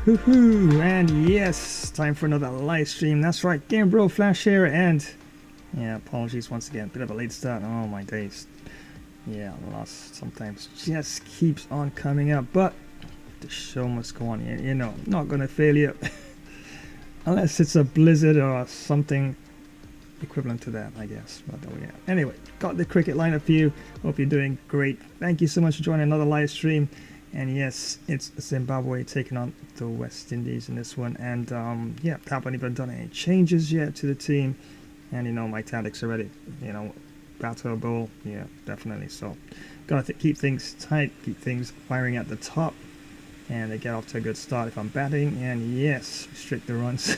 Woohoo! And yes, time for another live stream. That's right, Game Bro Flash here, and yeah, apologies once again. Bit of a late start. Oh my days. Yeah, lost sometimes just keeps on coming up, but the show must go on. You know, not gonna fail you unless it's a blizzard or something equivalent to that, I guess. But oh yeah. Anyway, got the cricket lineup for you. Hope you're doing great. Thank you so much for joining another live stream. And yes, it's Zimbabwe taking on the West Indies in this one. And yeah, haven't even done any changes yet to the team. And you know, my tactics already, you know, battle bowl, yeah, definitely. So, gotta keep things tight, keep things firing at the top. And they get off to a good start if I'm batting. And yes, restrict the runs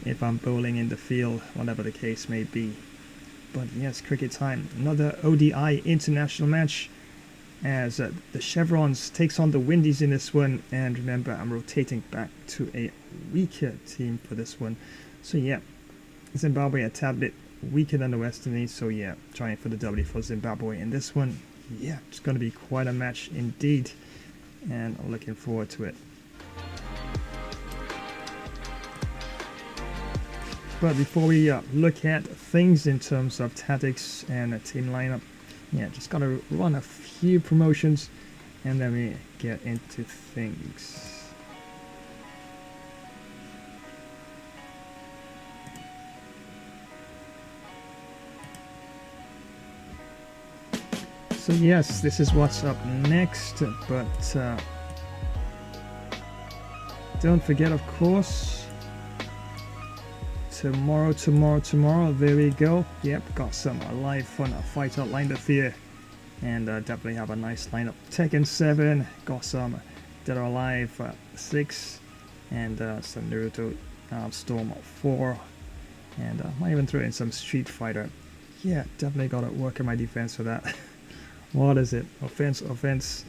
if I'm bowling in the field, whatever the case may be. But yes, cricket time. Another ODI international match, as the Chevrons takes on the Windies in this one. And remember, I'm rotating back to a weaker team for this one. So yeah, Zimbabwe a tad bit weaker than the West Indies. So yeah, trying for the W for Zimbabwe in this one. Yeah, it's going to be quite a match indeed, and I'm looking forward to it. But before we look at things in terms of tactics and a team lineup, yeah, just gotta run a few promotions and then we get into things. So yes, this is what's up next, but don't forget, of course, tomorrow, there we go. Yep, got some live fun fight out lined up here. And definitely have a nice lineup. Tekken 7, got some Dead or Alive 6, and some Naruto Storm 4, and might even throw in some Street Fighter. Yeah, definitely gotta work on my defense for that. What is it? Offense,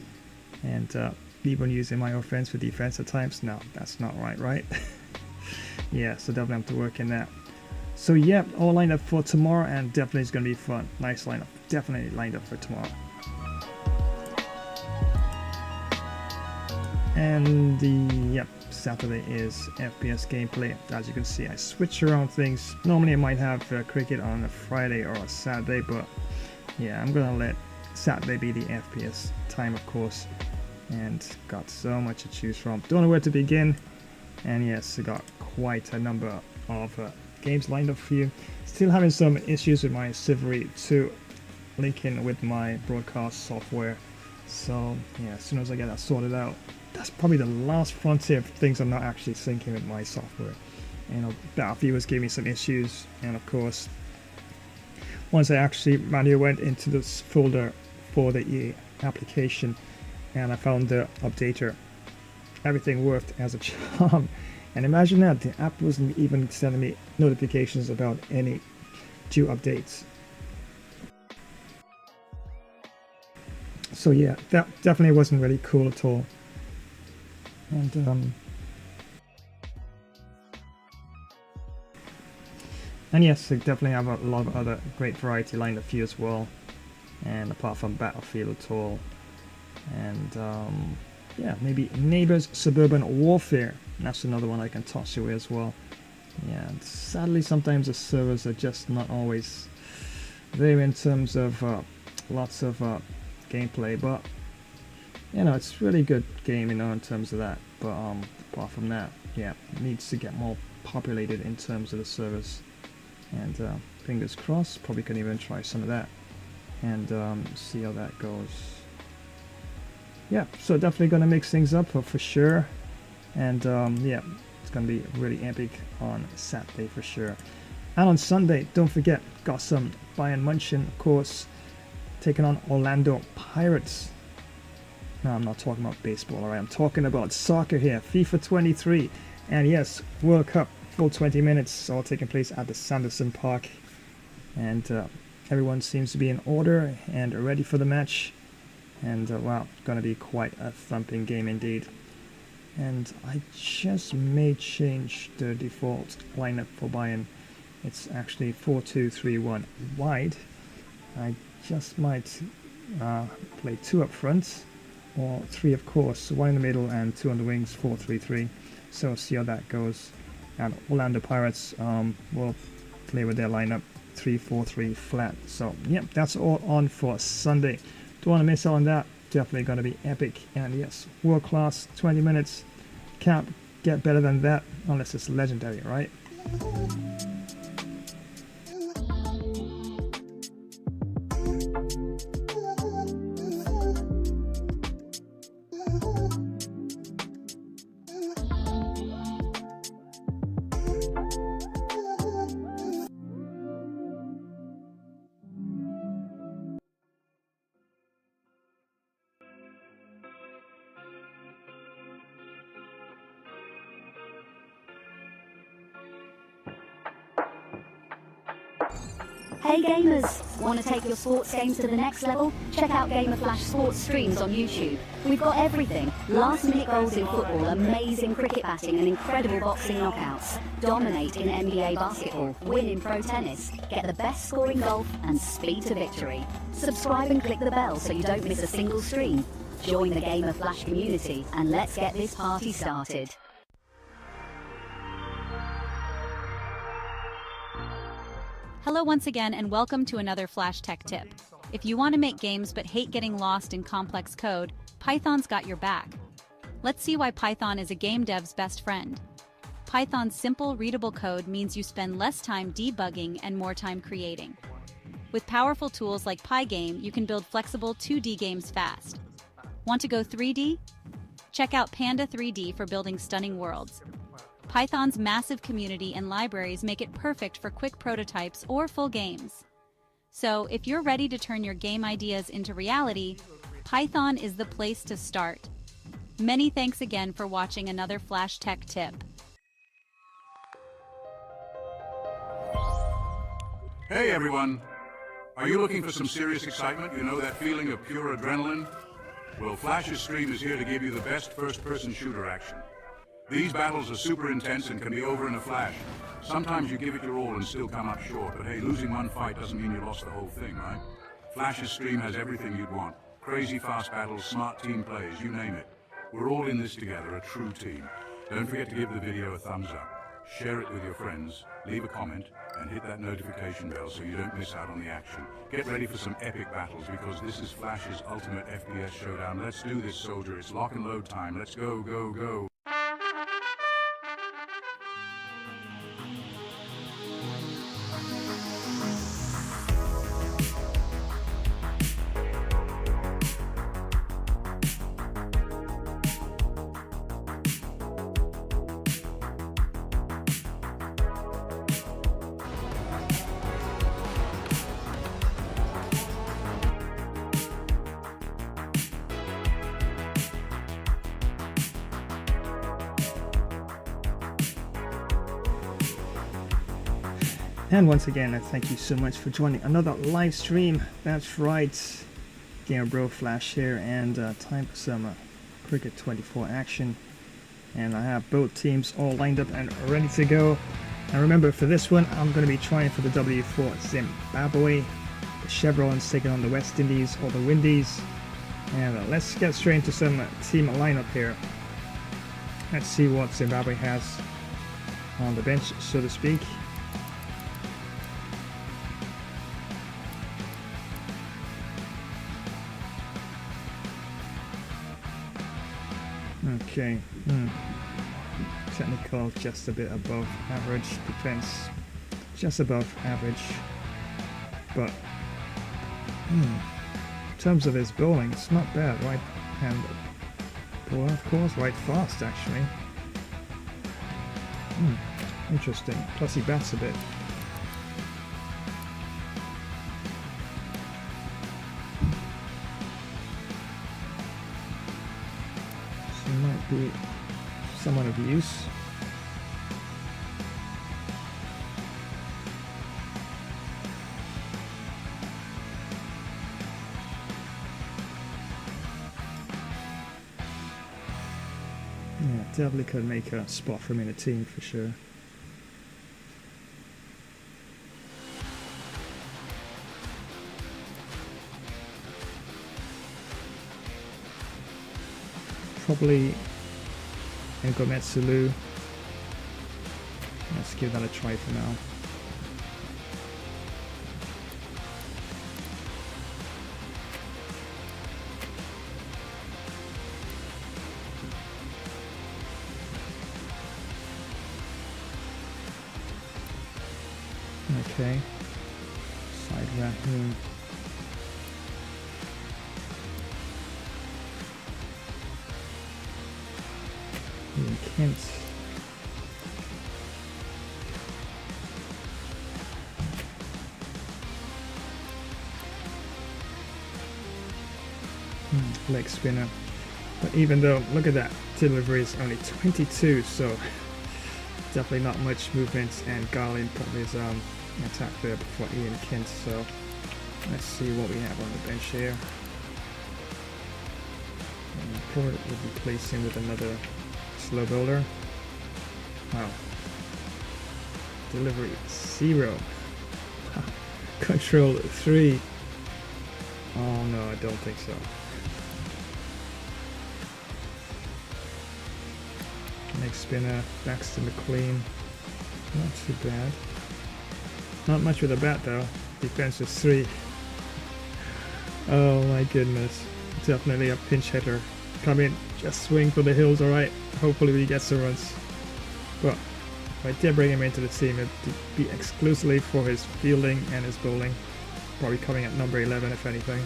and even using my offense for defense at times? No, that's not right? Yeah, so definitely have to work in that. So yeah, all lined up for tomorrow, and definitely it's gonna be fun. Nice lineup, definitely lined up for tomorrow. And the Saturday is FPS gameplay. As you can see, I switch around things. Normally I might have cricket on a Friday or a Saturday, but yeah, I'm gonna let Saturday be the FPS time, of course. And got so much to choose from. Don't know where to begin. And yes, I got quite a number of games lined up for you. Still having some issues with my Rivalry 2 linking with my broadcast software. So yeah, as soon as I get that sorted out, that's probably the last frontier of things I'm not actually syncing with my software. And Battlefield gave me some issues, and of course, once I actually manually went into this folder for the EA application and I found the updater, everything worked as a charm. And imagine that, the app wasn't even sending me notifications about any due updates. So yeah, that definitely wasn't really cool at all. And yes, I definitely have a lot of other great variety lined up for you as well. And apart from Battlefield at all. And yeah, maybe Neighbors Suburban Warfare. That's another one I can toss you with as well. Yeah, and sadly sometimes the servers are just not always there in terms of lots of gameplay, but you know, it's really good game, you know, in terms of that. But apart from that, yeah, it needs to get more populated in terms of the servers. And fingers crossed, probably can even try some of that and see how that goes. Yeah, so definitely gonna mix things up for sure. And yeah, it's gonna be really epic on Saturday for sure. And on Sunday, don't forget, got some Bayern München, of course, taking on Orlando Pirates. No, I'm not talking about baseball, alright? I'm talking about soccer here, FIFA 23. And yes, World Cup, full 20 minutes, all taking place at the Sanderson Park. And everyone seems to be in order and ready for the match. And wow, gonna be quite a thumping game indeed. And I just may change the default lineup for Bayern. It's actually 4-2-3-1 wide. I just might play 2 up front, or 3 of course, 1 in the middle and 2 on the wings, 4-3-3. So see how that goes. And Orlando Pirates will play with their lineup 3-4-3 flat. So yep, that's all on for Sunday. Don't want to miss out on that. Definitely going to be epic. And yes, world class, 20 minutes. Can't get better than that unless it's legendary, right? Hey gamers! Want to take your sports games to the next level? Check out Gamer Flash Sports streams on YouTube. We've got everything. Last minute goals in football, amazing cricket batting and incredible boxing knockouts. Dominate in NBA basketball, win in pro tennis, get the best score in golf and speed to victory. Subscribe and click the bell so you don't miss a single stream. Join the Gamer Flash community and let's get this party started. Hello once again and welcome to another Flash Tech tip. If you want to make games but hate getting lost in complex code, Python's got your back. Let's see why Python is a game dev's best friend. Python's simple, readable code means you spend less time debugging and more time creating. With powerful tools like Pygame, you can build flexible 2D games fast. Want to go 3D? Check out Panda 3D for building stunning worlds. Python's massive community and libraries make it perfect for quick prototypes or full games. So, if you're ready to turn your game ideas into reality, Python is the place to start. Many thanks again for watching another Flash Tech tip. Hey everyone! Are you looking for some serious excitement? You know that feeling of pure adrenaline? Well, Flash's stream is here to give you the best first-person shooter action. These battles are super intense and can be over in a flash. Sometimes you give it your all and still come up short, but hey, losing one fight doesn't mean you lost the whole thing, right? Flash's stream has everything you'd want. Crazy fast battles, smart team plays, you name it. We're all in this together, a true team. Don't forget to give the video a thumbs up. Share it with your friends, leave a comment, and hit that notification bell so you don't miss out on the action. Get ready for some epic battles because this is Flash's ultimate FPS showdown. Let's do this, soldier. It's lock and load time. Let's go, go, go. And once again, thank you so much for joining another live stream. That's right, Gamer Bro Flash here, and time for some Cricket 24 action. And I have both teams all lined up and ready to go. And remember, for this one, I'm going to be trying for the W for Zimbabwe. The Chevrons taking on the West Indies or the Windies. And let's get straight into some team lineup here. Let's see what Zimbabwe has on the bench, so to speak. Okay, technical just a bit above average, defense just above average, but in terms of his bowling, it's not bad. Right-handed bowler, of course, right fast actually. Interesting. Plus he bats a bit. Might be somewhat of use. Yeah, definitely could make a spot for him in a team for sure. Probably Ngometsulu Let's give that a try for now. Okay, side rat here. Kent. Leg spinner. But even though, look at that, delivery is only 22, so definitely not much movement, and Garland probably is attack there before Ian Kent, so let's see what we have on the bench here. And Port will be placing with another slow bowler. Wow. Delivery 0. Control 3. Oh no, I don't think so. Next spinner, backs to McLean. Not too bad. Not much with a bat though. Defense is 3. Oh my goodness. Definitely a pinch hitter. Come in, just swing for the hills, alright. Hopefully we get some runs. But if I did bring him into the team, it'd be exclusively for his fielding and his bowling. Probably coming at number 11 if anything.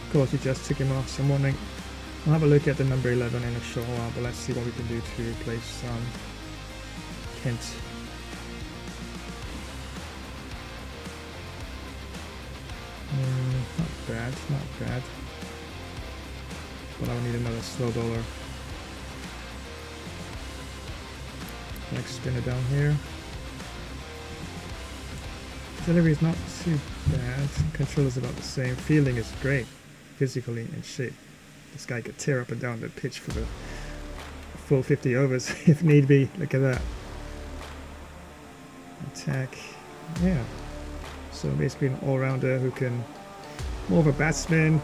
Of course, he just took him off, so I'm wondering. I'll have a look at the number 11 in a short while, but let's see what we can do to replace Kent. Not bad, not bad. But I'll need another slow bowler. Next spinner down here. Delivery is not too bad. Control is about the same. Fielding is great. Physically in shape. This guy could tear up and down the pitch for the full 50 overs if need be. Look at that. Attack. Yeah. So basically an all-rounder who can, more of a batsman,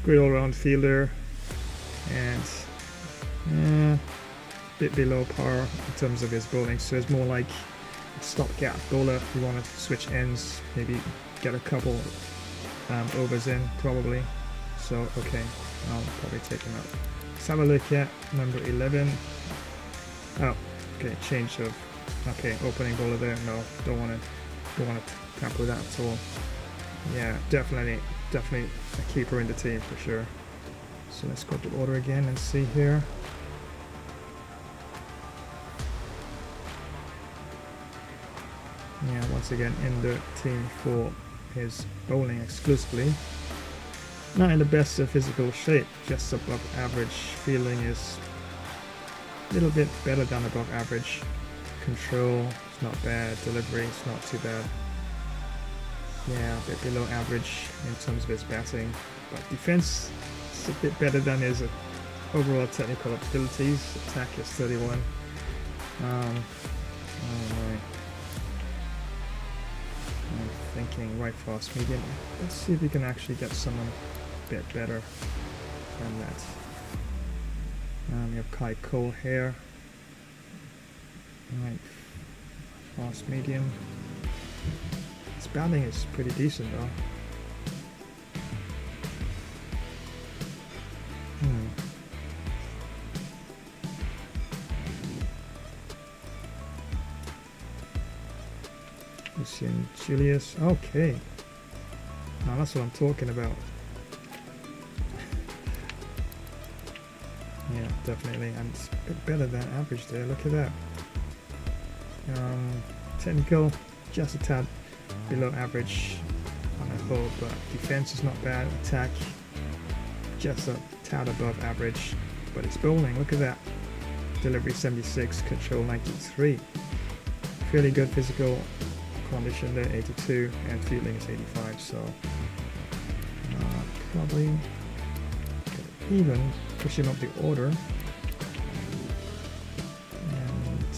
great all-round fielder, and a bit below par in terms of his bowling. So it's more like a stopgap bowler if you want to switch ends, maybe get a couple overs in probably. So okay, I'll probably take him out. Let's have a look at number 11. Oh, okay, change of, okay, opening bowler there. No, don't want to tamper with that at all. Yeah, definitely a keeper in the team for sure. So let's go to order again and see here. Yeah, once again in the team for his bowling exclusively. Not in the best of physical shape, just above average. Fielding is a little bit better than above average. Control is not bad. Delivery is not too bad. Yeah, a bit below average in terms of his batting. But defense is a bit better than his overall technical abilities. Attack is 31. Oh my. I'm thinking right fast medium. Let's see if we can actually get someone a bit better than that. We have Kai Cole here. Right, fast medium. His batting is pretty decent though. Lucian Julius, okay. Now that's what I'm talking about. Yeah, definitely, and it's a bit better than average there. Look at that. Technical, just a tad below average on a whole, but defense is not bad. Attack, just a tad above average, but it's bowling. Look at that. Delivery 76, control 93. Fairly good physical condition there, 82, and fielding is 85. So probably even push him up the order, and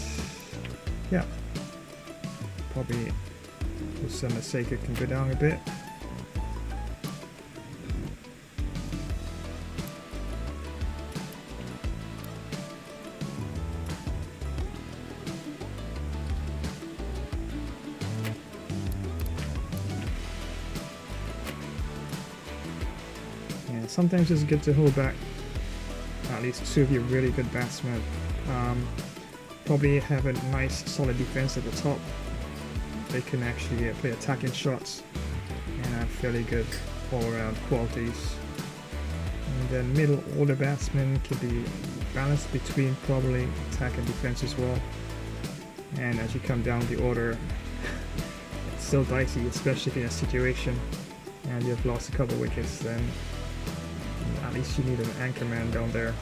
yeah, probably Usama Seika can go down a bit. sometimes it's good to hold back at least two of your really good batsmen. Probably have a nice solid defense at the top. They can actually play attacking shots and have fairly good all-around qualities. And then middle order batsmen can be balanced between probably attack and defense as well. And as you come down the order, it's still dicey, especially if in a situation and you've lost a couple of wickets, then at least you need an anchor man down there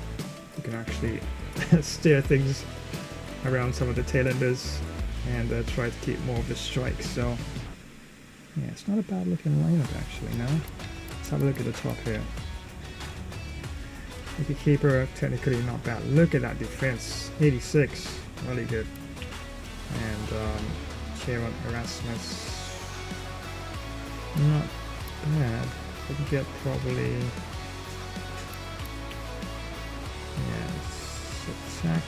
who can actually steer things around some of the tailenders and try to keep more of the strikes. So yeah, it's not a bad looking lineup actually now. Let's have a look at the top here. Wicketkeeper, technically not bad. Look at that defense, 86, really good. And Chevrons Erasmus, not bad. We can get probably, yeah, attack.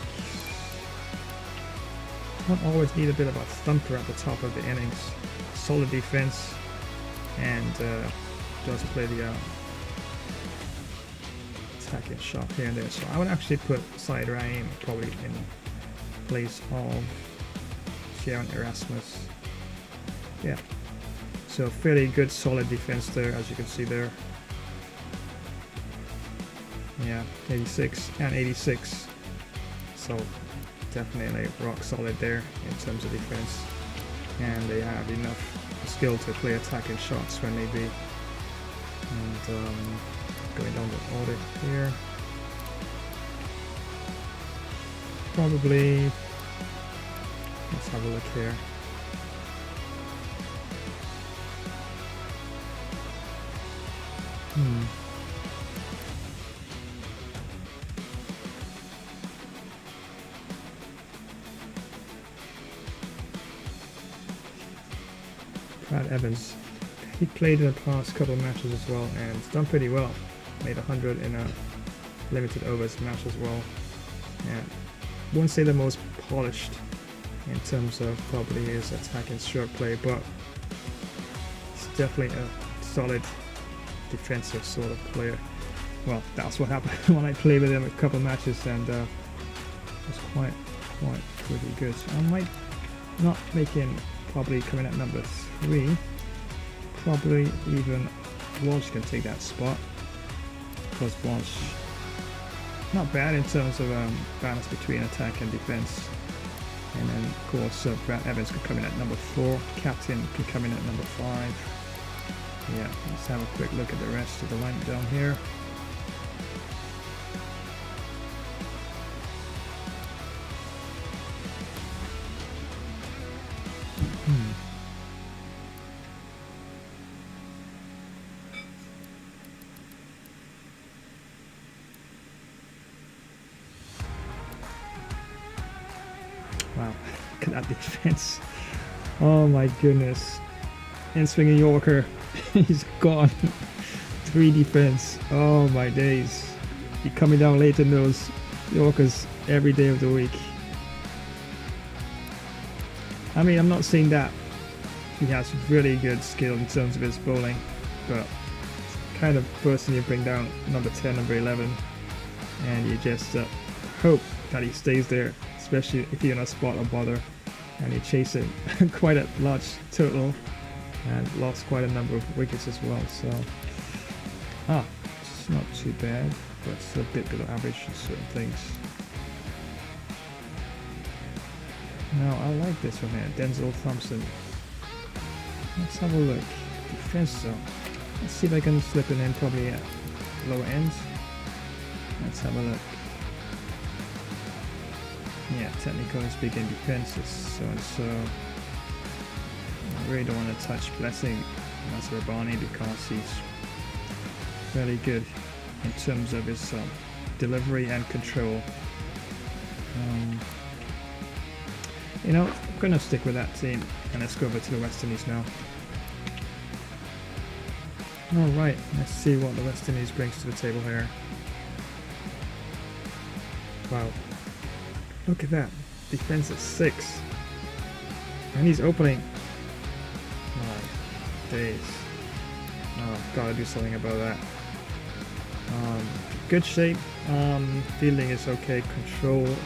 Not always need a bit of a thumper at the top of the innings. Solid defense, and does play the attacking shot here and there. So I would actually put Side Raim probably in place of Chevrons Erasmus. Yeah, so fairly good solid defense there, as you can see there. Yeah, 86 and 86. So definitely rock solid there in terms of defense, and they have enough skill to play attacking shots when need be. And going down the order here, probably, let's have a look here. Brad Evans, he played in the past couple of matches as well and done pretty well. Made 100 in a limited overs match as well. Yeah, wouldn't say the most polished in terms of probably his attack and stroke play, but it's definitely a solid defensive sort of player. Well, that's what happened when I played with him a couple of matches, and it was quite pretty good. So I might not make him probably coming at number 3. Probably even Walsh can take that spot, because Walsh not bad in terms of balance between attack and defense. And then of course Brad Evans could come in at number 4, Captain could come in at number 5. Yeah, let's have a quick look at the rest of the lineup down here. Wow, look at that defense. Oh my goodness. In swinging Yorker, he's gone. 3 defense. Oh my days. You're coming down late in those Yorkers every day of the week. I mean, I'm not saying that he has really good skill in terms of his bowling, but kind of person you bring down number 10, number 11, and you just hope that he stays there, especially if you're in a spot or bother, and you chase it quite a large total and lost quite a number of wickets as well. So it's not too bad, but it's a bit below average in certain things. Now I like this one here, Denzel Thompson. Let's have a look. Defense zone. Let's see if I can slip it in probably at lower ends. Let's have a look. Yeah, technically speaking, defense is so and so. I really don't want to touch Blessing Nasrabani because he's really good in terms of his delivery and control. You know, I'm going to stick with that team, and let's go over to the West Indies now. Alright, let's see what the West Indies brings to the table here. Wow. Look at that. Defense at 6. And he's opening. My days. Oh, I've got to do something about that. Good shape. Fielding is okay. Control, in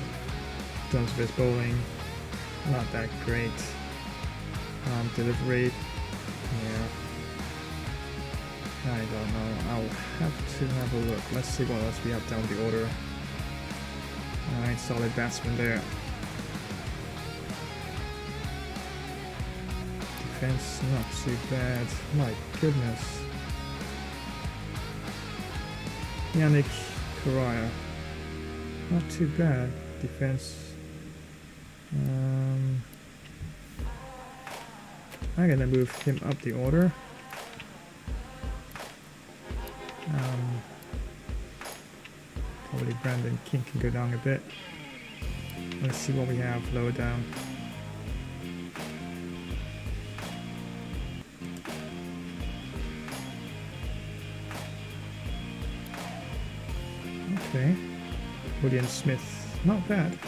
terms of his bowling, not that great. Delivery, yeah. I don't know. I'll have to have a look. Let's see what else we have down the order. Alright, solid batsman there. Defense, not too bad. My goodness. Yannick Correa, not too bad. Defense. I'm gonna move him up the order. Probably Brandon King can go down a bit. Let's see what we have lower down. Okay, William Smith, not bad.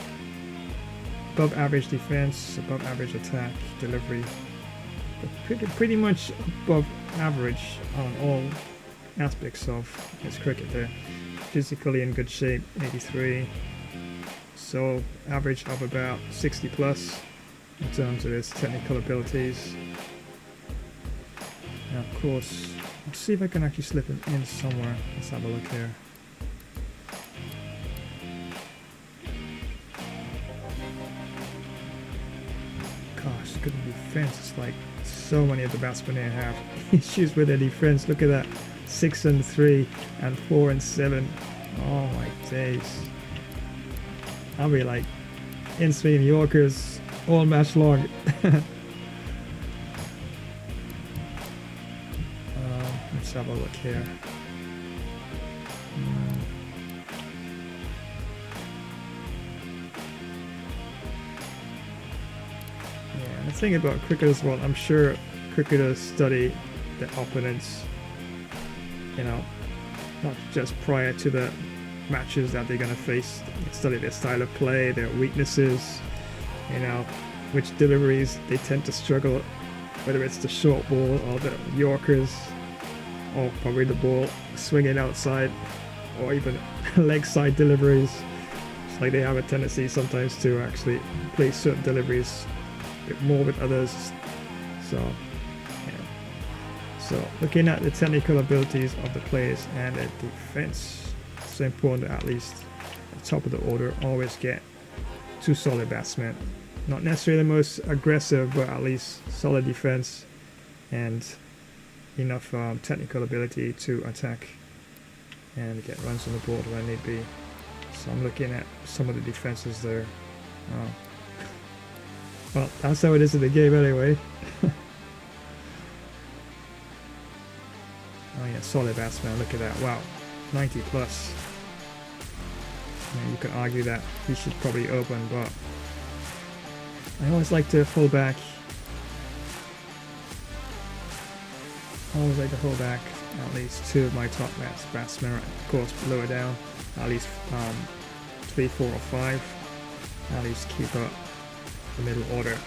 Above average defense, above average attack, delivery, but pretty much above average on all aspects of his cricket there. Physically in good shape, 83. So average of about 60 plus in terms of his technical abilities. Now of course, let's see if I can actually slip him in somewhere. Let's have a look here. Gosh, good defense. It's like so many of the batsmen here have issues with their defense. Look at that. 6 and 3 and 4 and 7. Oh my days. I'll be like in swing Yorkers all match long. Let's have a look here. Yeah, the thing about cricket as well, I'm sure cricketers study the opponents, you know, not just prior to the matches that they're going to face. They study their style of play, their weaknesses, you know, which deliveries they tend to struggle, whether it's the short ball or the Yorkers, or probably the ball swinging outside, or even leg side deliveries. It's like they have a tendency sometimes to actually play certain deliveries a bit more with others. So So looking at the technical abilities of the players and their defense, it's so important that at least at the top of the order always get 2 solid batsmen. Not necessarily the most aggressive, but at least solid defense and enough technical ability to attack and get runs on the board when need be. So I'm looking at some of the defenses there. Well, that's how it is in the game anyway. Oh yeah, solid batsman, look at that, wow, 90 plus. You could argue that he should probably open, but I always like to hold back. At least 2 of my top batsmen, of course lower down, at least 3, 4 or 5. At least keep up the middle order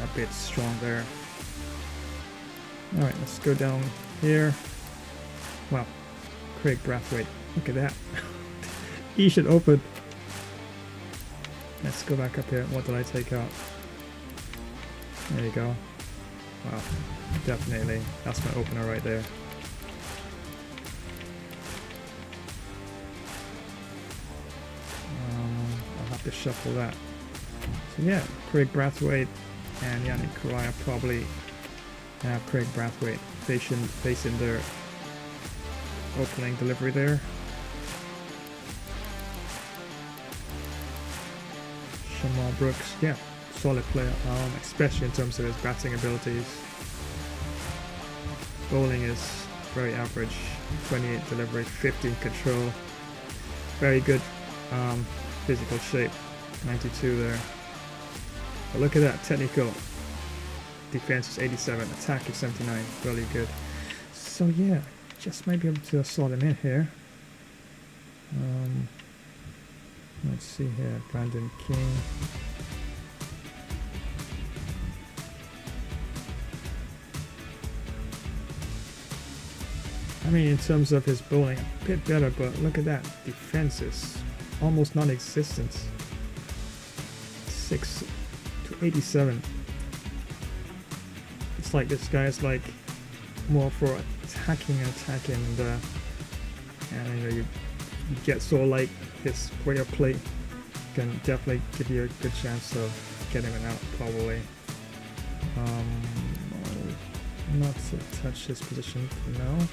a bit strong there. Alright, let's go down here. Wow, Craig Brathwaite, look at that. He should open. Let's go back up here. What did I take out? There you go. Wow, definitely. That's my opener right there. I'll have to shuffle that. So yeah, Craig Brathwaite and Yannick Correa probably have Craig Brathwaite facing their opening delivery there. Jamal Brooks, yeah, solid player, especially in terms of his batting abilities. Bowling is very average, 28 delivery, 15 control, very good physical shape, 92 there. But look at that, technical defense is 87, attack is 79, really good. So yeah, just might be able to slot him in here. Let's see here, Brandon King. mean, in terms of his bowling, a bit better, but look at that. Defense is almost non-existent. 6 to 87. It's like this guy is like more for attacking, and you know, you get sort of like his way of play can definitely give you a good chance of getting it out, probably. Not to touch his position for now.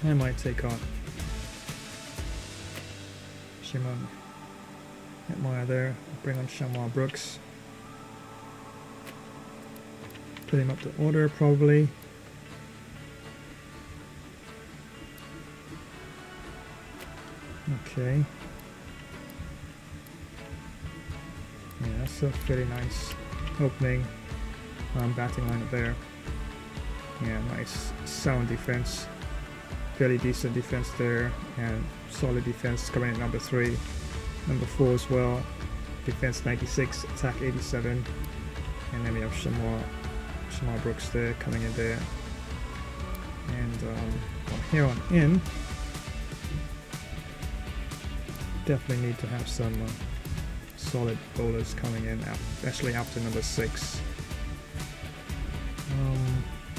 I might take on Shimon. Get Maya there. Bring on Shamar Brooks. Put him up to order, probably. Okay. Yeah, that's a very nice opening batting lineup there. Yeah, nice sound defense. Fairly decent defense there, and solid defense coming in number 3. Number 4 as well. Defense 96, attack 87. And then we have Shamar Brooks there coming in there. And from here on in, definitely need to have some solid bowlers coming in, especially after number 6.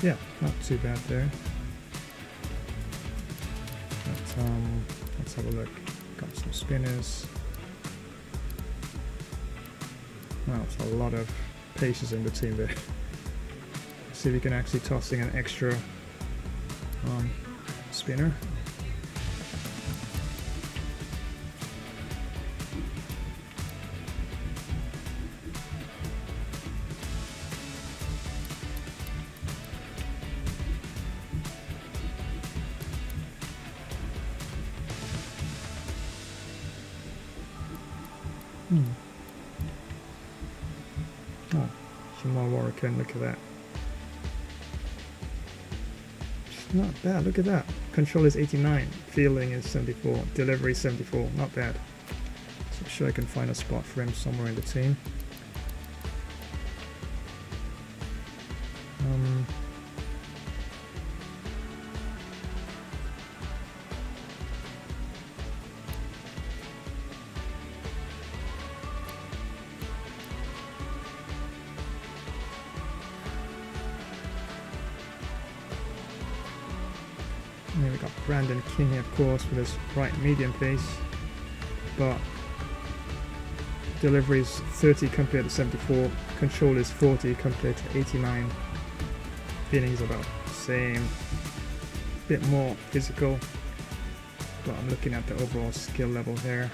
Yeah, not too bad there. But, let's have a look. Got some spinners. Wow, it's a lot of paces in the team there. See if we can actually toss in an extra spinner. Oh, some more Warwican, look at that. It's not bad, look at that. Control is 89, fielding is 74, delivery 74, not bad. So I'm sure I can find a spot for him somewhere in the team. And then we got Brandon King here, of course, with his right medium pace, but delivery is 30 compared to 74, control is 40 compared to 89, feeling is about the same, bit more physical, but I'm looking at the overall skill level here.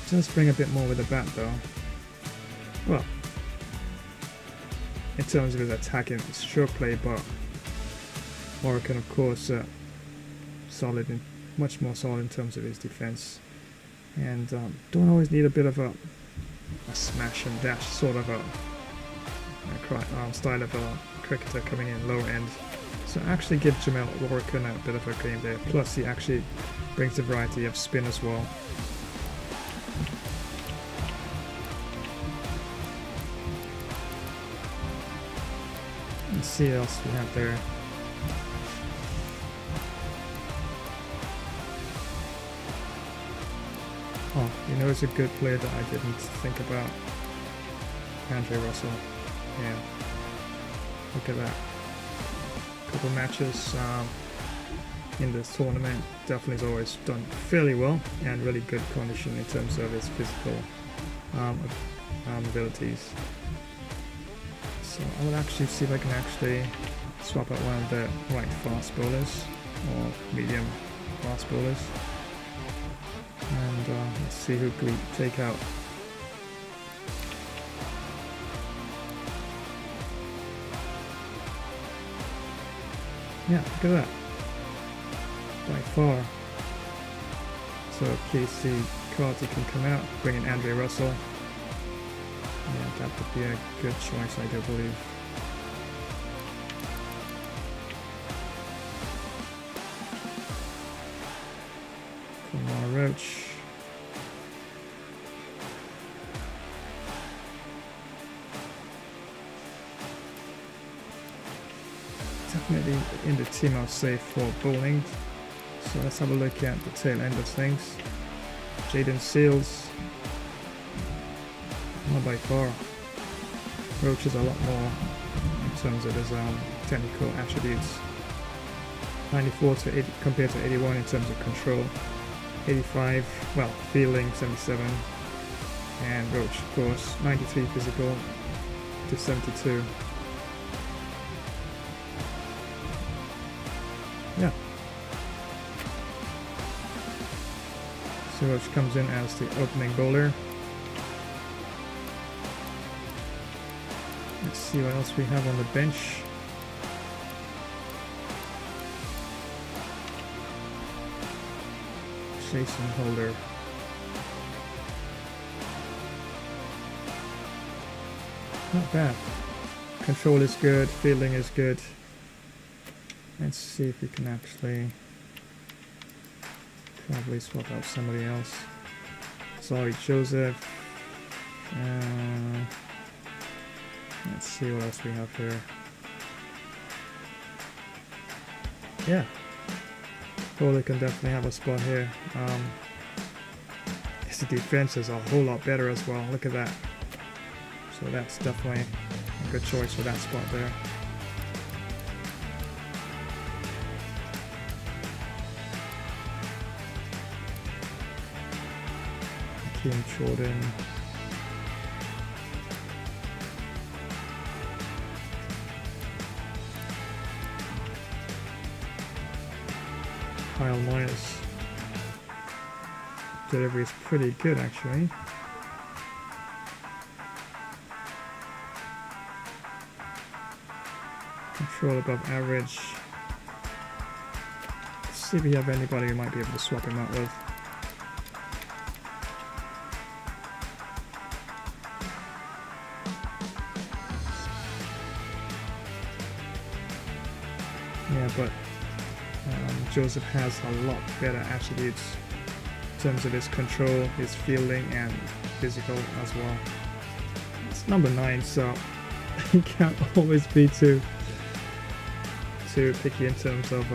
Just bring a bit more with the bat though. Well, in terms of his attacking stroke play, but Morrican, of course, solid and much more solid in terms of his defense, and don't always need a bit of a smash and dash sort of a style of a cricketer coming in lower end. So actually give Jamel Morrican a bit of a game there. Plus, he actually brings a variety of spin as well. Let's see what else we have there. Oh, you know, it's a good player that I didn't think about. Andre Russell. Yeah. Look at that. Couple matches in this tournament. Definitely has always done fairly well and really good condition in terms of his physical abilities. So I will actually see if I can actually swap out one of the right fast bowlers or medium fast bowlers. And let's see who can we take out. Yeah, look at that. By far. So Casey Carty can come out, bring in Andre Russell. Yeah, that would be a good choice, I do believe. Kumar Roach. definitely in the team, I'll say, for bowling. So let's have a look at the tail end of things. Jaden Seals, not by far. Roach is a lot more in terms of his technical attributes. 94 to 80 compared to 81 in terms of control. 85, well, fielding 77. And Roach, of course, 93 physical to 72. Yeah. So Roach comes in as the opening bowler. Let's see what else we have on the bench. Jason Holder. Not bad. Control is good, fielding is good. Let's see if we can actually probably swap out somebody else. Sorry, Joseph. Let's see what else we have here. Yeah. Bowler can definitely have a spot here. The defense is a whole lot better as well. Look at that. So that's definitely a good choice for that spot there. Kim Jordan. Kyle Myers. Delivery is pretty good actually. Control above average. Let's see if we have anybody who might be able to swap him out with. Yeah, but Joseph has a lot better attributes in terms of his control, his fielding, and physical as well. It's number 9, so he can't always be too picky in terms of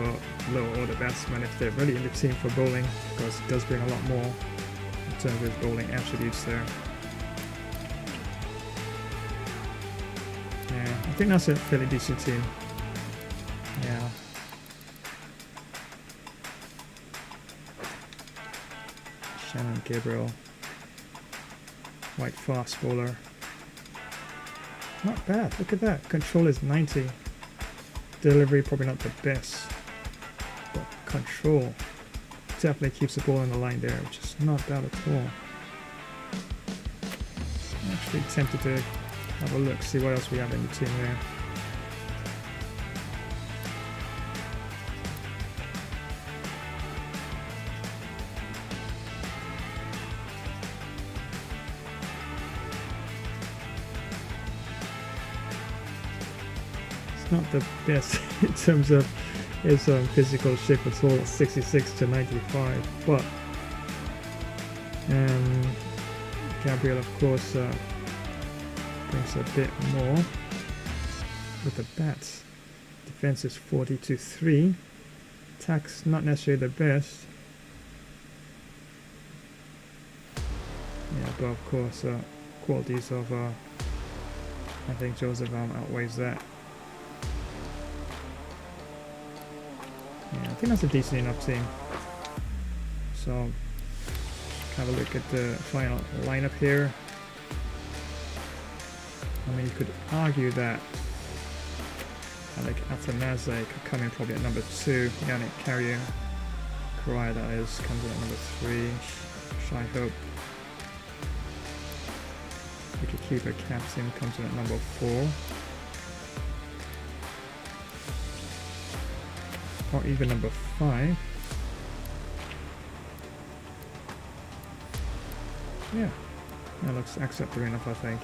lower order batsmen if they're really in the team for bowling, because it does bring a lot more in terms of his bowling attributes there. Yeah, I think that's a fairly decent team. Yeah. Shannon Gabriel, white fast bowler. Not bad, look at that. Control is 90. Delivery probably not the best, but control definitely keeps the ball on the line there, which is not bad at all. I'm actually tempted to have a look, see what else we have in the team there. Not the best in terms of his physical shape at all, 66 to 95, but Gabriel of course brings a bit more with the bats. Defense is 40 to 3, attack's not necessarily the best, yeah, but of course qualities of I think Joseph outweighs that. Yeah, I think that's a decent enough team. So, have a look at the final lineup here. I mean, you could argue that Alec Atanaze could come in probably at number 2. Yannick Carrier, Karai, that is, comes in at number 3. Shai Hope. Wicketkeeper Captain comes in at number 4. Or even number 5. Yeah, that looks acceptable enough, I think.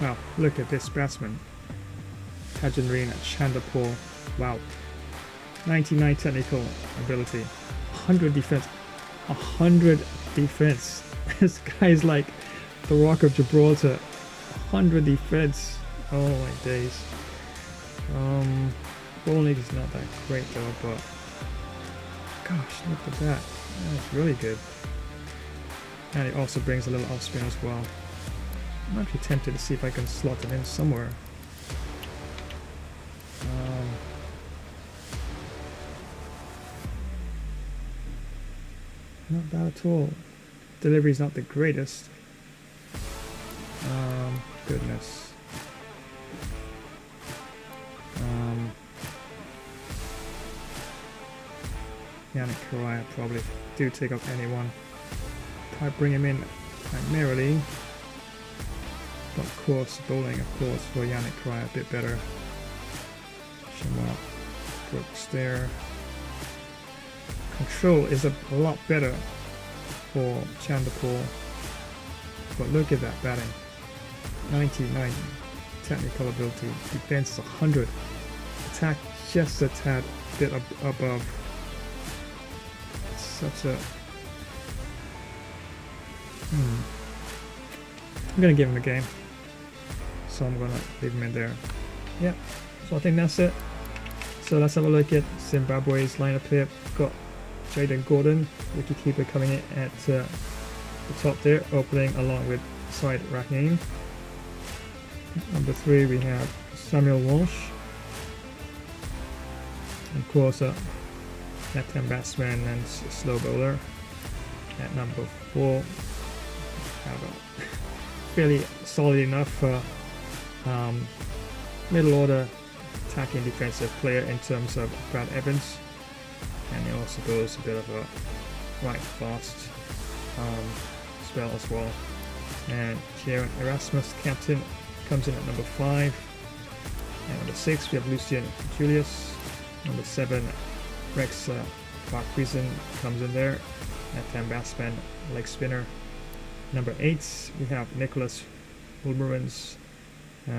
Wow, look at this batsman. Kajanreen Chanderpaul. Wow. 99 technical ability. 100 defense. 100 defense. This guy's like the Rock of Gibraltar. 100 defense. Oh my days. Ball League is not that great though, but gosh, look at that. That's really good. And it also brings a little off spin as well. I'm actually tempted to see if I can slot it in somewhere. Not bad at all. Delivery's not the greatest. Goodness. Yannick Correa probably do take up anyone. Probably bring him in primarily. But of course, bowling of course for Yannick Correa a bit better. Shamrock, Brooks there. Control is a lot better for Chanderpaul. But look at that batting. 99 technical ability, defense 100, attack just a tad bit above. It's such a I'm gonna give him a game, so I'm gonna leave him in there. Yeah, so I think that's it. So let's have a look at Zimbabwe's lineup here. Got Jaden Gordon, wicketkeeper, coming in at the top there, opening along with Syed Rahim. Number 3 we have Samuel Walsh, of course left-hand batsman and slow bowler. At number 4 have a fairly solid enough middle order attacking defensive player in terms of Brad Evans, and he also goes a bit of a right fast spell as well. And Kieran Erasmus, captain, comes in at number 5. And number 6 we have Lucian Julius. Number 7 Rex Barquizan comes in there, left-hand batsman, leg spinner. Number 8 we have Nicholas Ulmerans,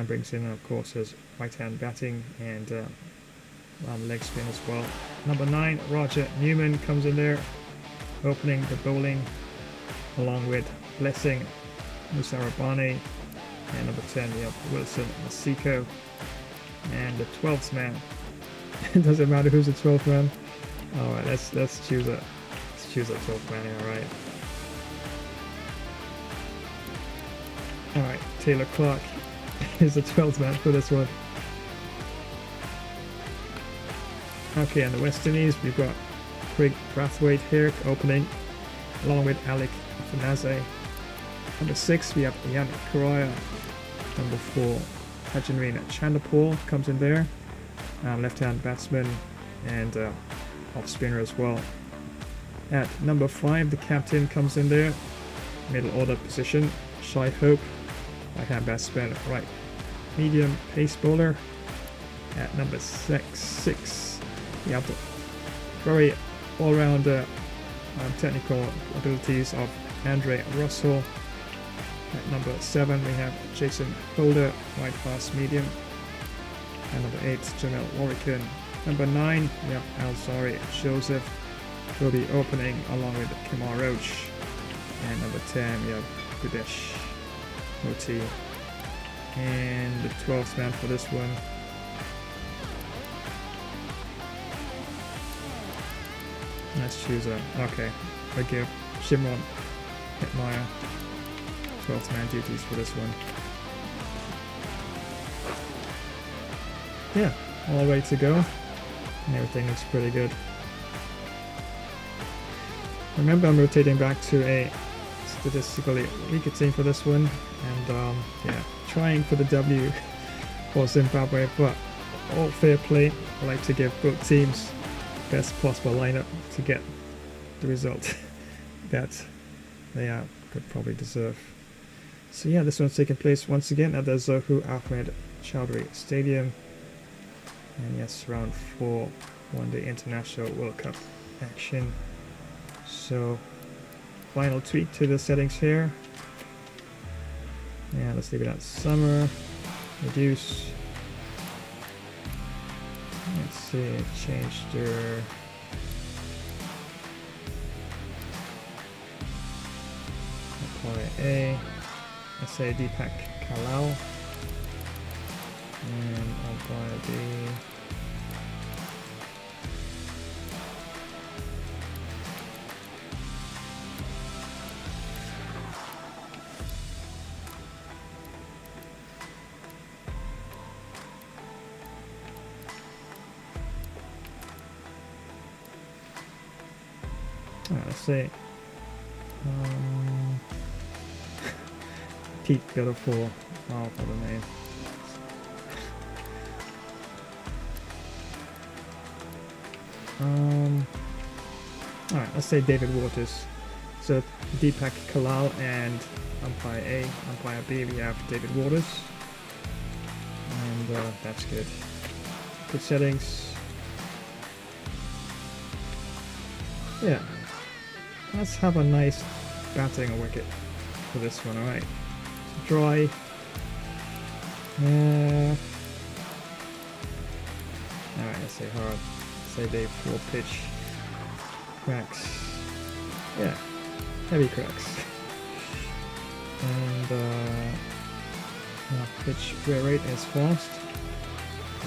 brings in of course his right-hand batting and leg spin as well. Number 9 Roger Newman comes in there, opening the bowling along with Blessing Musarabane. And number 10 we have Wilson Masiko. And the 12th man, it doesn't matter who's the 12th man. Alright, let's choose a 12th man here, alright. Alright, Taylor Clark is the 12th man for this one. Okay, and the West Indies, we've got Craig Brathwaite here opening along with Alec Afanaze. Number 6 we have Yannick Correa. Number 4 Hajanreen Chanderpaul comes in there, left-hand batsman and off spinner as well. At number 5 the captain comes in there, middle order position, Shai Hope, right-hand batsman, right medium pace bowler. At number 6 we have the very all-round technical abilities of Andre Russell. At number 7 we have Jason Holder, right fast medium. And number 8 Jamel Warrican. Number 9 we have Alzari Joseph, will be opening along with Kumar Roach. And number 10 we have Gudesh Moti. And the 12th man for this one, let's choose okay, I give Shimron Hetmeyer 12th man duties for this one. Yeah, all ready to go, and everything looks pretty good. Remember, I'm rotating back to a statistically weaker team for this one, and yeah, trying for the W for Zimbabwe, but all fair play, I like to give both teams best possible lineup to get the result that they could probably deserve. So yeah, this one's taking place once again at the Zohu Ahmed Chowdhury Stadium, and yes, round 4 one-day international World Cup action. So final tweak to the settings here. Yeah, let's leave it at summer, reduce. Let's see, change their I'll call it A. Let's say Deepak Kalal. And umpire B. Alright, let's see. Pete got a 4. Oh, for the name. Alright, let's say David Waters. So Deepak Kalal and umpire A, umpire B, we have David Waters. And that's good. Good settings. Yeah. Let's have a nice batting wicket for this one, alright. So dry. Alright, let's say hard. Say they 4 pitch. Cracks. Yeah, heavy cracks. And pitch wear rate is fast.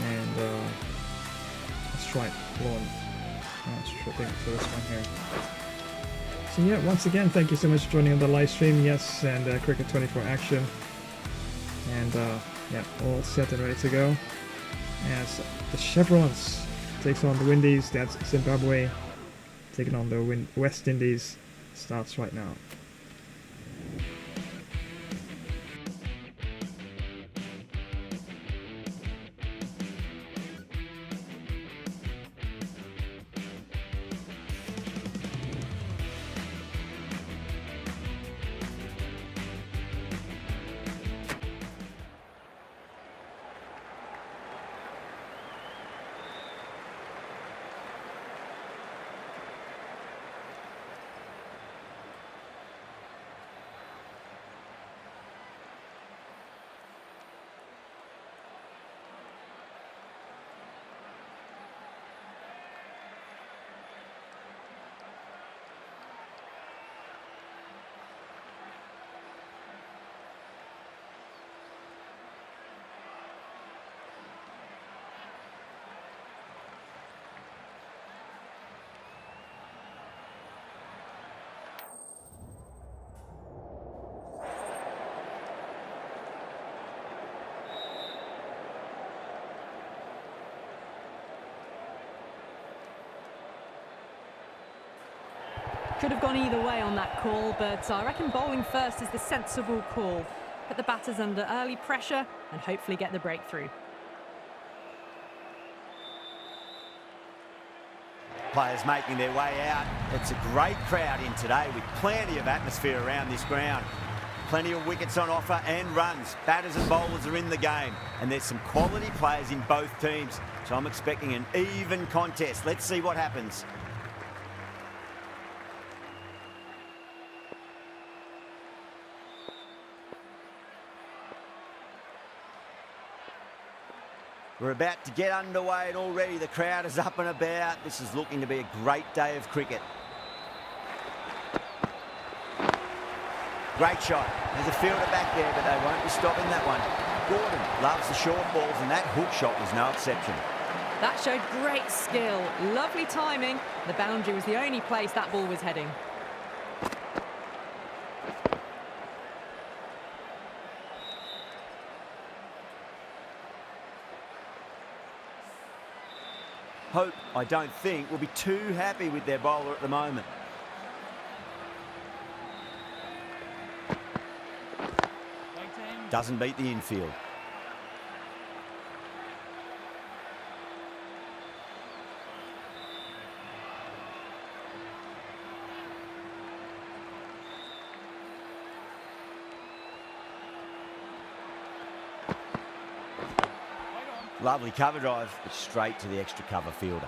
And let's try one. Stripping for this one here. So yeah, once again, thank you so much for joining on the live stream. Yes, and Cricket 24 action. And yeah, all set and ready to go. As the Chevrons takes on the Windies, that's Zimbabwe taking on the West Indies, starts right now. Could have gone either way on that call, but I reckon bowling first is the sensible call. Put the batters under early pressure and hopefully get the breakthrough. Players making their way out. It's a great crowd in today with plenty of atmosphere around this ground. Plenty of wickets on offer and runs. Batters and bowlers are in the game, and there's some quality players in both teams. So I'm expecting an even contest. Let's see what happens. We're about to get underway and already the crowd is up and about. This is looking to be a great day of cricket. Great shot. There's a fielder back there, but they won't be stopping that one. Gordon loves the short balls and that hook shot was no exception. That showed great skill. Lovely timing. The boundary was the only place that ball was heading. Hope, I don't think, will be too happy with their bowler at the moment. Doesn't beat the infield. Lovely cover drive, but straight to the extra cover fielder.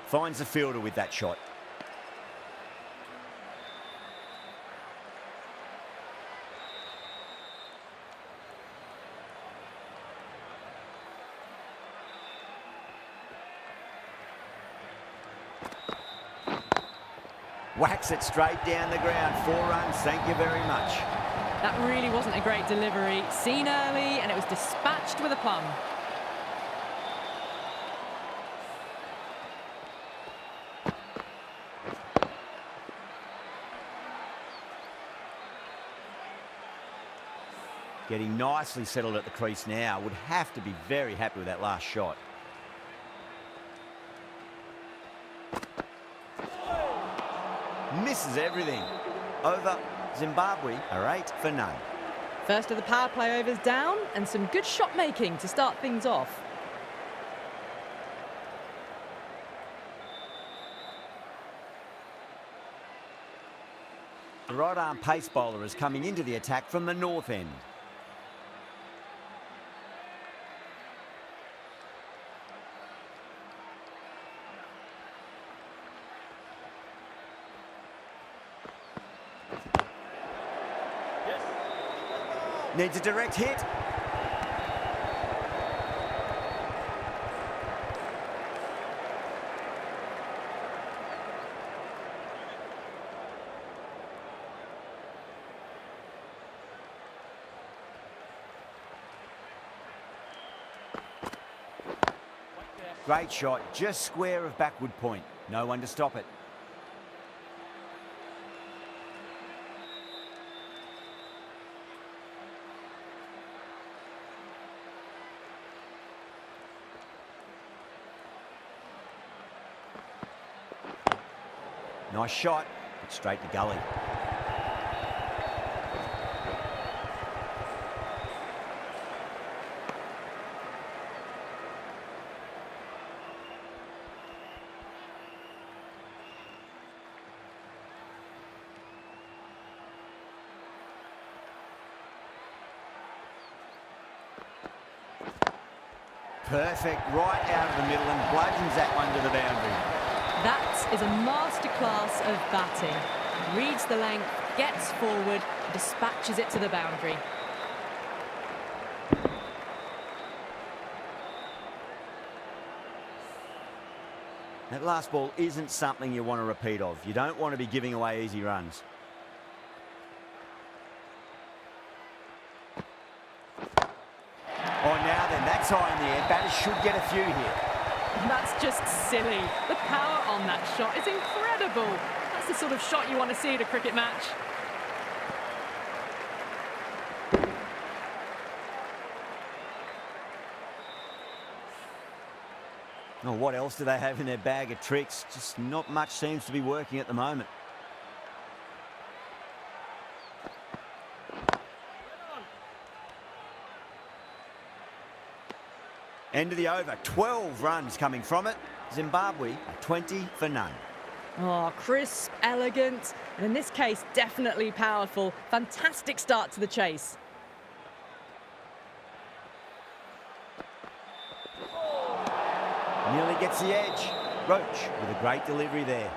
Finds the fielder with that shot. Whacks it straight down the ground. 4 runs, thank you very much. That really wasn't a great delivery. Seen early, and it was dispatched with a plum. Getting nicely settled at the crease now. Would have to be very happy with that last shot. Misses everything. Over. Zimbabwe are 8 for none. First of the power play overs down, and some good shot making to start things off. The right arm pace bowler is coming into the attack from the north end. Needs a direct hit. Great shot, just square of backward point. No one to stop it. Nice shot, but straight to gully. Perfect, right out of the middle and bludgeons that one to the boundary. That is a masterclass of batting. Reads the length, gets forward, dispatches it to the boundary. That last ball isn't something you want to repeat of. You don't want to be giving away easy runs. Oh, now then, that's high in the air. Batters should get a few here. That's just silly. The power on that shot is incredible. That's the sort of shot you want to see at a cricket match. Oh, what else do they have in their bag of tricks? Just not much seems to be working at the moment. End of the over, 12 runs coming from it. Zimbabwe are 20 for none. Oh, crisp, elegant, and in this case, definitely powerful. Fantastic start to the chase. Nearly gets the edge. Roach with a great delivery there.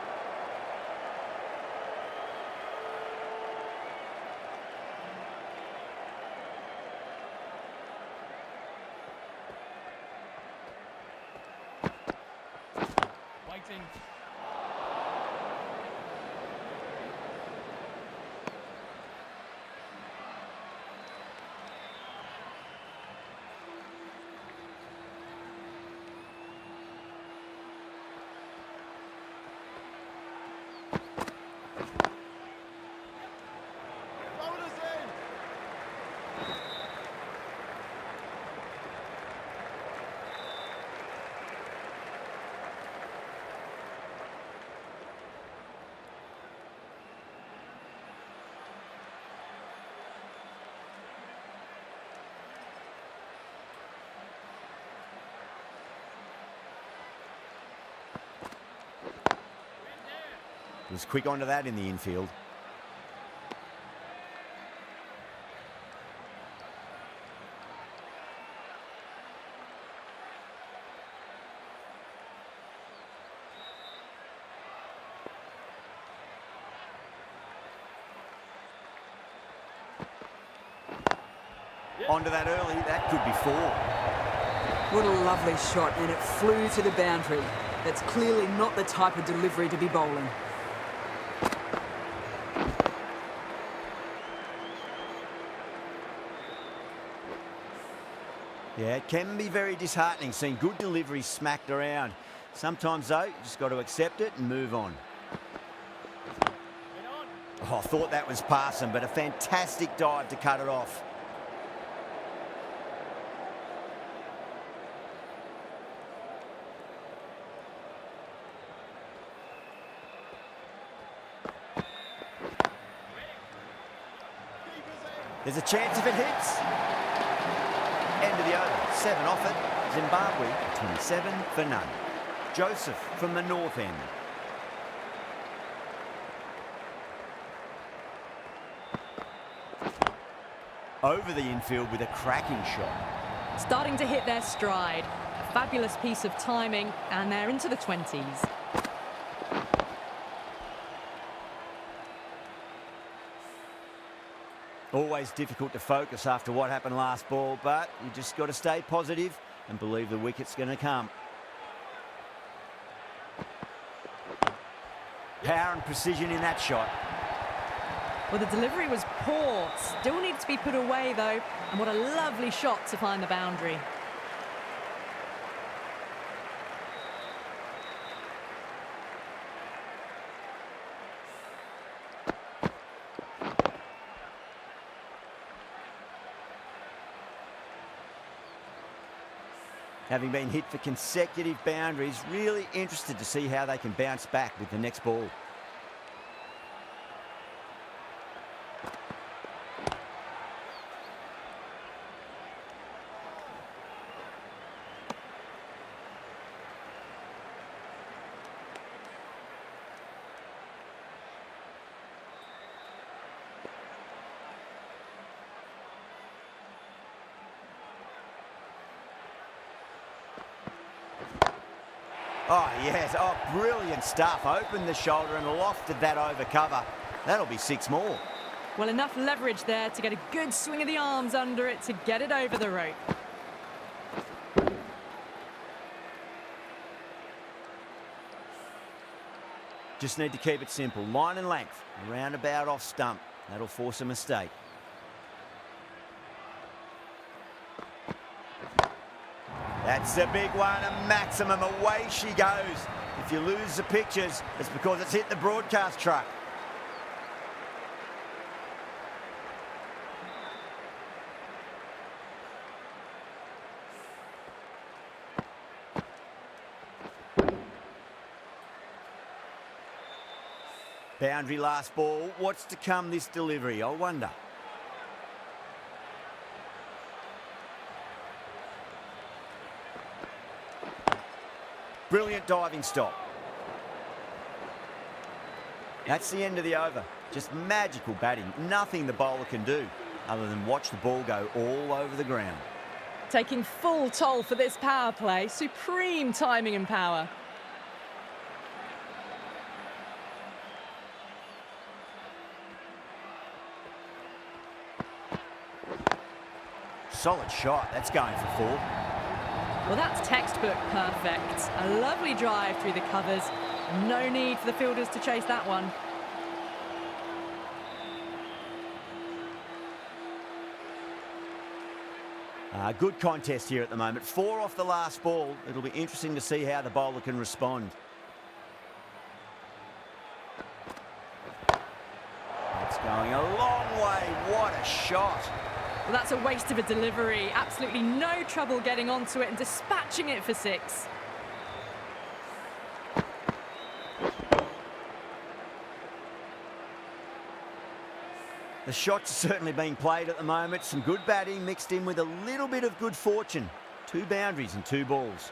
Was quick onto that in the infield. Onto that early, that could be 4. What a lovely shot, and it flew to the boundary. That's clearly not the type of delivery to be bowling. Yeah, it can be very disheartening seeing good deliveries smacked around. Sometimes, though, you just got to accept it and move on. Oh, I thought that was passing, but a fantastic dive to cut it off. There's a chance if it hits. End of the over, 7 off it. Zimbabwe, 27 for none. Joseph from the north end. Over the infield with a cracking shot. Starting to hit their stride. A fabulous piece of timing, and they're into the 20s. Always difficult to focus after what happened last ball, but you just got to stay positive and believe the wicket's going to come. Power and precision in that shot. Well, the delivery was poor. Still needs to be put away, though. And what a lovely shot to find the boundary. Having been hit for consecutive boundaries, really interested to see how they can bounce back with the next ball. Oh, yes. Oh, brilliant stuff. Opened the shoulder and lofted that over cover. That'll be 6 more. Well, enough leverage there to get a good swing of the arms under it to get it over the rope. Just need to keep it simple. Line and length. Around about off stump. That'll force a mistake. That's the big one, a maximum. Away she goes. If you lose the pictures, it's because it's hit the broadcast truck. Boundary last ball. What's to come this delivery, I wonder. Brilliant diving stop. That's the end of the over. Just magical batting. Nothing the bowler can do other than watch the ball go all over the ground. Taking full toll for this power play. Supreme timing and power. Solid shot. That's going for 4. Well, that's textbook perfect. A lovely drive through the covers. No need for the fielders to chase that one. Good contest here at the moment. 4 off the last ball. It'll be interesting to see how the bowler can respond. That's going a long way. What a shot. Well, that's a waste of a delivery. Absolutely no trouble getting onto it and dispatching it for 6. The shots are certainly being played at the moment. Some good batting mixed in with a little bit of good fortune. 2 boundaries and 2 balls.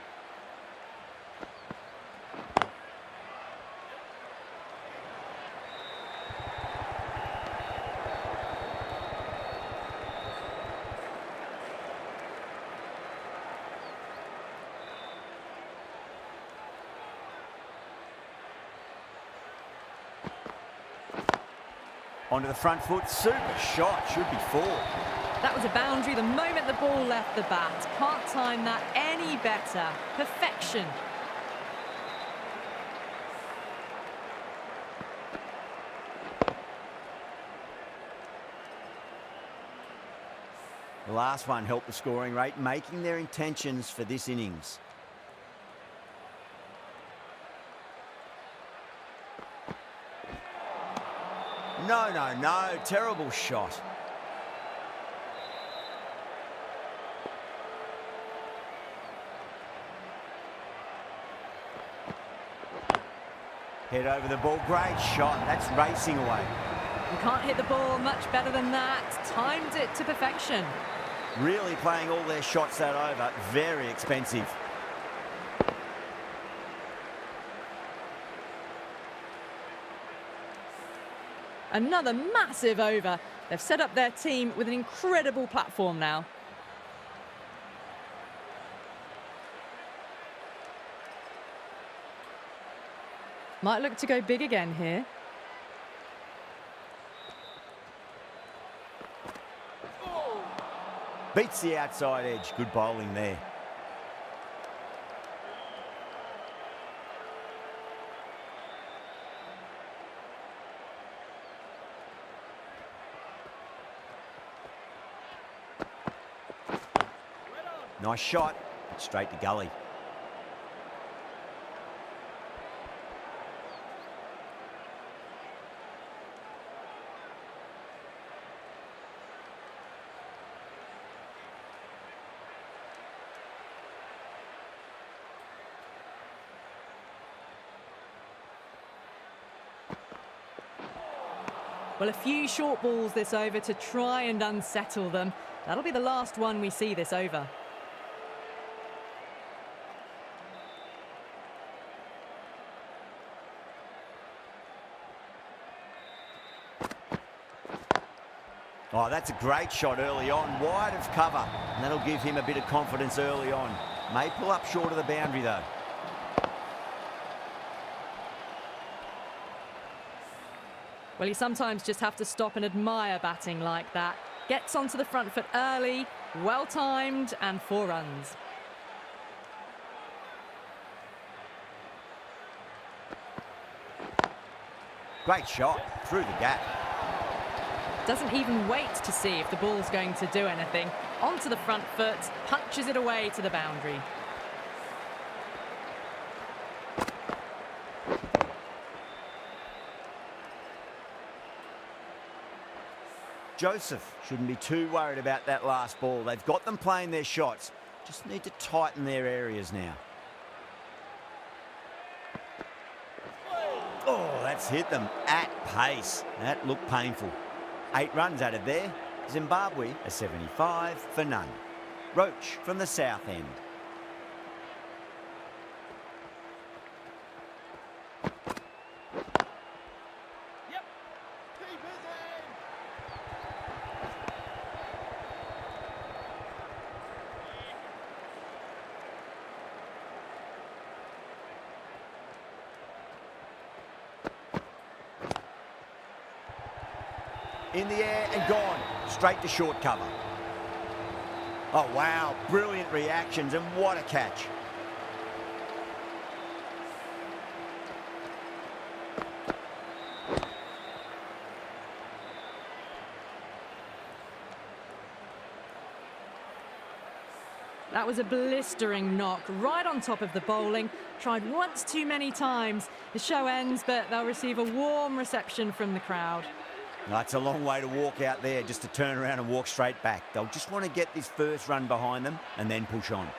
Onto the front foot, super shot, should be 4. That was a boundary the moment the ball left the bat. Can't time that any better. Perfection. The last one helped the scoring rate, making their intentions for this innings. No, no, no. Terrible shot. Head over the ball. Great shot. That's racing away. You can't hit the ball much better than that. Timed it to perfection. Really playing all their shots that over. Very expensive. Another massive over. They've set up their team with an incredible platform now. Might look to go big again here. Beats the outside edge. Good bowling there. Nice shot. Straight to gully. Well, a few short balls this over to try and unsettle them. That'll be the last one we see this over. Oh, that's a great shot early on, wide of cover, and that'll give him a bit of confidence early on. May pull up short of the boundary though. Well, you sometimes just have to stop and admire batting like that. Gets onto the front foot early, well timed, and 4 runs. Great shot, through the gap. Doesn't even wait to see if the ball's going to do anything. Onto the front foot, punches it away to the boundary. Joseph shouldn't be too worried about that last ball. They've got them playing their shots. Just need to tighten their areas now. Oh, that's hit them at pace. That looked painful. 8 runs added there. Zimbabwe a 75 for none. Roach from the south end. In the air and gone. Straight to short cover. Oh, wow. Brilliant reactions and what a catch. That was a blistering knock right on top of the bowling. Tried once too many times. The show ends, but they'll receive a warm reception from the crowd. That's a long way to walk out there just to turn around and walk straight back. They'll just want to get this first run behind them and then push on.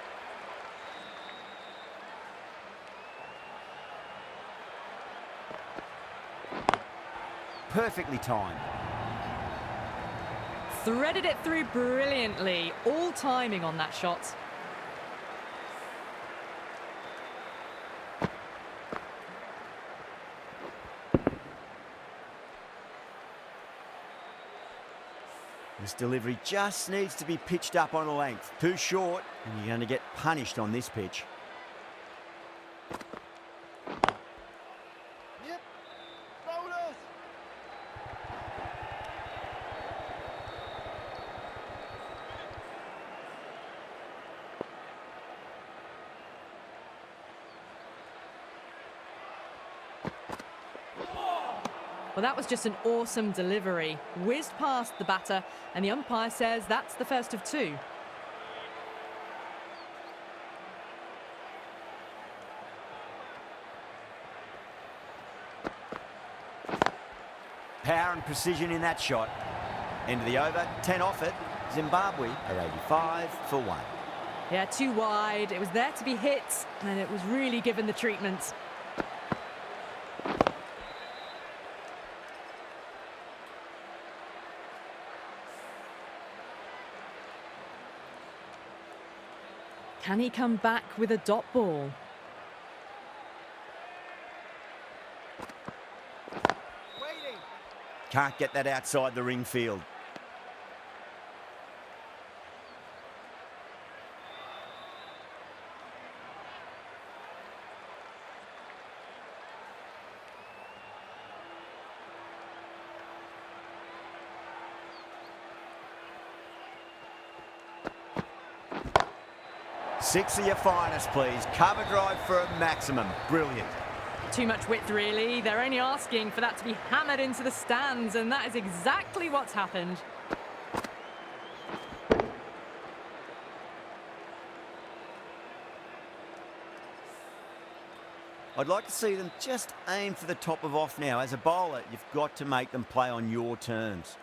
Perfectly timed. Threaded it through brilliantly. All timing on that shot. This delivery just needs to be pitched up on a length. Too short, and you're going to get punished on this pitch. Yep. Bowlers. Well, that was just an awesome delivery. Whizzed past the batter, and the umpire says that's the first of two. Power and precision in that shot. End of the over, 10 off it. Zimbabwe are 85 for 1. Yeah, too wide. It was there to be hit, and it was really given the treatment. Can he come back with a dot ball? Waiting. Can't get that outside the ring field. Six of your finest, please. Cover drive for a maximum. Brilliant. Too much width, really. They're only asking for that to be hammered into the stands, and that is exactly what's happened. I'd like to see them just aim for the top of off now. As a bowler, you've got to make them play on your terms.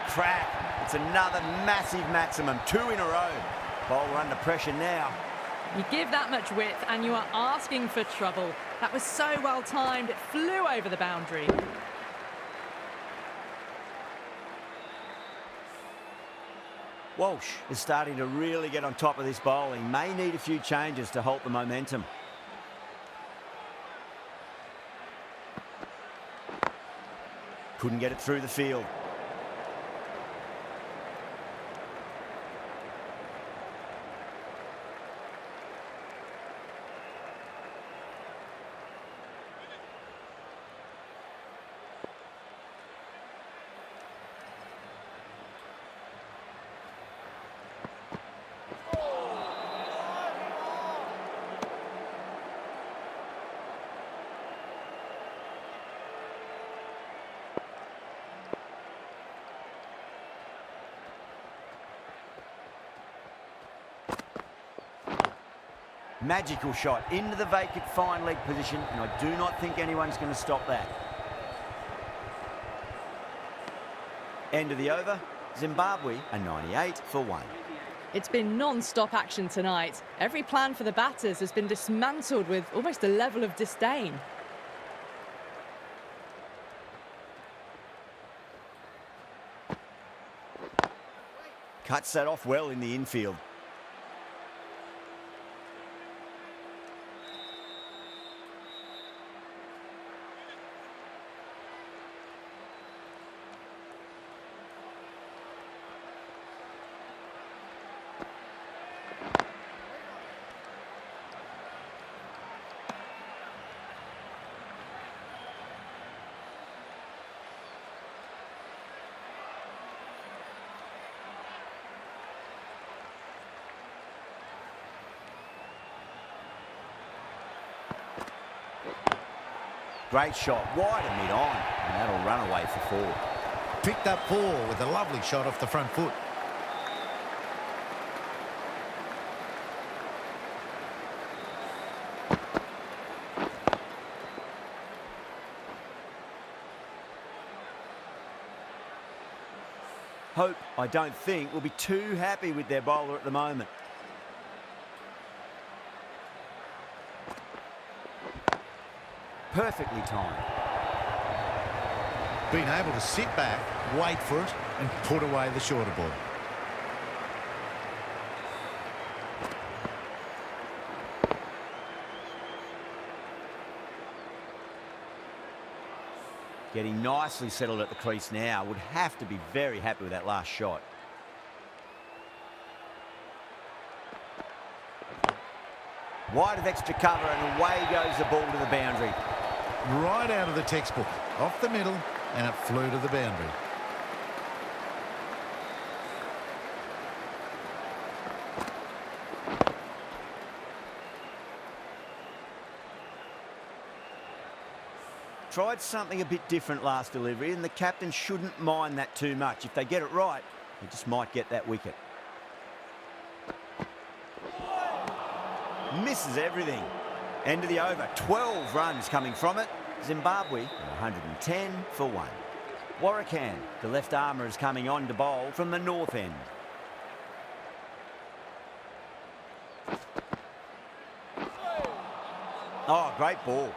Crack. It's another massive maximum. 2 in a row. Bowler under pressure now. You give that much width and you are asking for trouble. That was so well timed, it flew over the boundary. Walsh is starting to really get on top of this bowling. May need a few changes to halt the momentum. Couldn't get it through the field. Magical shot into the vacant fine leg position, and I do not think anyone's going to stop that. End of the over. Zimbabwe are 98 for 1. It's been non-stop action tonight. Every plan for the batters has been dismantled with almost a level of disdain. Cuts that off well in the infield. Great shot, wide and mid-on, and that'll run away for 4. Picked up 4 with a lovely shot off the front foot. Hope, I don't think, will be too happy with their bowler at the moment. Perfectly timed. Being able to sit back, wait for it, and put away the shorter ball. Getting nicely settled at the crease now. Would have to be very happy with that last shot. Wide of extra cover, and away goes the ball to the boundary. Right out of the textbook, off the middle, and it flew to the boundary. tried something a bit different last delivery, and the captain shouldn't mind that too much. If they get it right, they just might get that wicket. Misses everything. End of the over. 12 runs coming from it. Zimbabwe 110 for 1. Warrican, the left armour, is coming on to bowl from the north end. Oh, great ball.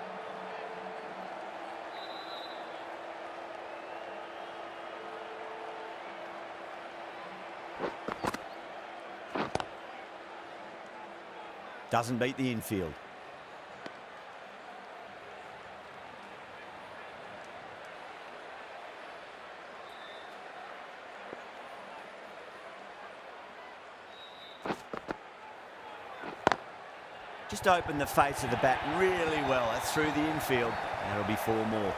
Doesn't beat the infield. Just opened the face of the bat really well. That's through the infield. That'll be 4 more.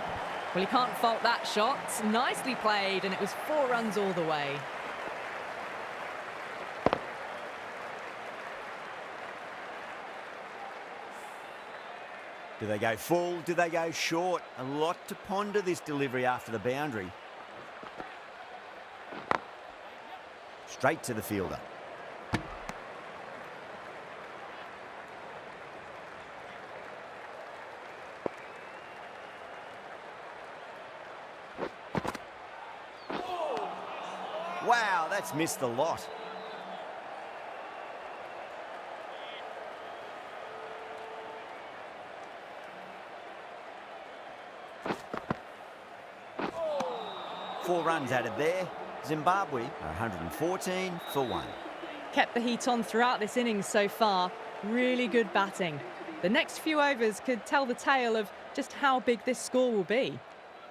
Well, you can't fault that shot. Nicely played, and it was 4 runs all the way. Do they go full? Do they go short? A lot to ponder this delivery after the boundary. Straight to the fielder. Wow, that's missed the lot. Four runs added there. Zimbabwe are 114 for 1. Kept the heat on throughout this innings so far. Really good batting. The next few overs could tell the tale of just how big this score will be.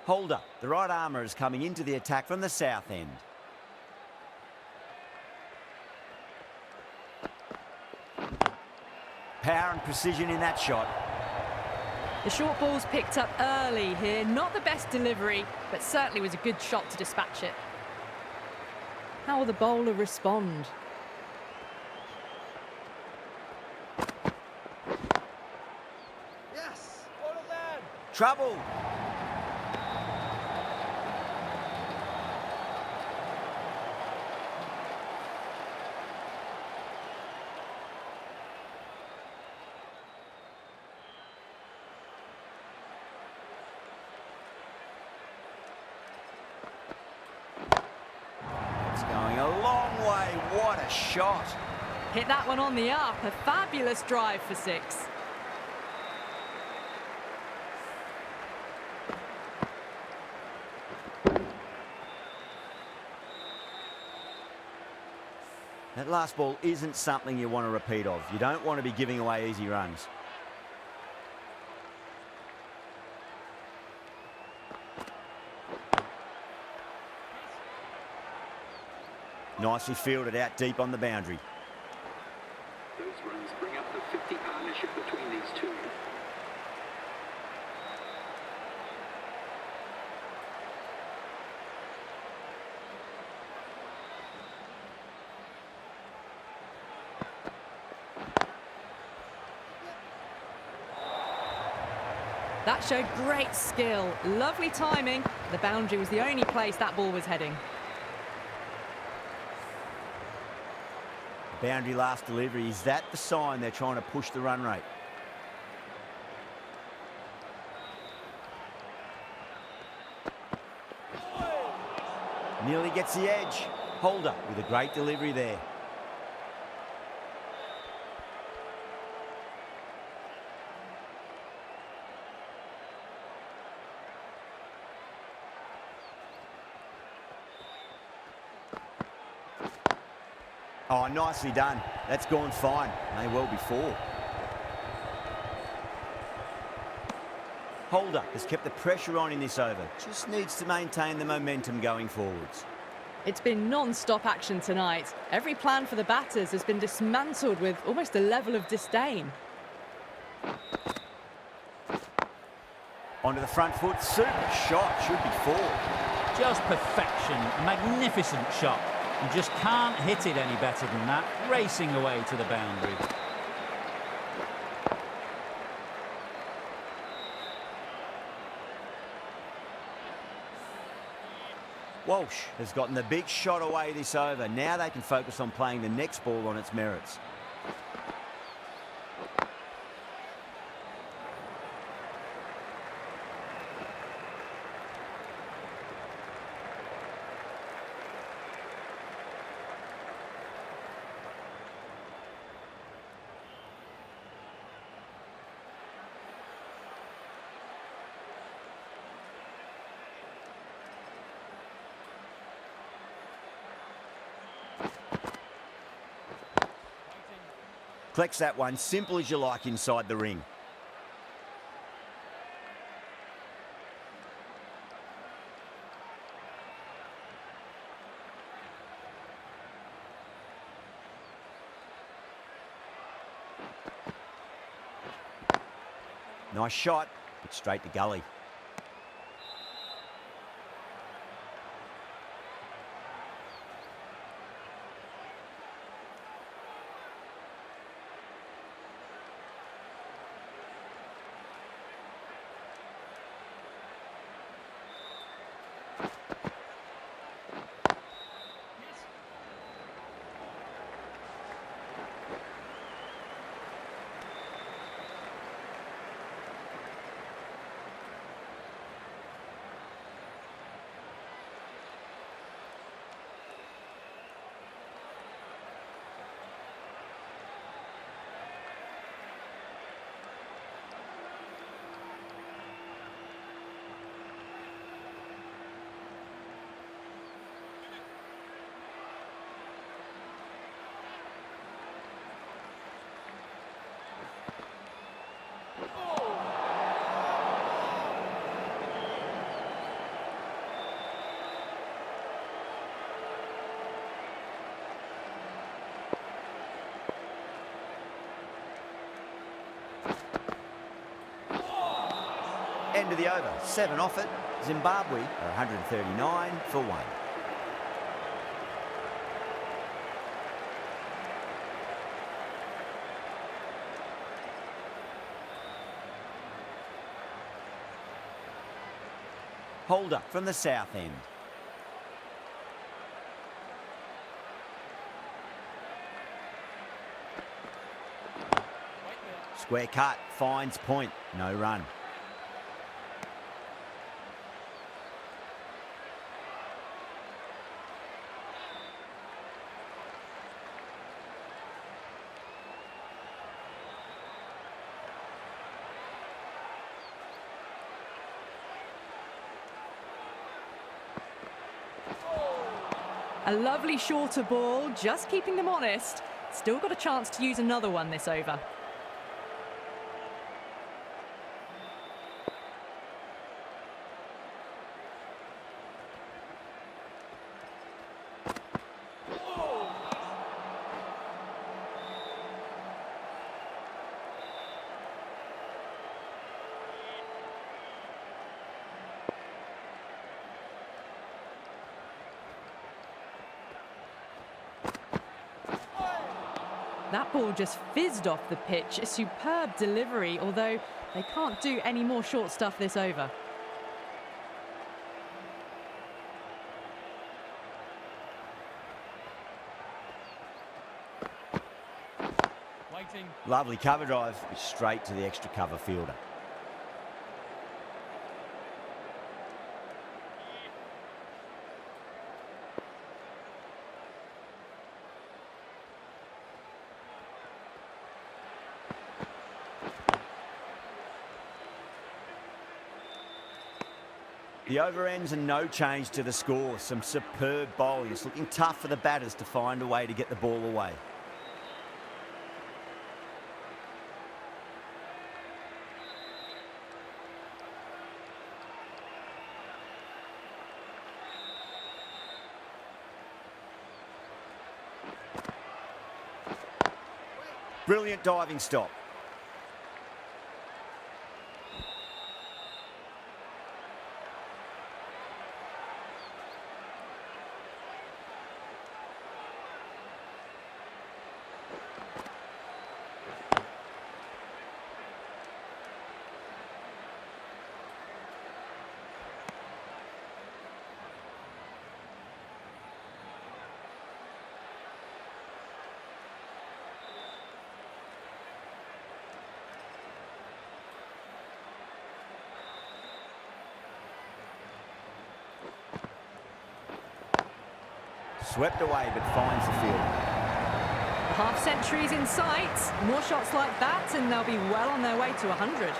Holder, the right armour, is coming into the attack from the south end. Power and precision in that shot. The short ball's picked up early here. Not the best delivery, but certainly was a good shot to dispatch it. How will the bowler respond? Yes! All of them! Trouble! Going a long way. What a shot. Hit that one on the up. A fabulous drive for 6. That last ball isn't something you want to repeat of. You don't want to be giving away easy runs. Nicely fielded out deep on the boundary. Those runs bring up the 50 partnership between these two. That showed great skill. Lovely timing. The boundary was the only place that ball was heading. Boundary last delivery. Is that the sign they're trying to push the run rate? Nearly gets the edge. Holder with a great delivery there. Oh, nicely done. That's gone fine. May well be 4. Holder has kept the pressure on in this over. Just needs to maintain the momentum going forwards. It's been non-stop action tonight. Every plan for the batters has been dismantled with almost a level of disdain. Onto the front foot. Super shot. Should be 4. Just perfection. A magnificent shot. You just can't hit it any better than that. Racing away to the boundary. Walsh has gotten the big shot away this over. Now they can focus on playing the next ball on its merits. Collects that one, simple as you like, inside the ring. Nice shot, but straight to gully. End of the over, 7 off it. Zimbabwe are 139 for 1. Holder from the south end. Square cut, finds point, no run. A lovely shorter ball, just keeping them honest. Still got a chance to use another one this over. That ball just fizzed off the pitch. A superb delivery, although they can't do any more short stuff this over. Waiting. Lovely cover drive, straight to the extra cover fielder. The over ends and no change to the score. Some superb bowling. It's looking tough for the batters to find a way to get the ball away. Brilliant diving stop. Swept away but finds the field. The half century's in sight. More shots like that and they'll be well on their way to 100.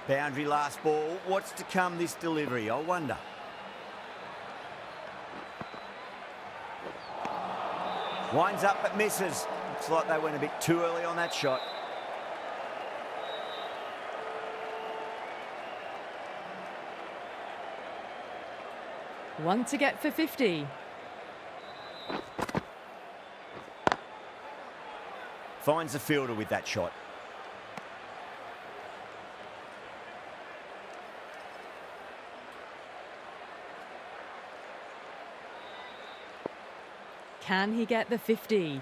Boundary last ball. What's to come this delivery, I wonder. Winds up but misses. Looks like they went a bit too early on that shot. One to get for 50. Finds the fielder with that shot. Can he get the 50?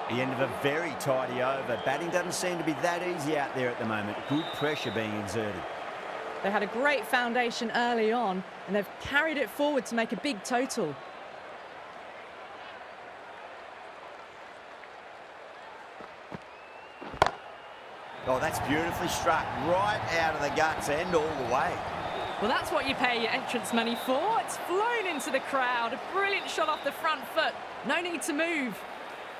The end of a very tidy over. Batting doesn't seem to be that easy out there at the moment. Good pressure being exerted. They had a great foundation early on and they've carried it forward to make a big total. Oh, that's beautifully struck. Right out of the guts and all the way. Well, that's what you pay your entrance money for. It's flown into the crowd. A brilliant shot off the front foot. No need to move.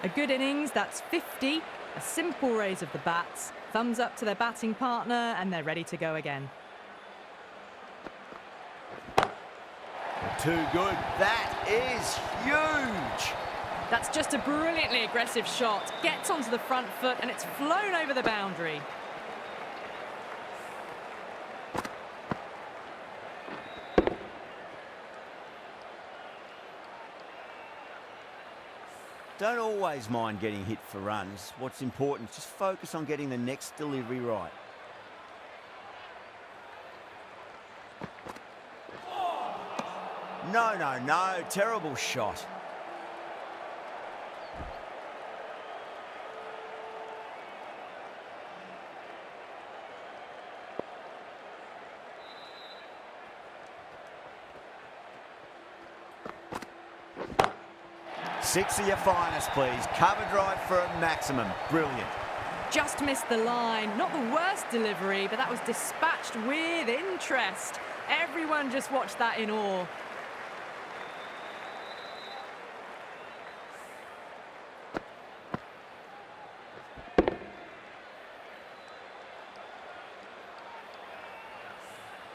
A good innings, that's 50. A simple raise of the bats. Thumbs up to their batting partner and they're ready to go again. Too good. That is huge. That's just a brilliantly aggressive shot. Gets onto the front foot and it's flown over the boundary. Don't always mind getting hit for runs. What's important is just focus on getting the next delivery right. No, no, no. Terrible shot. Six of your finest, please. Cover drive for a maximum. Brilliant. Just missed the line. Not the worst delivery, but that was dispatched with interest. Everyone just watched that in awe.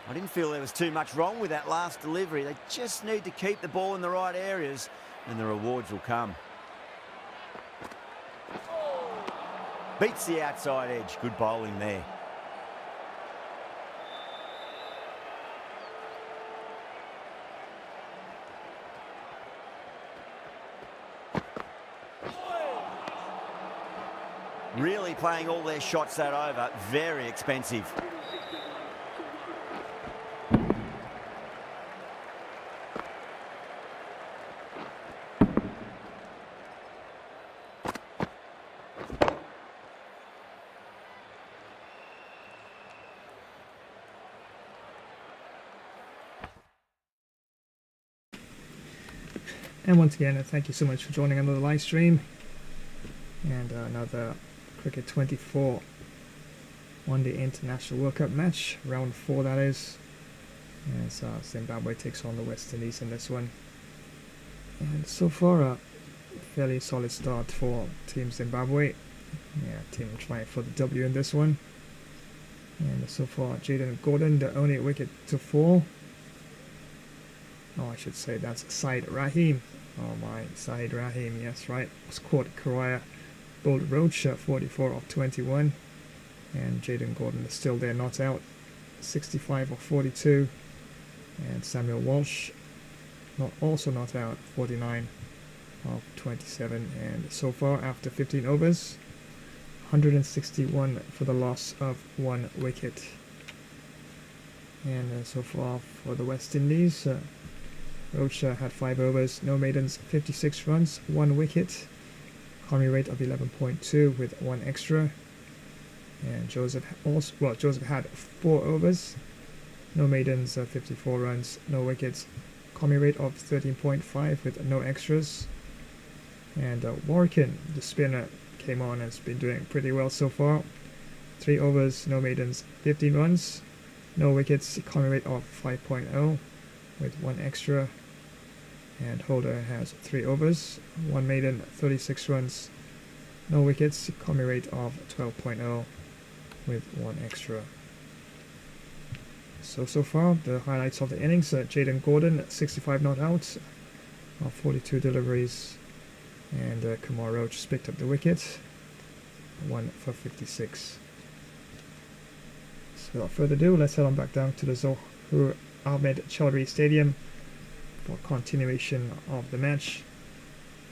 I didn't feel there was too much wrong with that last delivery. They just need to keep the ball in the right areas and the rewards will come. Beats the outside edge. Good bowling there. Really playing all their shots that over. Very expensive. And once again, thank you so much for joining another live stream and another Cricket 24 One-Day International World Cup match, round 4 that is, as Zimbabwe takes on the West Indies in this one. And so far a fairly solid start for Team Zimbabwe. Yeah, team trying for the W in this one. And so far Jaden Gordon, the only wicket to fall. Oh, I should say that's Saeed Rahim. Oh my, Saeed Rahim, yes, right. Squad Korea bowled Roach 44 of 21. And Jaden Gordon is still there, not out. 65 of 42. And Samuel Walsh, also not out, 49 of 27. And so far, after 15 overs, 161 for the loss of 1 wicket. And so far for the West Indies, Roach had 5 overs, no maidens, 56 runs, 1 wicket. Economy rate of 11.2 with 1 extra. And Joseph had 4 overs, no maidens, 54 runs, no wickets. Economy rate of 13.5 with no extras. And Warkin, the spinner, came on and has been doing pretty well so far. 3 overs, no maidens, 15 runs, no wickets, economy rate of 5.0 with 1 extra. And Holder has 3 overs, 1 maiden, 36 runs, no wickets, economy rate of 12.0 with 1 extra. So far, the highlights of the innings: Jaden Gordon, 65 not out, 42 deliveries, and Kumar Roach has picked up the wicket, 1 for 56. So without further ado, let's head on back down to the Zohur Ahmed Chaudhry Stadium for continuation of the match,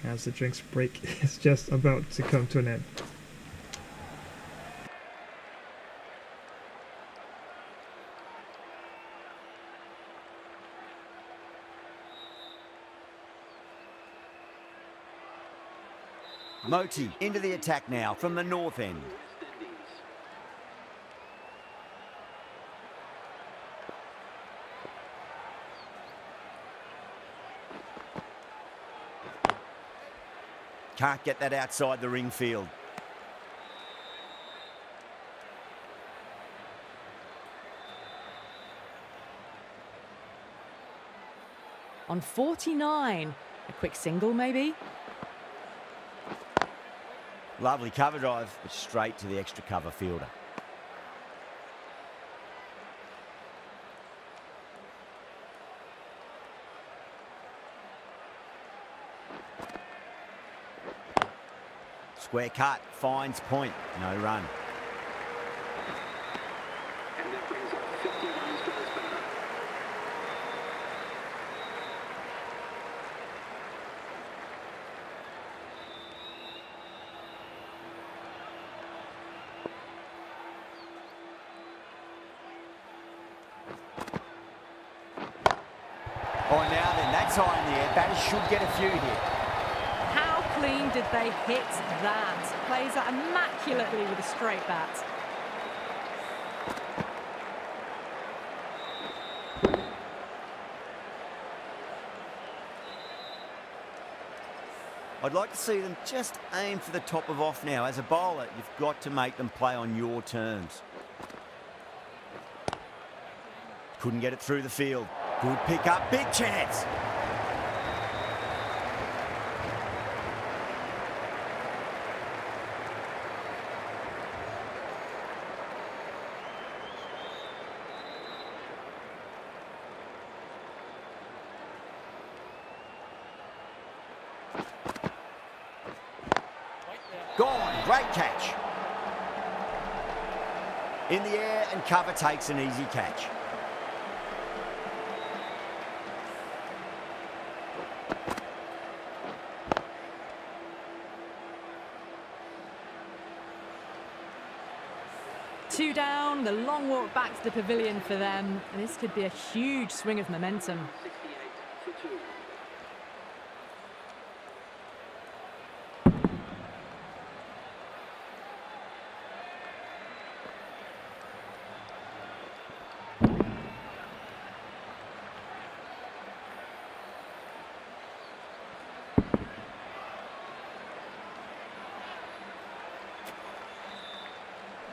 as the drinks break is just about to come to an end. Moti into the attack now from the north end. Can't get that outside the ring field. On 49, a quick single maybe. Lovely cover drive, but straight to the extra cover fielder. Square cut, finds point, no run. And that brings up 50 runs for this batter. Oh, now then, that's high in the air. Batters should get a few here. How clean did they hit that? Plays that immaculately with a straight bat. I'd like to see them just aim for the top of off now. As a bowler, you've got to make them play on your terms. Couldn't get it through the field. Good pick up, big chance. Gone, great catch. In the air and cover takes an easy catch. Two down, the long walk back to the pavilion for them. And this could be a huge swing of momentum. 68 for 2.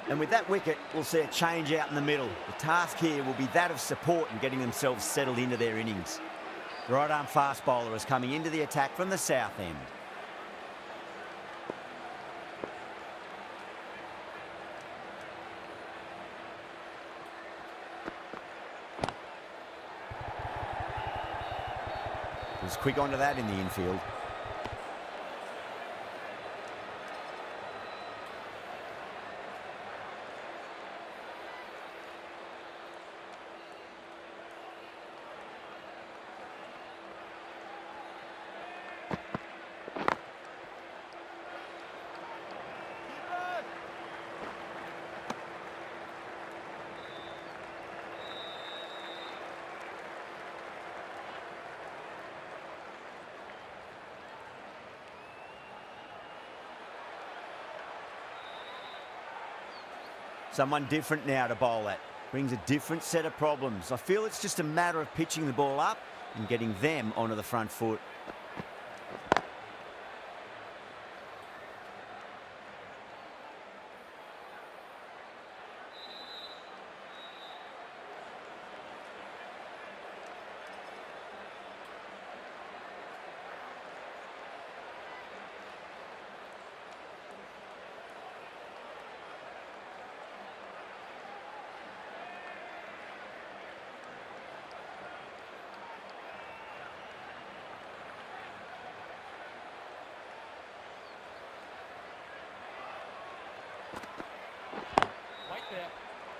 And with that wicket, we'll see a change out in the middle. The task here will be that of support and getting themselves settled into their innings. The right-arm fast bowler is coming into the attack from the south end. Was quick onto that in the infield. Someone different now to bowl at. Brings a different set of problems. I feel it's just a matter of pitching the ball up and getting them onto the front foot.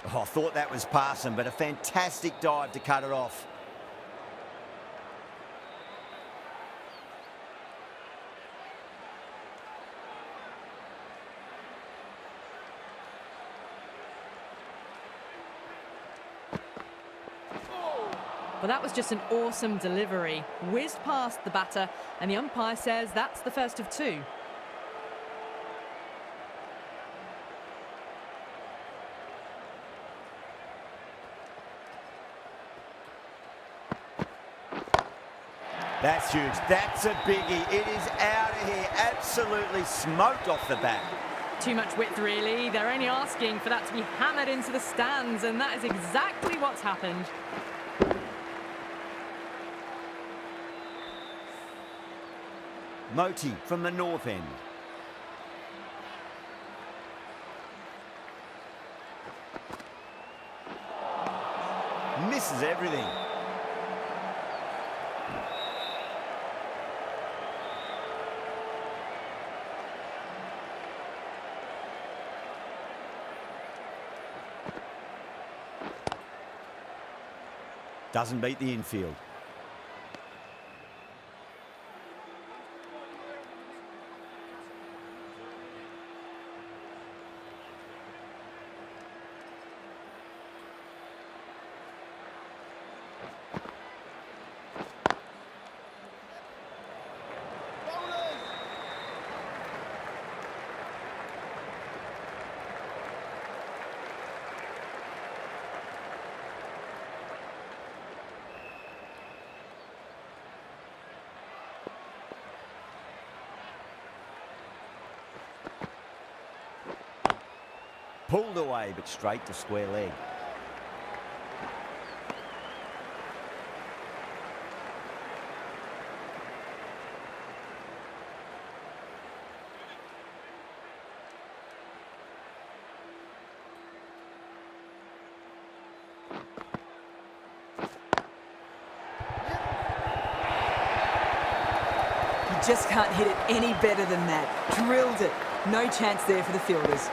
Oh, I thought that was passing, but a fantastic dive to cut it off. Well, that was just an awesome delivery. Whizzed past the batter, and the umpire says that's the first of two. That's huge. That's a biggie. It is out of here. Absolutely smoked off the bat. Too much width, really. They're only asking for that to be hammered into the stands, and that is exactly what's happened. Moti from the north end. Misses everything. Doesn't beat the infield. Pulled away, but straight to square leg. You just can't hit it any better than that. Drilled it. No chance there for the fielders.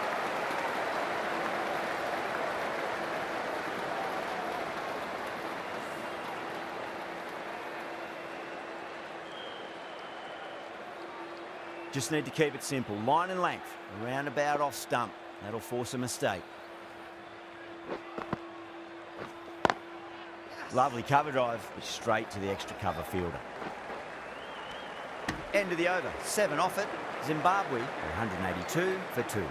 Just need to keep it simple. Line and length, around about off stump. That'll force a mistake. Lovely cover drive, but straight to the extra cover fielder. End of the over, 7 off it. Zimbabwe, 182 for 2.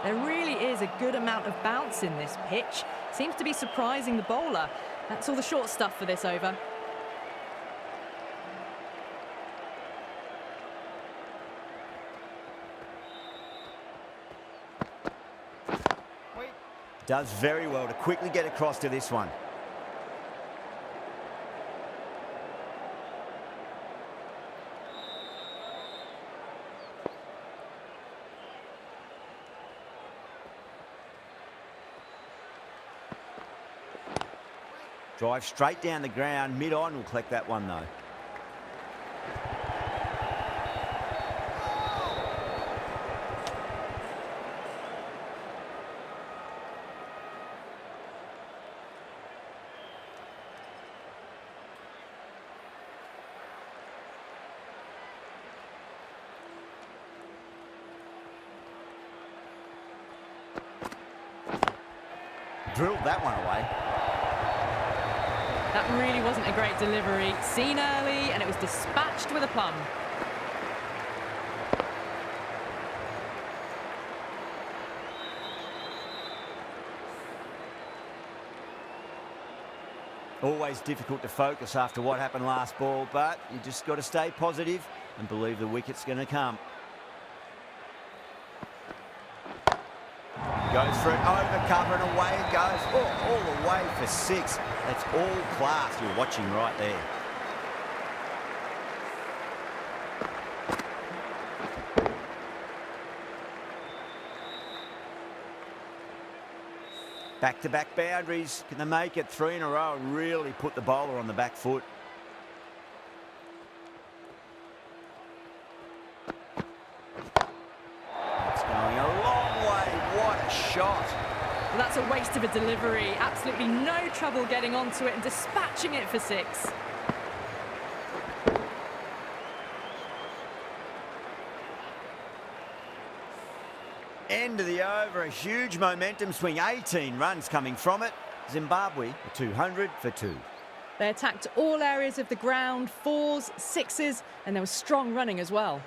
There really is a good amount of bounce in this pitch. Seems to be surprising the bowler. That's all the short stuff for this over. Does very well to quickly get across to this one. Drive straight down the ground, mid-on, will collect that one though. Drilled that one away. That really wasn't a great delivery. Seen early, and it was dispatched with a plum. Always difficult to focus after what happened last ball, but you just got to stay positive and believe the wicket's going to come. Goes for it, over cover and away it goes. Oh, all the way for 6. That's all class you're watching right there. Back-to-back boundaries. Can they make it 3 in a row and really put the bowler on the back foot? It's going a long way. What a shot. Well, that's a waste of a delivery. Absolutely no trouble getting onto it and dispatching it for 6. End of the over, a huge momentum swing, 18 runs coming from it. Zimbabwe, 200 for 2. They attacked all areas of the ground, 4s, 6s, and there was strong running as well.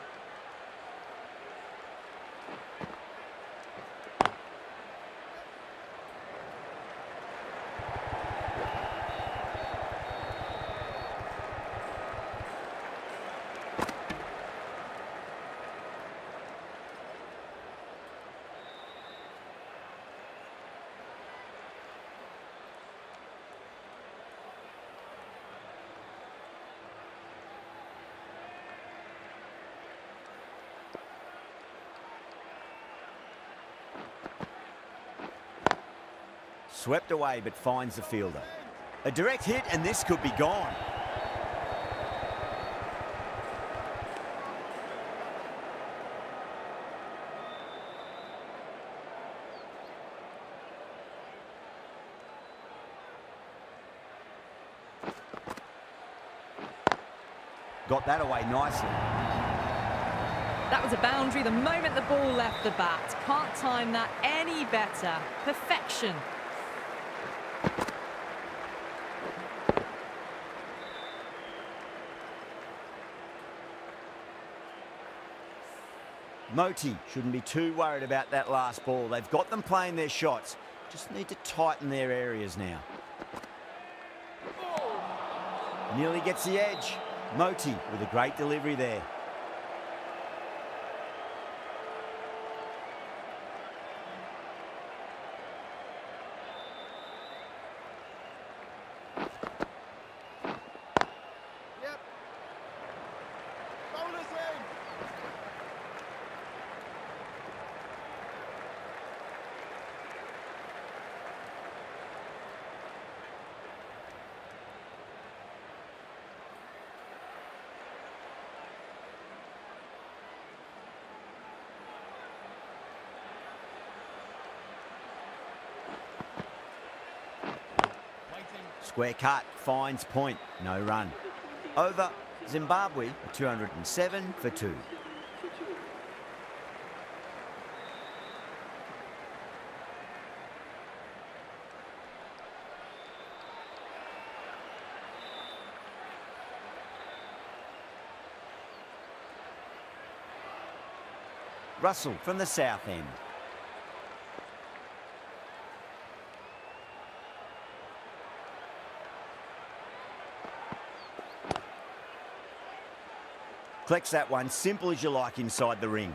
Swept away but finds the fielder. A direct hit and this could be gone. Got that away nicely. That was a boundary the moment the ball left the bat. Can't time that any better. Perfection. Moti shouldn't be too worried about that last ball. They've got them playing their shots. Just need to tighten their areas now. Nearly gets the edge. Moti with a great delivery there. Square cut, finds point, no run. Over, Zimbabwe, 207 for 2. Russell from the south end. Collects that one, simple as you like inside the ring.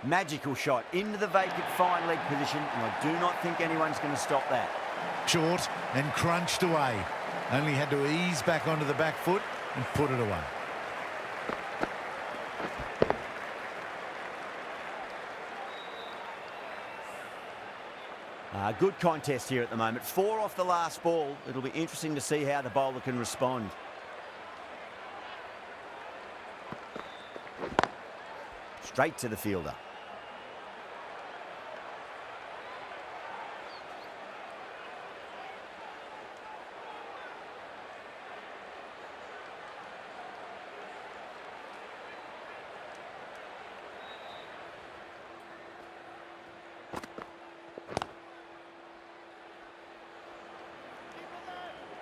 Magical shot into the vacant fine leg position, and I do not think anyone's going to stop that. Short and crunched away. Only had to ease back onto the back foot and put it away. Good contest here at the moment. 4 off the last ball. It'll be interesting to see how the bowler can respond. Straight to the fielder.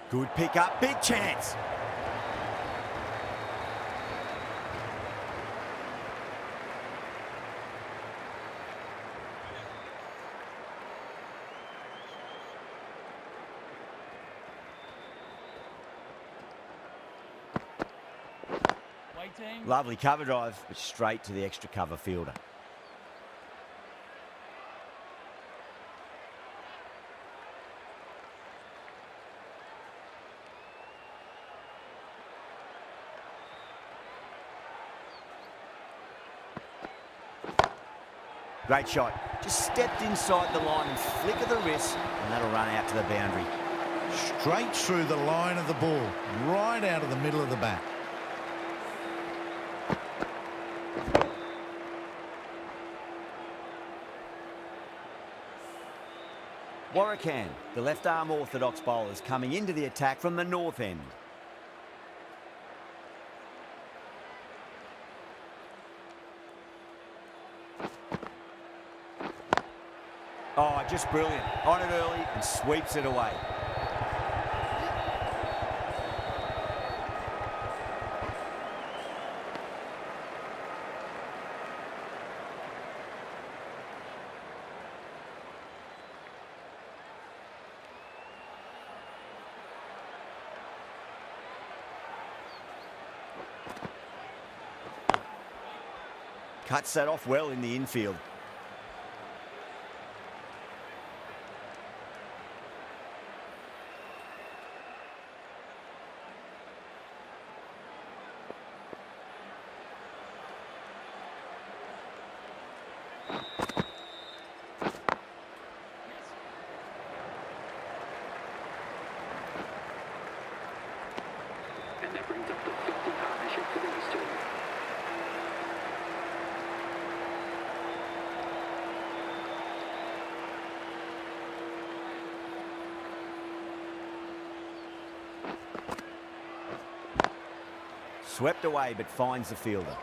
Good pick up, big chance. Waiting. Lovely cover drive, but straight to the extra cover fielder. Great shot. Just stepped inside the line and flick of the wrist, and that'll run out to the boundary. Straight through the line of the ball, right out of the middle of the bat. Warrican, the left-arm orthodox bowlers coming into the attack from the north end. Oh, just brilliant. On it early and sweeps it away. Cuts that off well in the infield. And that brings up the 50 partnership for these two. Swept away, but finds the fielder.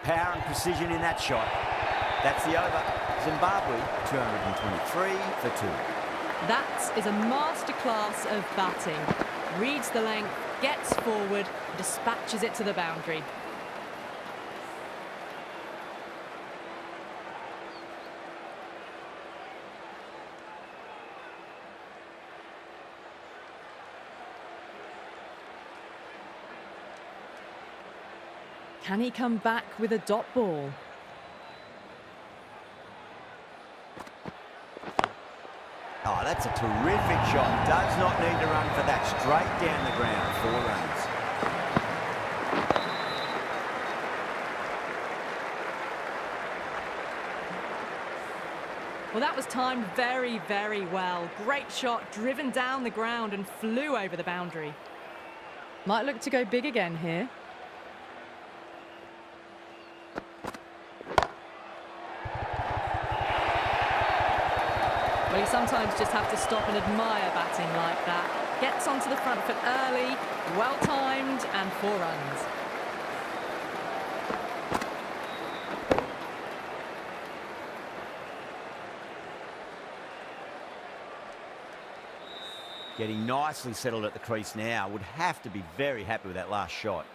Power and precision in that shot. That's the over. Zimbabwe, 223 for 2. That is a masterclass of batting. Reads the length, gets forward, dispatches it to the boundary. Can he come back with a dot ball? Oh, that's a terrific shot. Does not need to run for that. Straight down the ground. 4 runs. Well, that was timed very, very well. Great shot, driven down the ground and flew over the boundary. Might look to go big again here. Well, you sometimes just have to stop and admire batting like that. Gets onto the front foot early, well timed, and 4 runs. Getting nicely settled at the crease now. Would have to be very happy with that last shot.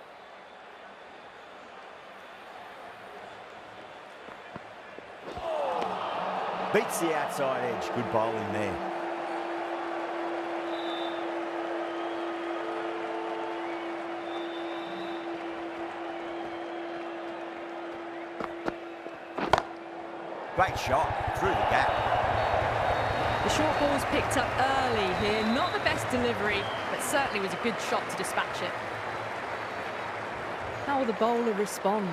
Beats the outside edge. Good bowling there. Great shot through the gap. The short ball's picked up early here. Not the best delivery, but certainly was a good shot to dispatch it. How will the bowler respond?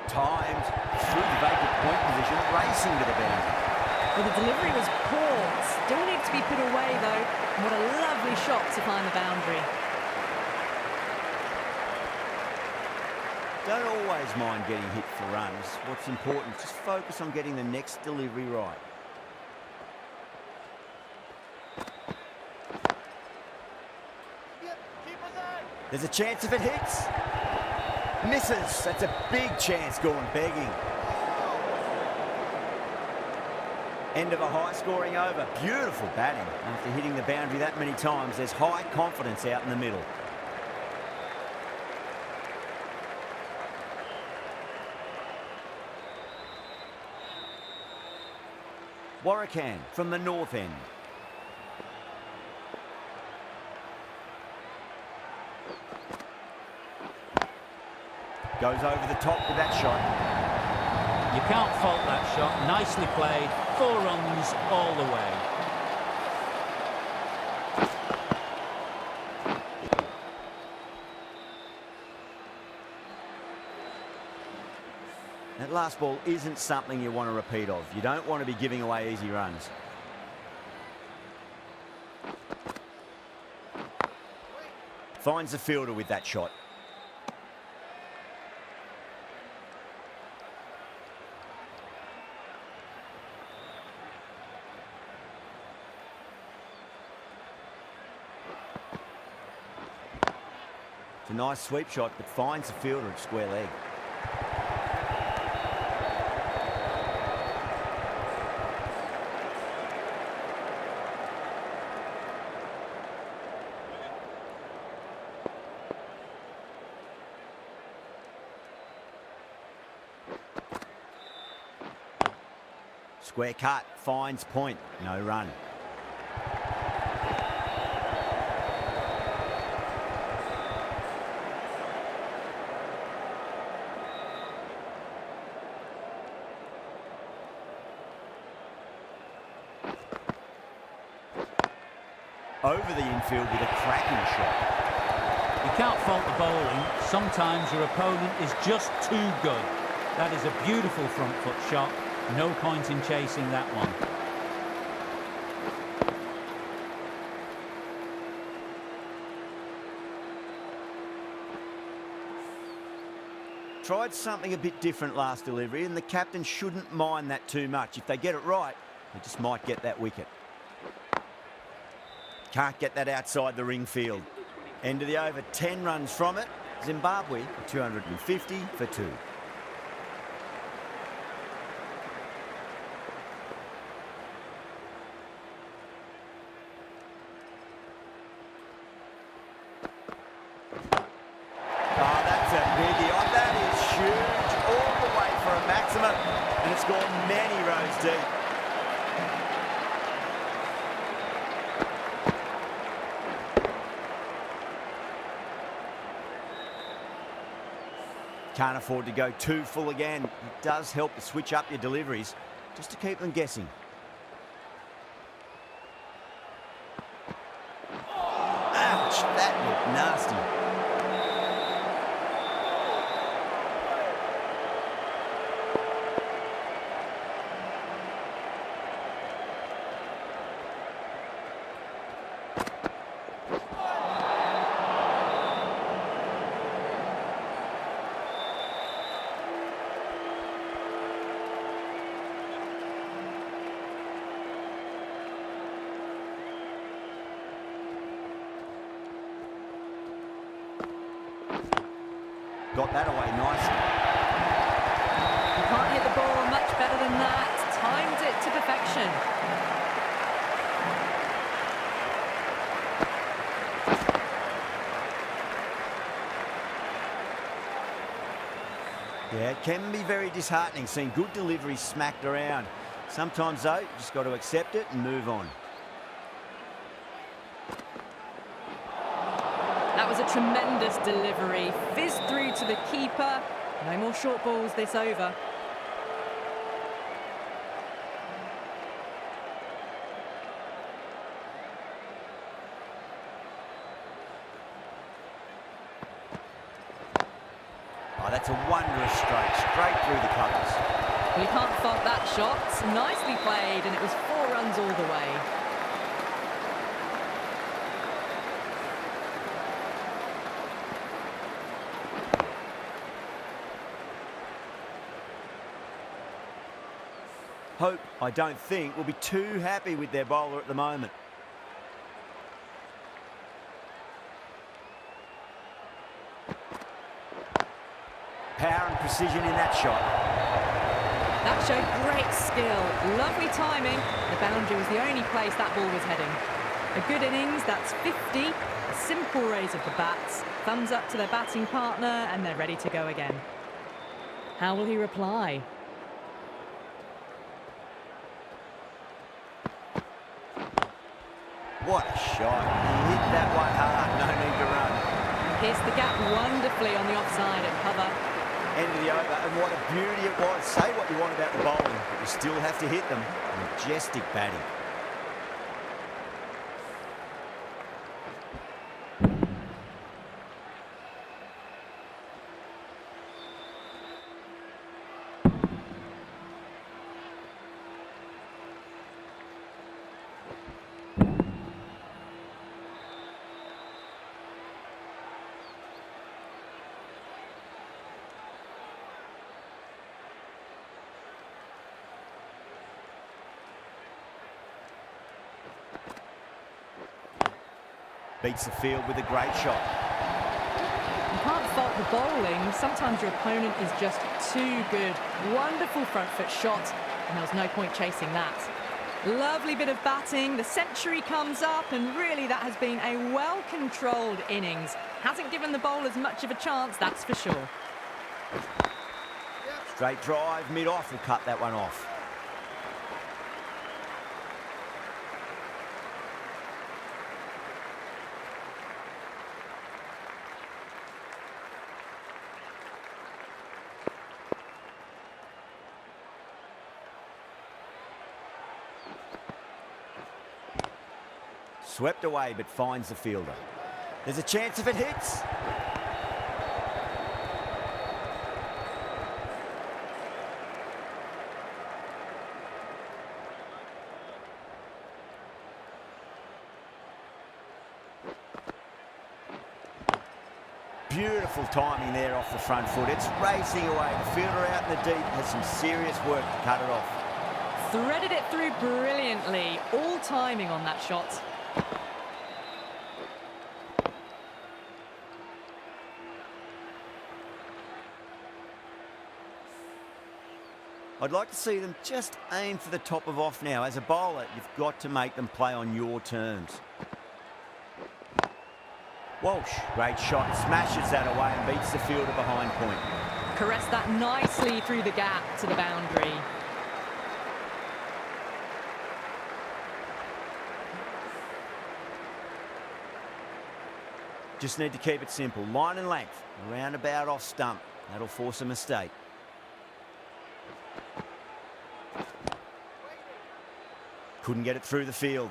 Timed through the vacant point position, racing to the boundary. Well, the delivery was poor. Still needs to be put away, though. What a lovely shot to find the boundary. Don't always mind getting hit for runs. What's important is just focus on getting the next delivery right. There's a chance if it hits. Misses. That's a big chance going begging. End of a high-scoring over. Beautiful batting. After hitting the boundary that many times, there's high confidence out in the middle. Warrican from the north end. Goes over the top with that shot. You can't fault that shot. Nicely played. 4 runs all the way. That last ball isn't something you want to repeat of. You don't want to be giving away easy runs. Finds the fielder with that shot. It's a nice sweep shot, but finds the fielder at square leg. Square cut, finds point, no run. Over the infield with a cracking shot. You can't fault the bowling. Sometimes your opponent is just too good. That is a beautiful front foot shot. No point in chasing that one. Tried something a bit different last delivery, and the captain shouldn't mind that too much. If they get it right, they just might get that wicket. Can't get that outside the ring field. End of the over, 10 runs from it. Zimbabwe, 250 for 2. Oh, that's a biggie. Oh, that is huge. All the way for a maximum. And it's gone many rows deep. Can't afford to go too full again. It does help to switch up your deliveries just to keep them guessing. Ouch, that looked nasty. Got that away nicely. You can't hit the ball much better than that. Timed it to perfection. Yeah, it can be very disheartening seeing good deliveries smacked around. Sometimes, though, you just got to accept it and move on. That was a tremendous delivery. Fizzed through to the keeper. No more short balls this over. Oh, that's a wondrous stroke, straight through the covers. Well, you can't fault that shot. Nicely played, and it was 4 runs all the way. Hope, I don't think, will be too happy with their bowler at the moment. Power and precision in that shot. That showed great skill. Lovely timing. The boundary was the only place that ball was heading. A good innings, that's 50. A simple raise of the bats. Thumbs up to their batting partner, and they're ready to go again. How will he reply? What a shot. He hit that one hard, no need to run. Pierced the gap wonderfully on the offside at cover. End of the over, and what a beauty it was. Say what you want about the bowling, but you still have to hit them. Majestic batting. Beats the field with a great shot. You can't fault the bowling. Sometimes your opponent is just too good. Wonderful front foot shot, and there was no point chasing that. Lovely bit of batting. The century comes up, and really that has been a well-controlled innings. Hasn't given the bowlers much of a chance, that's for sure. Straight drive, mid-off will cut that one off. Swept away, but finds the fielder. There's a chance if it hits. Beautiful timing there off the front foot. It's racing away. The fielder out in the deep has some serious work to cut it off. Threaded it through brilliantly. All timing on that shot. I'd like to see them just aim for the top of off now. As a bowler, you've got to make them play on your terms. Walsh, great shot, smashes that away and beats the fielder behind point. Caressed that nicely through the gap to the boundary. Just need to keep it simple. Line and length, around about off stump. That'll force a mistake. Couldn't get it through the field.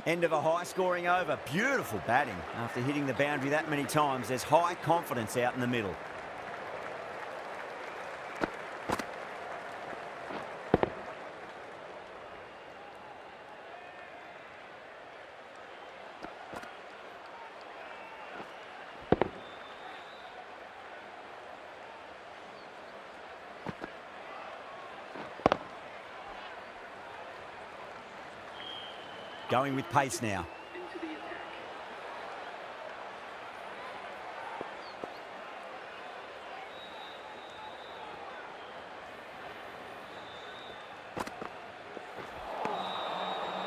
End of a high-scoring over. Beautiful batting. After hitting the boundary that many times, there's high confidence out in the middle. Going with pace now. Into the attack.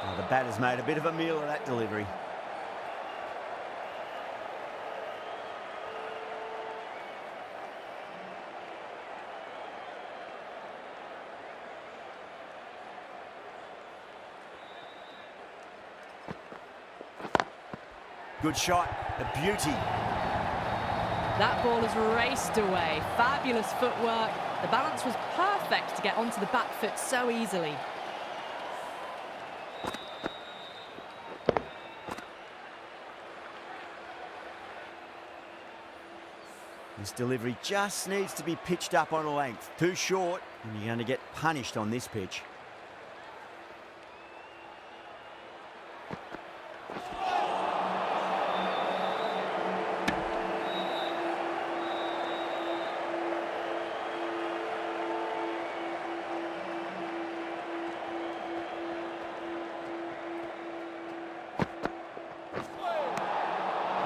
Well, the batter's made a bit of a meal of that delivery. Good shot, the beauty. That ball has raced away. Fabulous footwork. The balance was perfect to get onto the back foot so easily. This delivery just needs to be pitched up on a length. Too short, and you're going to get punished on this pitch.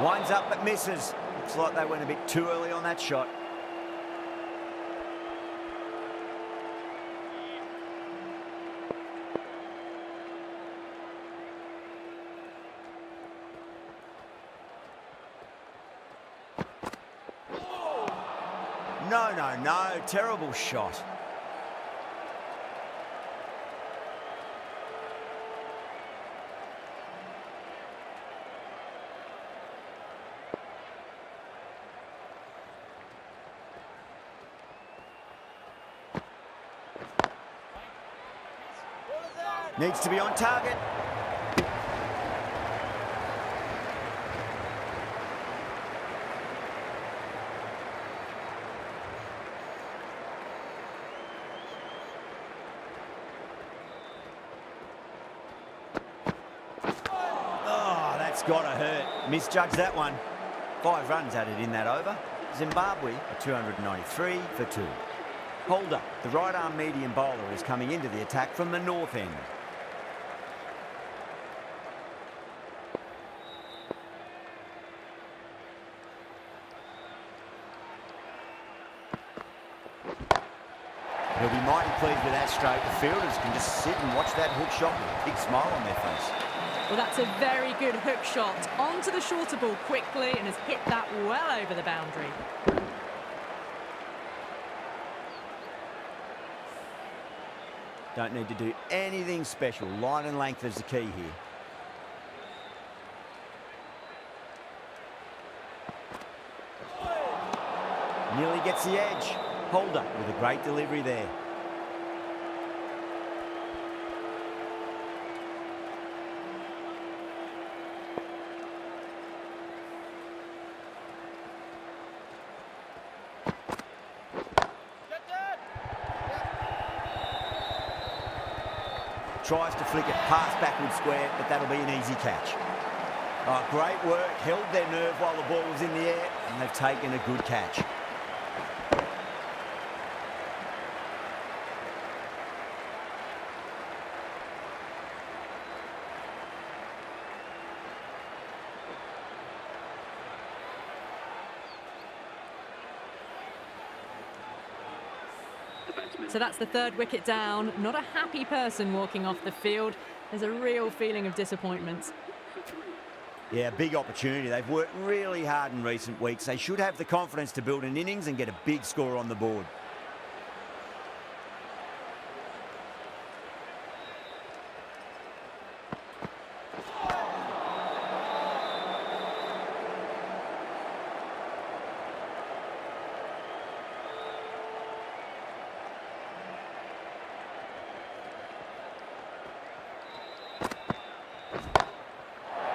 Winds up but misses. Looks like they went a bit too early on that shot. No, terrible shot. Needs to be on target. Oh, that's got to hurt. Misjudged that one. 5 runs added in that over. Zimbabwe are 293 for 2. Holder, the right-arm medium bowler, is coming into the attack from the north end. He'll be mighty pleased with that stroke. The fielders can just sit and watch that hook shot with a big smile on their face. Well, that's a very good hook shot. Onto the shorter ball quickly and has hit that well over the boundary. Don't need to do anything special. Line and length is the key here. Nearly gets the edge. Holder with a great delivery there. Tries to flick it past backward square, but that'll be an easy catch. Oh, great work. Held their nerve while the ball was in the air, and they've taken a good catch. So that's the 3rd wicket down. Not a happy person walking off the field. There's a real feeling of disappointment. Yeah, big opportunity. They've worked really hard in recent weeks. They should have the confidence to build an innings and get a big score on the board.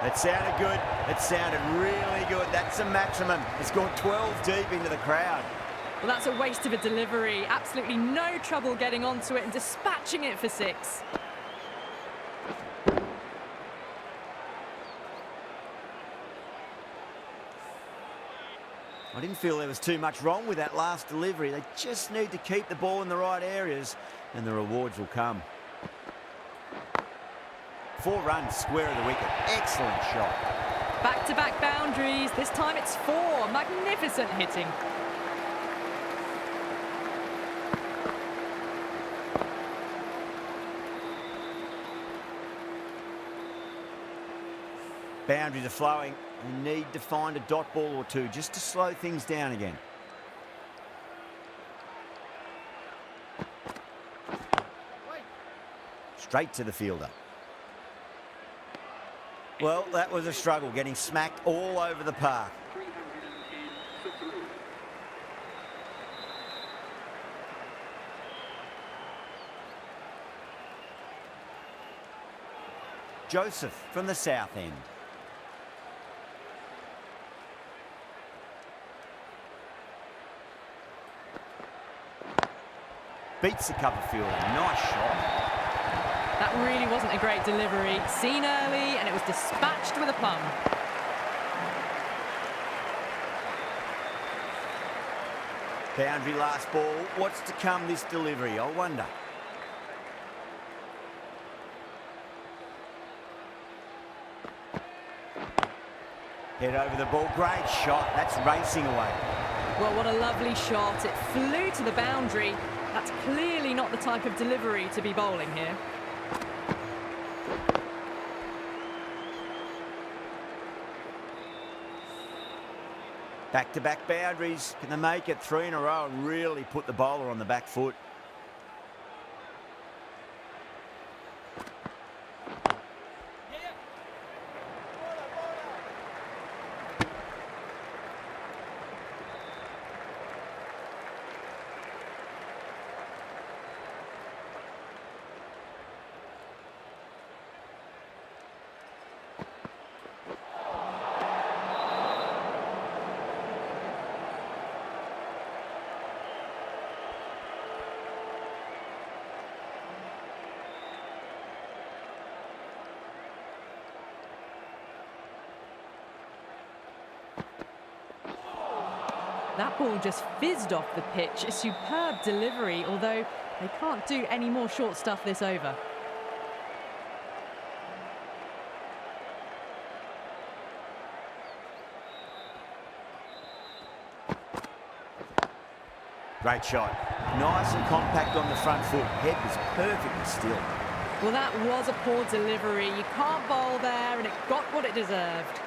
It sounded good. It sounded really good. That's the maximum. It's gone 12 deep into the crowd. Well, that's a waste of a delivery. Absolutely no trouble getting onto it and dispatching it for 6. I didn't feel there was too much wrong with that last delivery. They just need to keep the ball in the right areas and the rewards will come. 4 runs, square of the wicket. Excellent shot. Back-to-back boundaries. This time it's 4. Magnificent hitting. Boundaries are flowing. We need to find a dot ball or two just to slow things down again. Straight to the fielder. Well, that was a struggle, getting smacked all over the park. Joseph from the south end. beats the cover fielder. Nice shot. That really wasn't a great delivery. Seen early, and it was dispatched with a plum. Boundary last ball. What's to come this delivery, I wonder? Head over the ball. Great shot. That's racing away. Well, what a lovely shot. It flew to the boundary. That's clearly not the type of delivery to be bowling here. Back-to-back boundaries. Can they make it 3 in a row and really put the bowler on the back foot? That ball just fizzed off the pitch. A superb delivery, although they can't do any more short stuff this over. Great shot. Nice and compact on the front foot. Head was perfectly still. Well, that was a poor delivery. You can't bowl there, and it got what it deserved.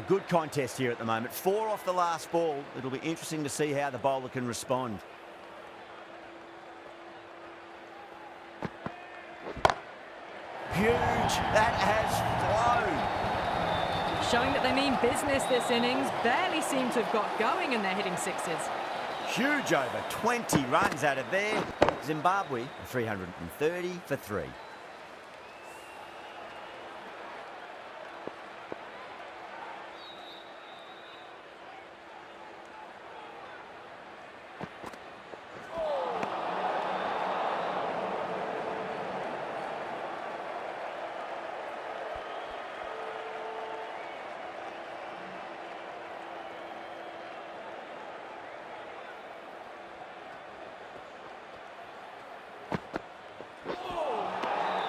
Good contest here at the moment. 4 off the last ball. It'll be interesting to see how the bowler can respond. Huge. That has flown. Showing that they mean business this innings. Barely seem to have got going, and they're hitting sixes. Huge over. 20 runs out of there. Zimbabwe 330 for 3.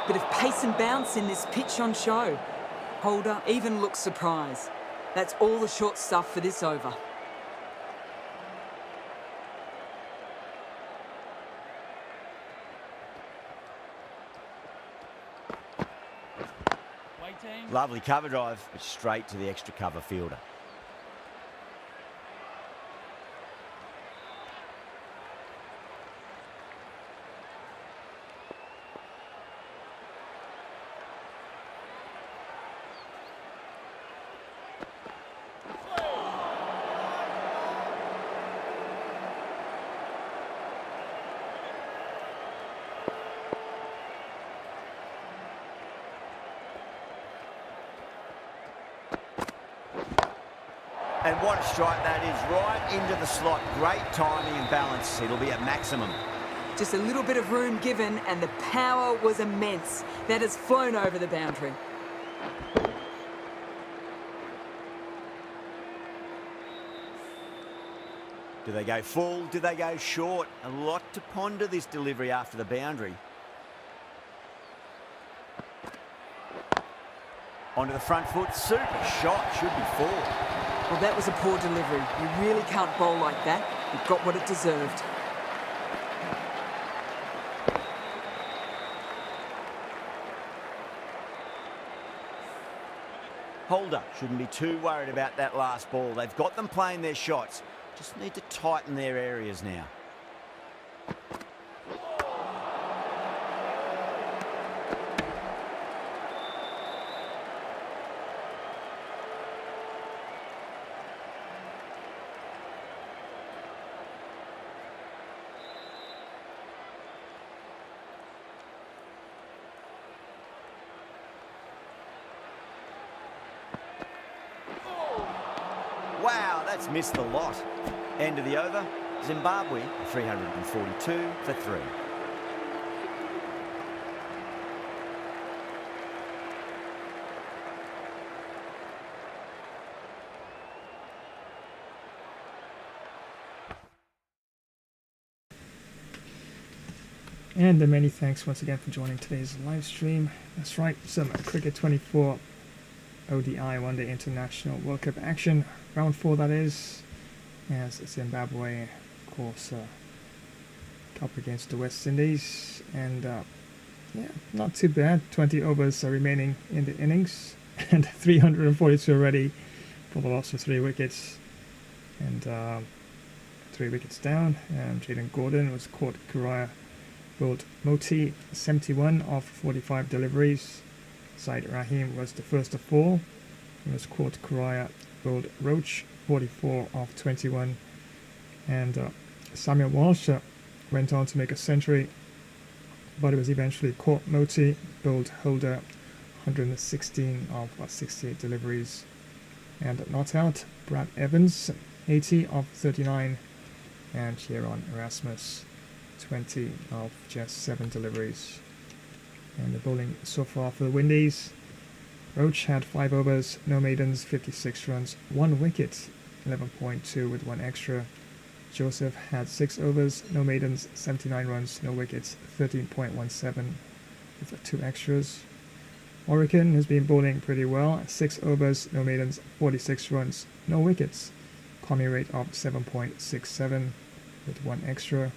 Bit of pace and bounce in this pitch on show. Holder even looks surprised. That's all the short stuff for this over. Waiting. Lovely cover drive, but straight to the extra cover fielder. And what a strike that is, right into the slot. Great timing and balance. It'll be at maximum. Just a little bit of room given, and the power was immense. That has flown over the boundary. Do they go full? Do they go short? A lot to ponder this delivery after the boundary. Onto the front foot. Super shot. Should be 4. Well, that was a poor delivery. You really can't bowl like that. It got what it deserved. Holder shouldn't be too worried about that last ball. They've got them playing their shots. Just need to tighten their areas now. that's missed the lot. End of the over, Zimbabwe 342 for 3. And many thanks once again for joining today's live stream. That's right, some Cricket 24 ODI One Day International World Cup action. Round 4 that is, as Zimbabwe, of course, up against the West Indies. And yeah, not too bad. 20 overs are remaining in the innings. And 342 already for the loss of 3 wickets. And 3 wickets down. And Jaden Gordon was caught Kuraya. Bowled Moti 71 of 45 deliveries. Said Rahim was the first of 4. He was caught Kuraya. Bowled Roach 44 of 21. And Samuel Walsh went on to make a century, but it was eventually caught Moti. Bowled Holder 116 of 68 deliveries. And not out Brad Evans 80 of 39. And Chevrons Erasmus 20 of just 7 deliveries. And the bowling so far for the Windies. Roach had 5 overs, no maidens, 56 runs, 1 wicket, 11.2 with 1 extra. Joseph had 6 overs, no maidens, 79 runs, no wickets, 13.17 with 2 extras. Orican has been bowling pretty well, 6 overs, no maidens, 46 runs, no wickets, commie rate of 7.67 with 1 extra.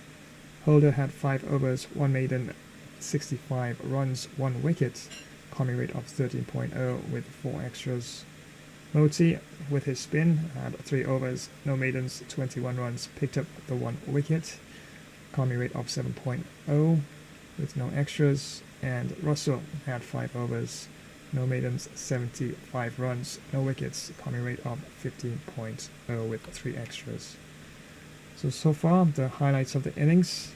Holder had 5 overs, 1 maiden, 65 runs, 1 wicket, commie rate of 13.0 with 4 extras. Moti, with his spin, had 3 overs, no maidens, 21 runs, picked up the 1 wicket, commie rate of 7.0 with no extras. And Russell had 5 overs, no maidens, 75 runs, no wickets, commie rate of 15.0 with 3 extras. So far, the highlights of the innings.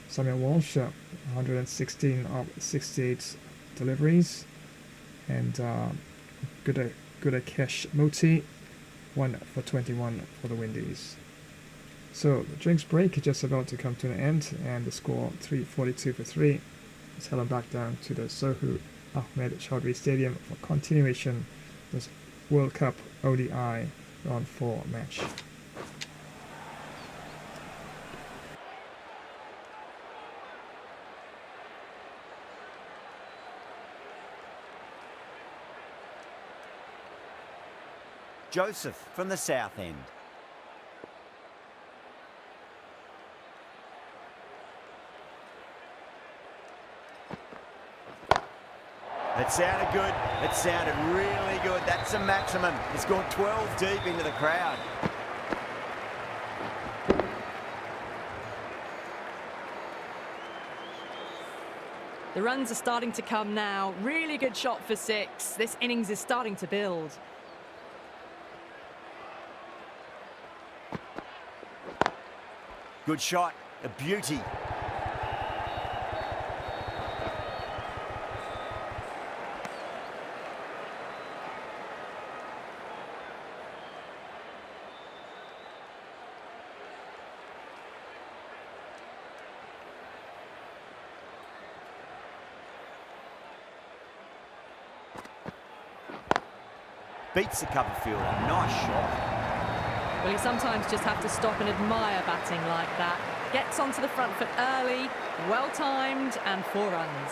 Samuel Walsh, 116 of 68 deliveries. And Gudakesh Moti, 1 for 21 for the Windies. So the drinks break is just about to come to an end, and the score 342 for 3. Let's head on back down to the Sohu Ahmed Chaudhry Stadium for continuation of this World Cup ODI Round 4 match. Joseph from the south end. It sounded good. It sounded really good. That's a maximum. It's gone 12 deep into the crowd. The runs are starting to come now. Really good shot for 6. This innings is starting to build. Good shot, a beauty. Beats the cover fielder, nice shot. Well, you sometimes just have to stop and admire batting like that. Gets onto the front foot early, well-timed, and 4 runs.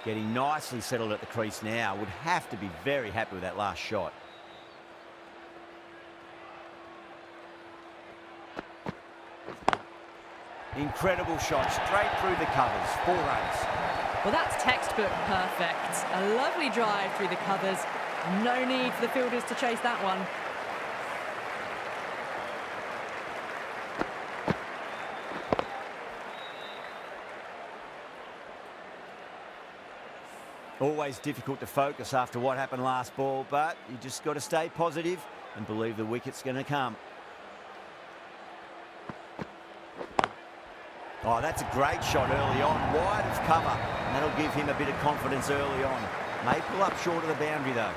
Getting nicely settled at the crease now. Would have to be very happy with that last shot. Incredible shot, straight through the covers, 4 runs. Well, that's textbook perfect. A lovely drive through the covers. No need for the fielders to chase that one. Always difficult to focus after what happened last ball, but you just got to stay positive and believe the wicket's going to come. Oh, that's a great shot early on, wide of cover, and that'll give him a bit of confidence early on. May pull up short of the boundary though.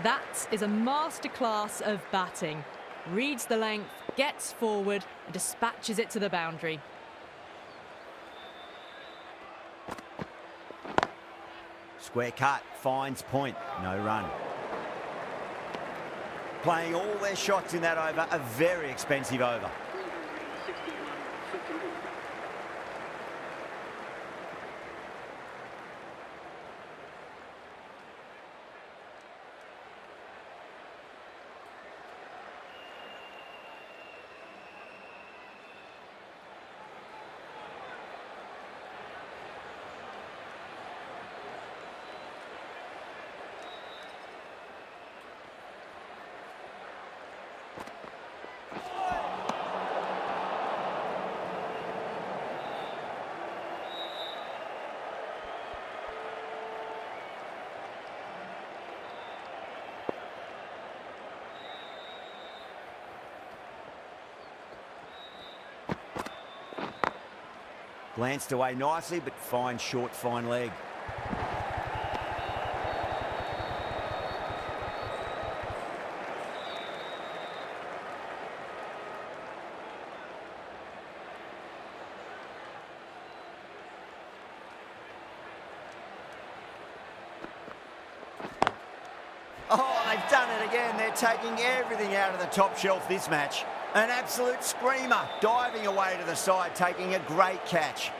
That is a masterclass of batting. Reads the length, gets forward and dispatches it to the boundary. Square cut, finds point, no run. Playing all their shots in that over, a very expensive over. 361 for 3. Glanced away nicely, but fine short, fine leg. Oh, they've done it again. They're taking everything out of the top shelf this match. An absolute screamer, diving away to the side, taking a great catch.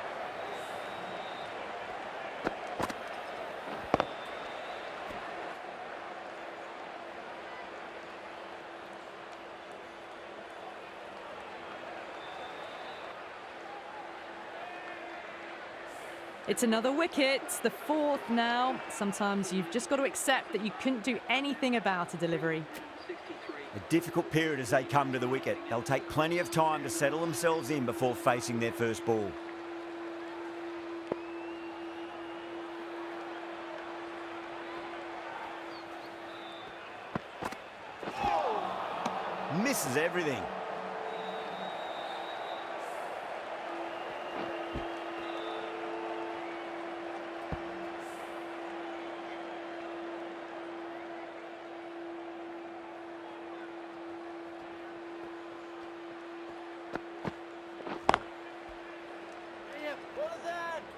It's another wicket, the 4th now. Sometimes you've just got to accept that you couldn't do anything about a delivery. A difficult period as they come to the wicket. They'll take plenty of time to settle themselves in before facing their first ball. Misses everything.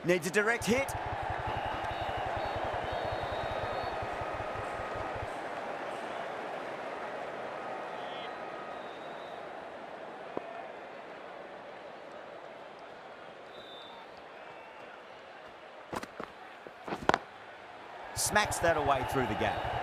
Needs a direct hit. Smacks that away through the gap.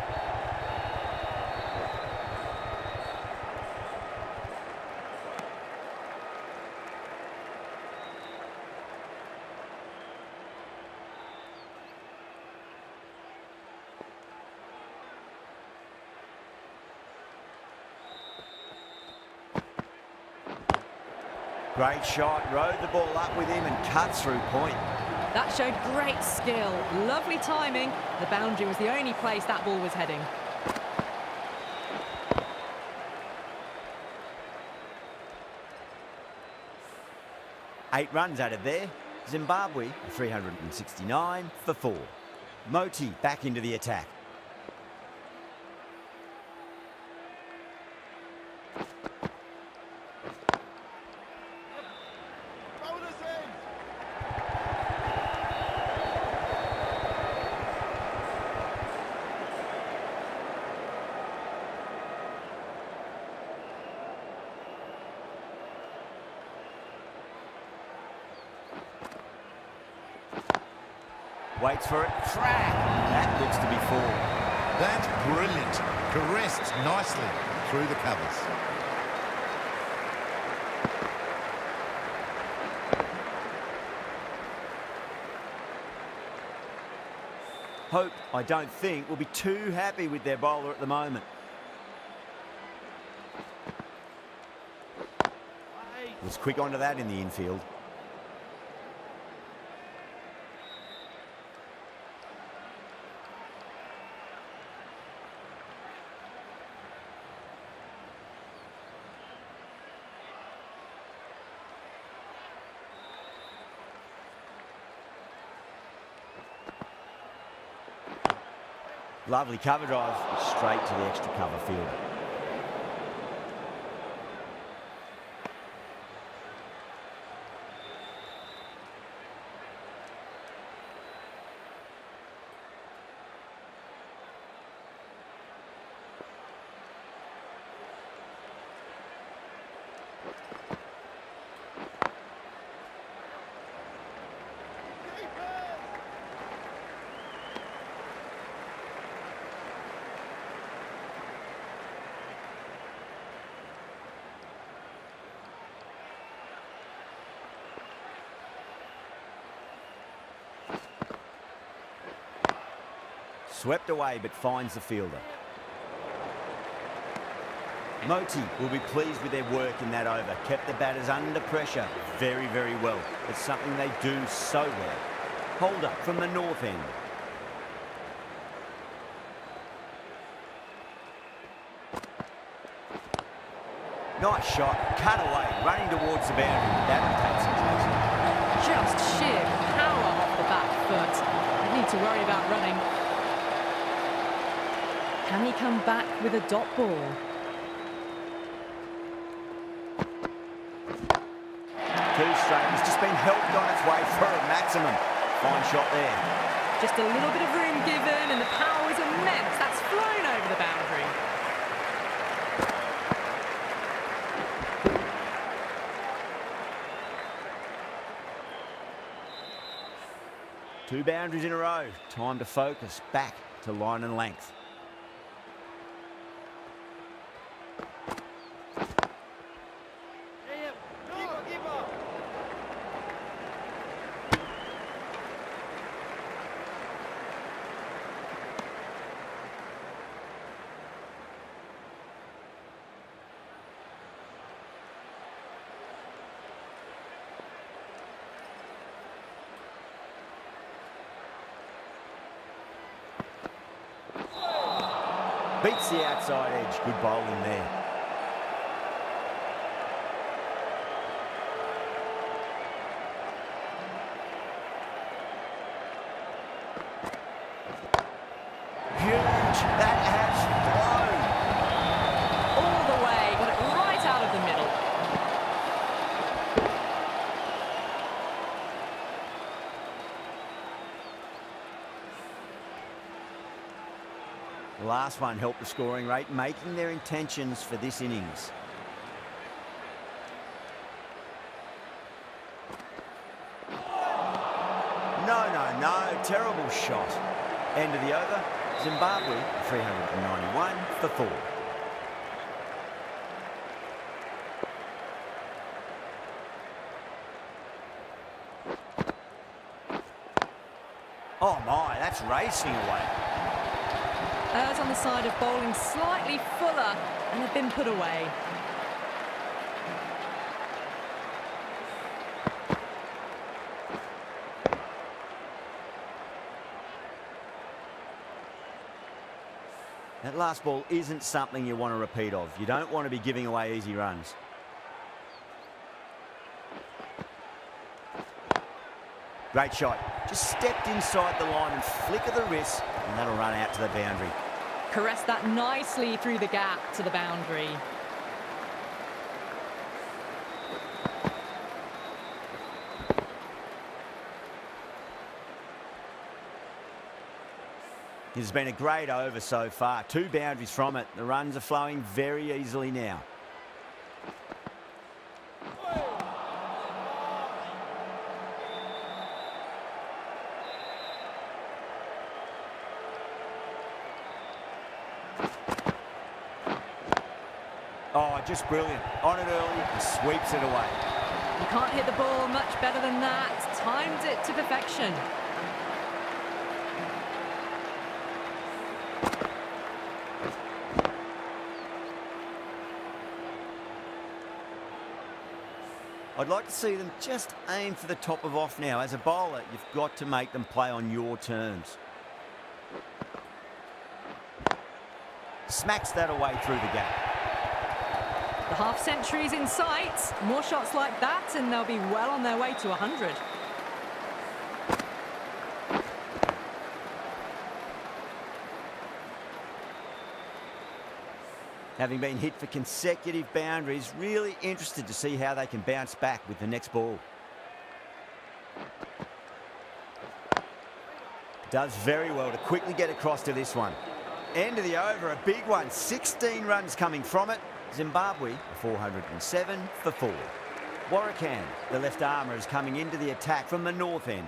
Great shot, rode the ball up with him and cut through point. That showed great skill, lovely timing. The boundary was the only place that ball was heading. Eight runs added there. Zimbabwe 369 for 4. Moti back into the attack. Waits for it, track. That looks to be 4. That's brilliant. Caressed nicely through the covers. Hope, I don't think, will be too happy with their bowler at the moment. Was quick onto that in the infield. Lovely cover drive, straight to the extra cover field. Swept away, but finds the fielder. Moti will be pleased with their work in that over. Kept the batters under pressure very, very well. It's something they do so well. Holder from the north end. Nice shot, cut away, running towards the boundary. That'll take some chasing. Just sheer power off the back foot. You need to worry about running. Can he come back with a dot ball? Too straight. It's just been helped on its way for a maximum. Fine shot there. Just a little bit of room given and the power is immense. That's flown over the boundary. Two boundaries in a row. Time to focus back to line and length. Beats the outside edge. Good bowling there. Huge. That has flown. All the way. Got it right out of the middle. The last one helped the scoring rate, making their intentions for this innings. No, terrible shot. End of the over, Zimbabwe 391 for 4. Oh my, that's racing away. Errs on the side of bowling slightly fuller and have been put away. That last ball isn't something you want to repeat of. You don't want to be giving away easy runs. Great shot. Just stepped inside the line and flick of the wrist, and that'll run out to the boundary. Caressed that nicely through the gap to the boundary. It has been a great over so far. 2 boundaries from it. The runs are flowing very easily now. Oh, just brilliant. On it early and sweeps it away. You can't hit the ball much better than that. Timed it to perfection. I'd like to see them just aim for the top of off now. As a bowler, you've got to make them play on your terms. Smacks that away through the gap. The half century's in sight. More shots like that and they'll be well on their way to 100. Having been hit for consecutive boundaries, really interested to see how they can bounce back with the next ball. Does very well to quickly get across to this one. End of the over, a big one. 16 runs coming from it. Zimbabwe, 407 for 4. Warrican, the left armour, is coming into the attack from the north end.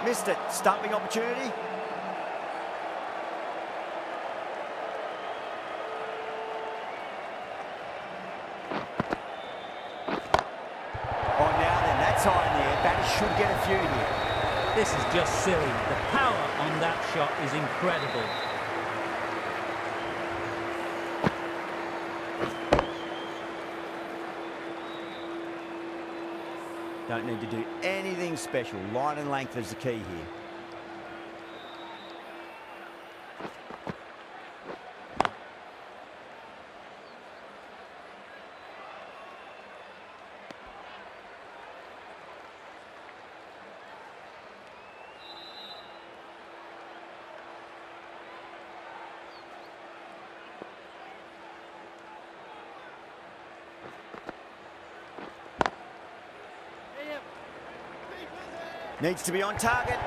Missed it. Stumping opportunity. Oh, now then, that's high in the air. Batters should get a few here. This is just silly. The power on that shot is incredible. Don't need to do anything special. Line and length is the key here. Needs to be on target.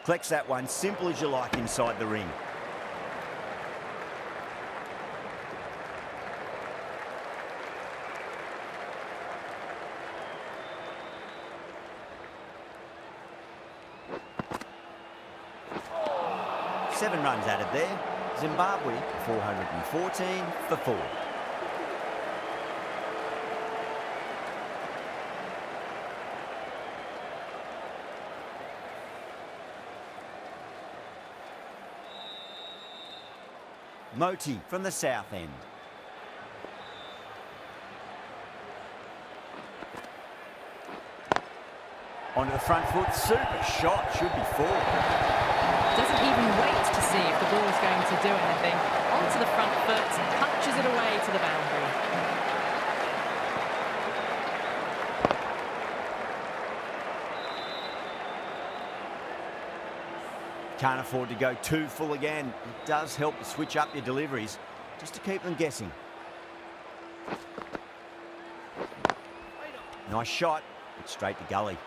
Collects that one, simple as you like, inside the ring. Seven runs added there. Zimbabwe, 414 for 4. Moti from the south end. Onto the front foot, super shot, should be 4. Doesn't even wait to see if the ball's going to do anything. Onto the front foot, punches it away to the boundary. Can't afford to go too full again. It does help to switch up your deliveries, just to keep them guessing. Nice shot, but straight to gully.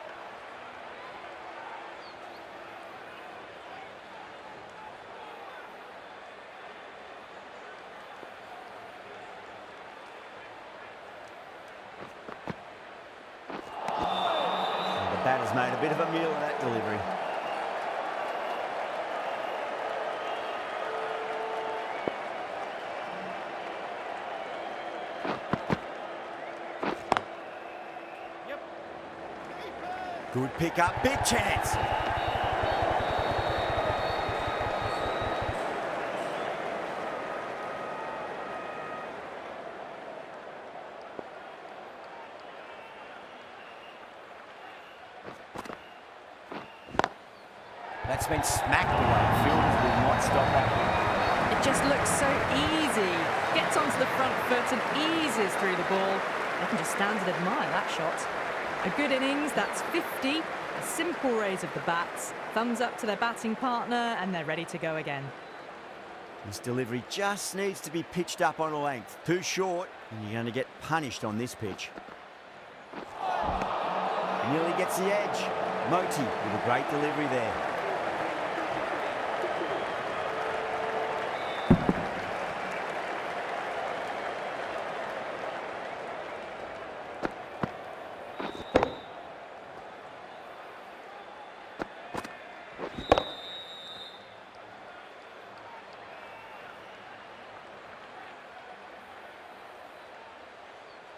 The batter's made a bit of a meal of that delivery. Good pick up, big chance. That's been smacked away. Fielders will not stop that. It just looks so easy. Gets onto the front foot and eases through the ball. They can just stand and admire that shot. A good innings, that's 50. A simple raise of the bats. Thumbs up to their batting partner and they're ready to go again. This delivery just needs to be pitched up on a length. Too short and you're going to get punished on this pitch. Nearly gets the edge. Moti with a great delivery there.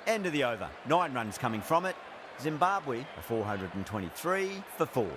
End of the over. 9 runs coming from it. Zimbabwe, 423 for 4.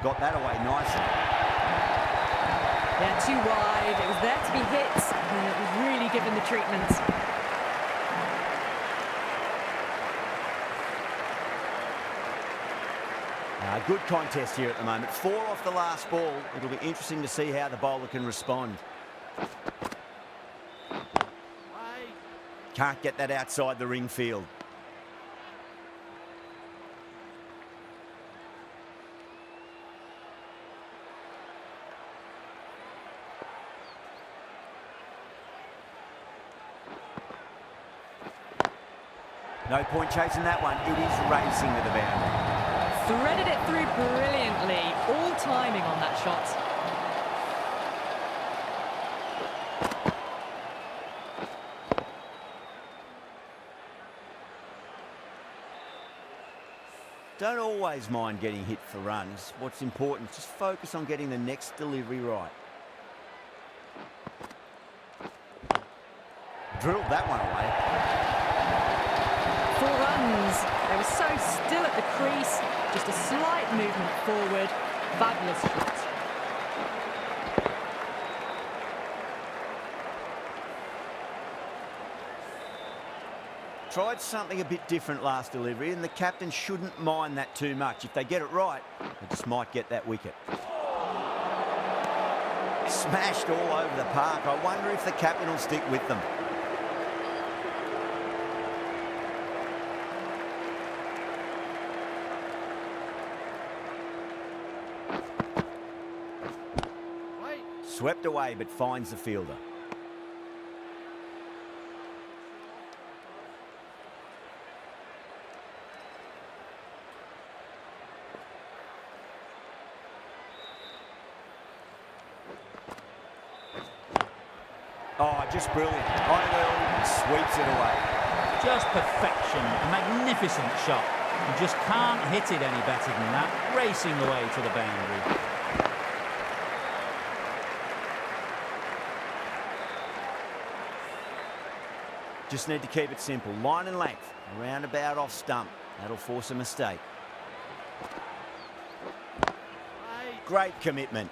got that away nicely. Yeah, too wide. It was there to be hit, and it was really given the treatment. Good contest here at the moment. 4 off the last ball. It'll be interesting to see how the bowler can respond. Can't get that outside the ring field. No point chasing that one. It is racing to the boundary. Threaded it through brilliantly. All timing on that shot. Don't always mind getting hit for runs. What's important is just focus on getting the next delivery right. Drilled that one away. 4 runs. They were so still at the crease. Just a slight movement forward. Fabulous shot. Tried something a bit different last delivery, and the captain shouldn't mind that too much. If they get it right, they just might get that wicket. Smashed all over the park. I wonder if the captain will stick with them. Swept away, but finds the fielder. Oh, just brilliant. On it early, sweeps it away. Just perfection. A magnificent shot. You just can't hit it any better than that. Racing away to the boundary. Just need to keep it simple. Line and length. Around about off stump. That'll force a mistake. Great commitment.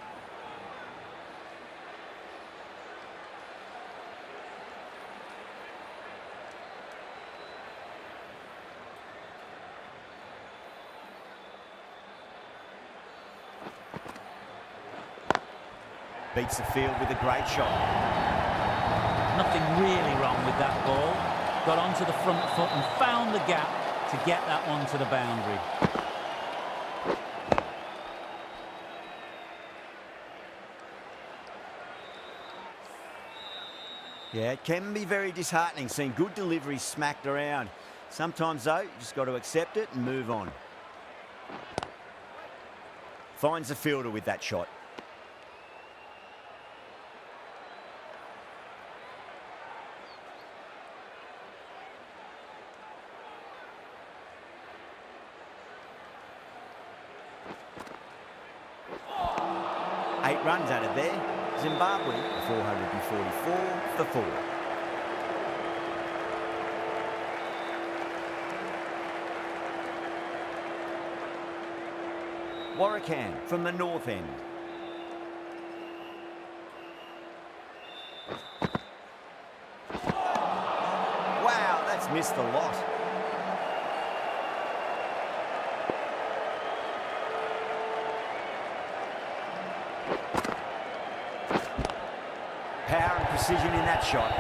Beats the field with a great shot. Nothing really wrong with that ball. Got onto the front foot and found the gap to get that one to the boundary. Yeah, it can be very disheartening seeing good deliveries smacked around. Sometimes, though, you just got to accept it and move on. Finds the fielder with that shot. Runs out of there. Zimbabwe 444 for 4. Warrican from the north end. Wow, that's missed a lot. Power and precision in that shot.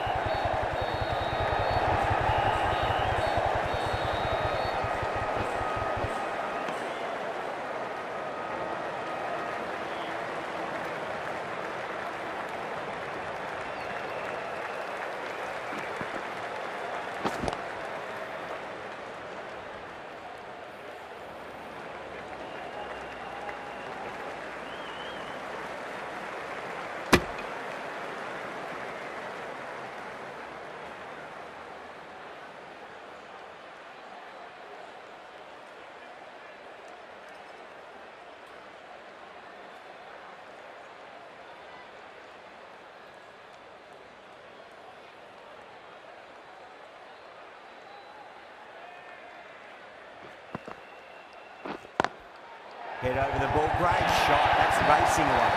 Head over the ball, great shot. That's racing away.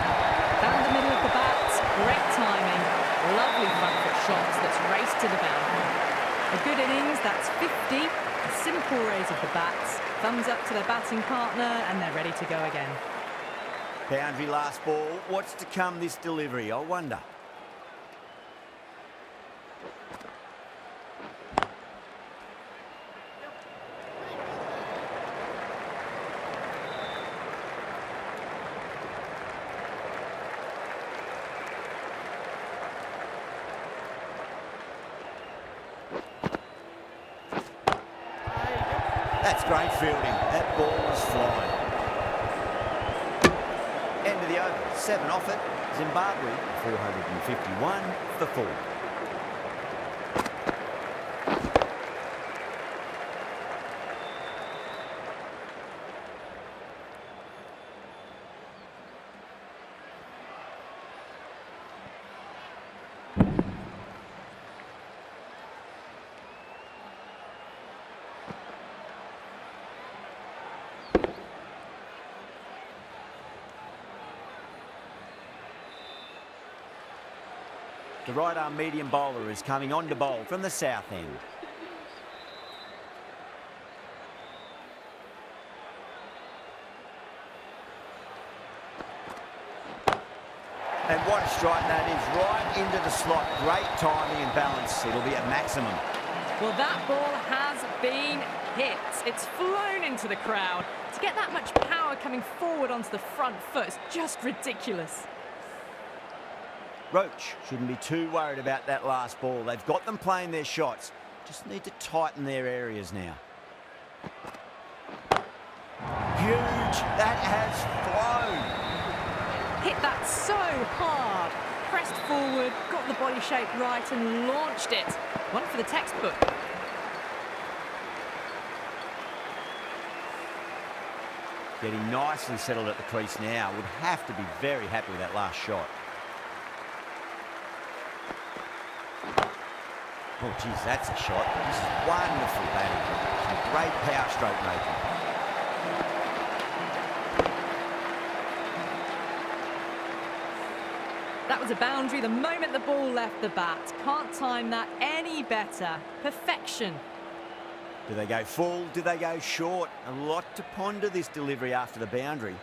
Down the middle of the bat, great timing. Lovely front foot shots that's raced to the boundary. A good innings, that's 50. A simple raise of the bats. Thumbs up to their batting partner and they're ready to go again. Boundary last ball. What's to come this delivery, I wonder? That's great fielding. That ball is flying. End of the over. 7 off it. Zimbabwe 451 for 4. The right-arm medium bowler is coming on to bowl from the south end. And what a strike that is, right into the slot. Great timing and balance. It'll be at maximum. Well, that ball has been hit. It's flown into the crowd. To get that much power coming forward onto the front foot is just ridiculous. Roach shouldn't be too worried about that last ball. They've got them playing their shots. Just need to tighten their areas now. Huge. That has flown. Hit that so hard. Pressed forward, got the body shape right and launched it. One for the textbook. Getting nicely settled at the crease now. Would have to be very happy with that last shot. Oh, geez, that's a shot. This is wonderful batting. Some great power stroke making. That was a boundary the moment the ball left the bat. Can't time that any better. Perfection. Do they go full? Do they go short? A lot to ponder this delivery after the boundary.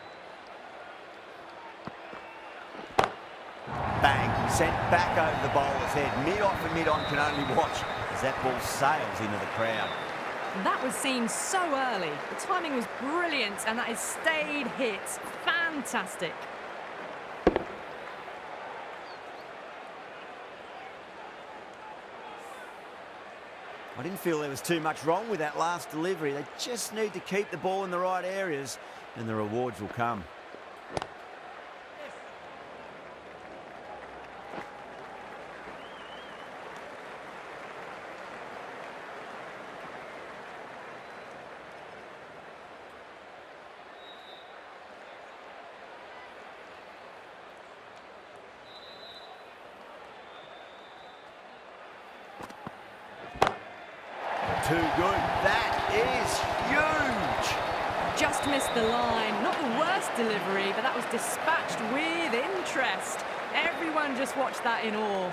Bang, sent back over the bowler's head. Mid-off and mid-on can only watch as that ball sails into the crowd. That was seen so early. The timing was brilliant and that is stayed hit. Fantastic. I didn't feel there was too much wrong with that last delivery. They just need to keep the ball in the right areas and the rewards will come. Too good. That is huge. Just missed the line. Not the worst delivery, but that was dispatched with interest. Everyone just watched that in awe.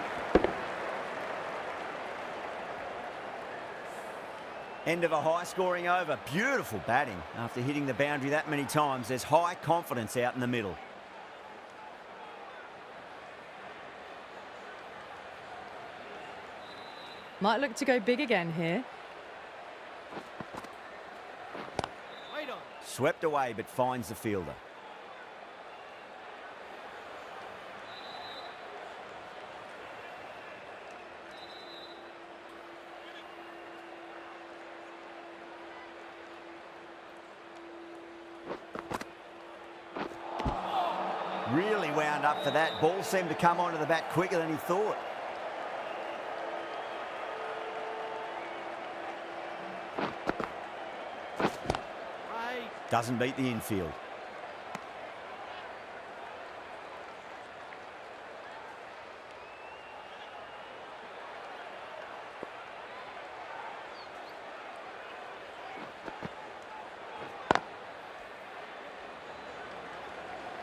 End of a high-scoring over. Beautiful batting. After hitting the boundary that many times, there's high confidence out in the middle. Might look to go big again here. Swept away, but finds the fielder. Really wound up for that. Ball seemed to come onto the bat quicker than he thought. Doesn't beat the infield.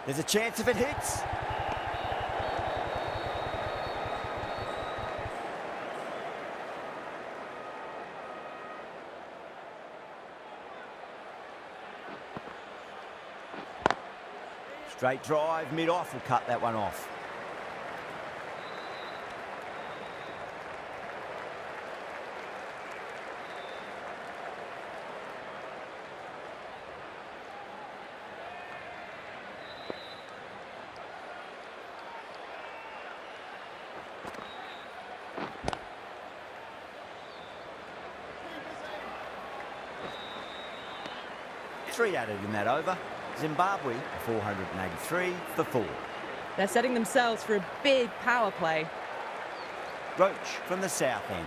There's a chance if it hits. Straight drive, mid-off will cut that one off. Three added in that over. Zimbabwe 483 for 4. They're setting themselves for a big power play. Roach from the south end.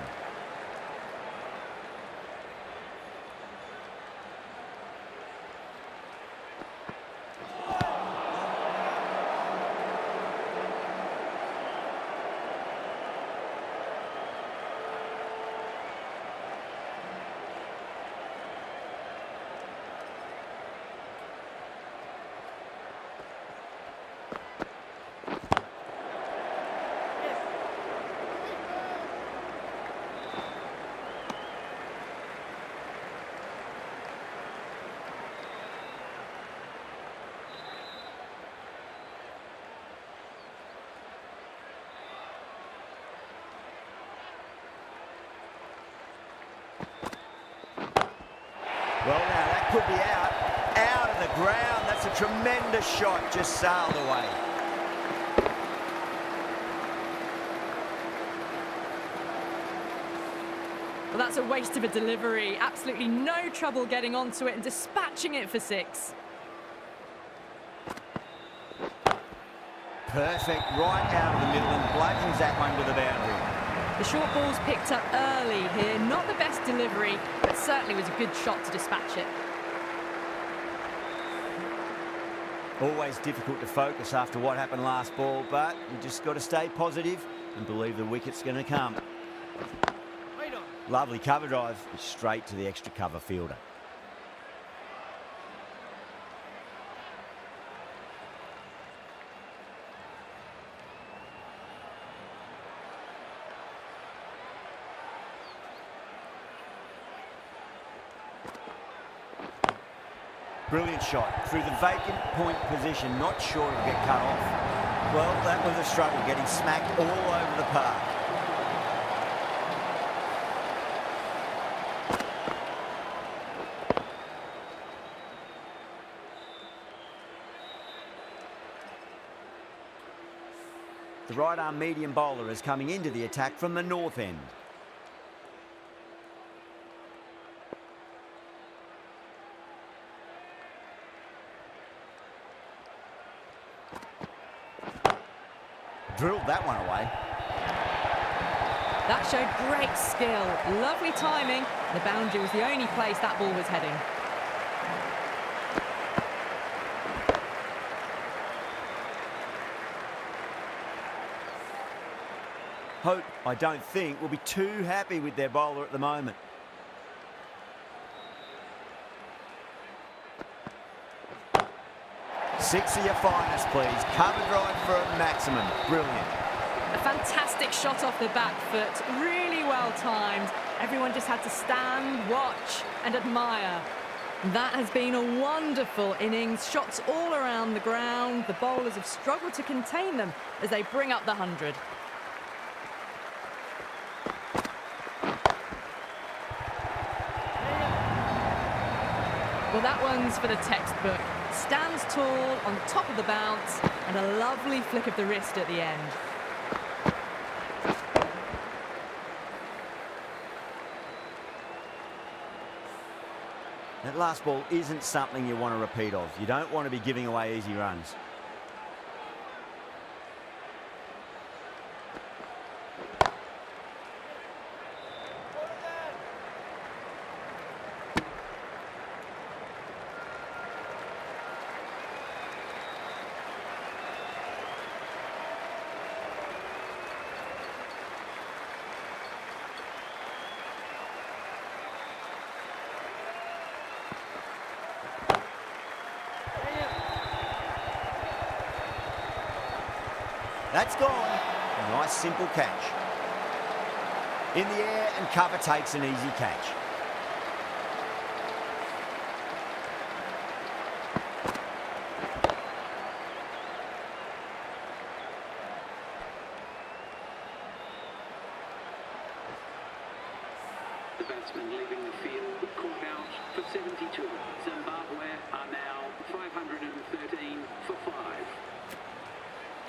Well, now that could be out of the ground. That's a tremendous shot, just sailed away. Well, that's a waste of a delivery. Absolutely no trouble getting onto it and dispatching it for 6. Perfect, right out of the middle and bludgeons that one to the boundary. The short ball's picked up early here. Not the best delivery, but certainly was a good shot to dispatch it. Always difficult to focus after what happened last ball, but you just got to stay positive and believe the wicket's going to come. Lovely cover drive, straight to the extra cover fielder. Brilliant shot through the vacant point position, not sure it'll get cut off. Well, that was a struggle, getting smacked all over the park. The right arm medium bowler is coming into the attack from the north end. Drilled that one away. That showed great skill. Lovely timing. The boundary was the only place that ball was heading. Hope, I don't think, will be too happy with their bowler at the moment. Six of your finest, please. Cover drive for a maximum. Brilliant. A fantastic shot off the back foot. Really well timed. Everyone just had to stand, watch and admire. That has been a wonderful innings. Shots all around the ground. The bowlers have struggled to contain them as they bring up the 100. Well, that one's for the textbook. Stands tall on top of the bounce and a lovely flick of the wrist at the end. That last ball isn't something you want to repeat of. You don't want to be giving away easy runs. That's gone. Nice simple catch. In the air and cover takes an easy catch. The batsman leaving the field, caught out for 72. Zimbabwe are now 513 for 5.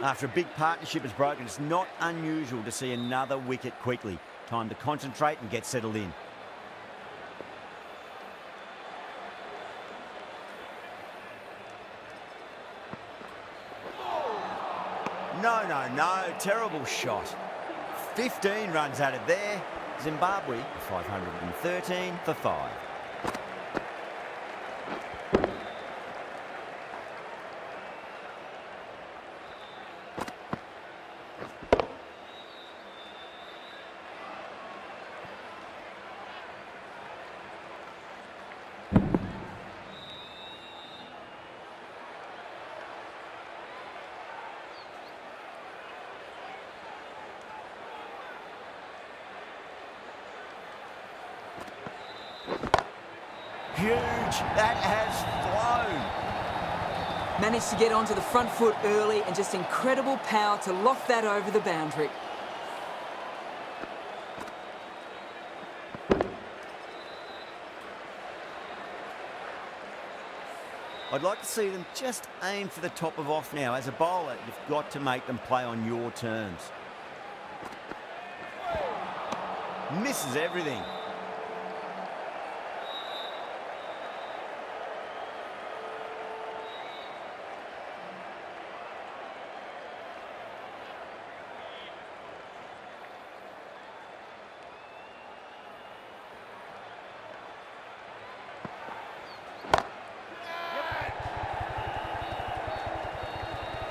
After a big partnership is broken, it's not unusual to see another wicket quickly. Time to concentrate and get settled in. No, terrible shot. 15 runs added there. Zimbabwe 513 for 5. Huge. That has flown. Managed to get onto the front foot early and just incredible power to loft that over the boundary. I'd like to see them just aim for the top of off now. As a bowler, you've got to make them play on your terms. Misses everything.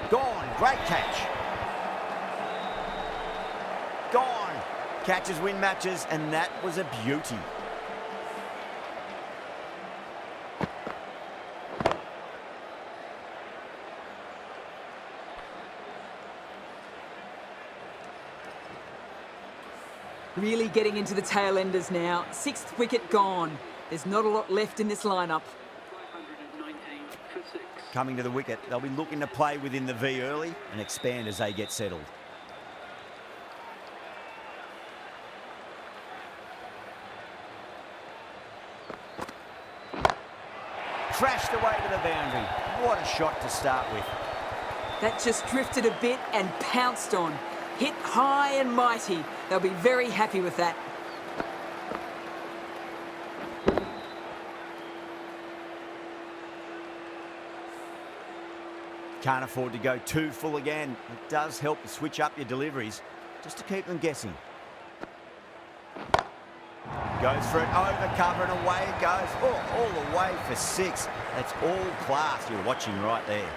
Gone. Great catch. Gone. Catches win matches, and that was a beauty. Really getting into the tail enders now. 6th wicket gone. There's not a lot left in this lineup. 519 for 6. Coming to the wicket, they'll be looking to play within the V early and expand as they get settled. Crashed away to the boundary. What a shot to start with. That just drifted a bit and pounced on. Hit high and mighty. They'll be very happy with that. Can't afford to go too full again. It does help to switch up your deliveries just to keep them guessing. Goes for it over cover and away it goes. Oh, all the way for 6. That's all class you're watching right there.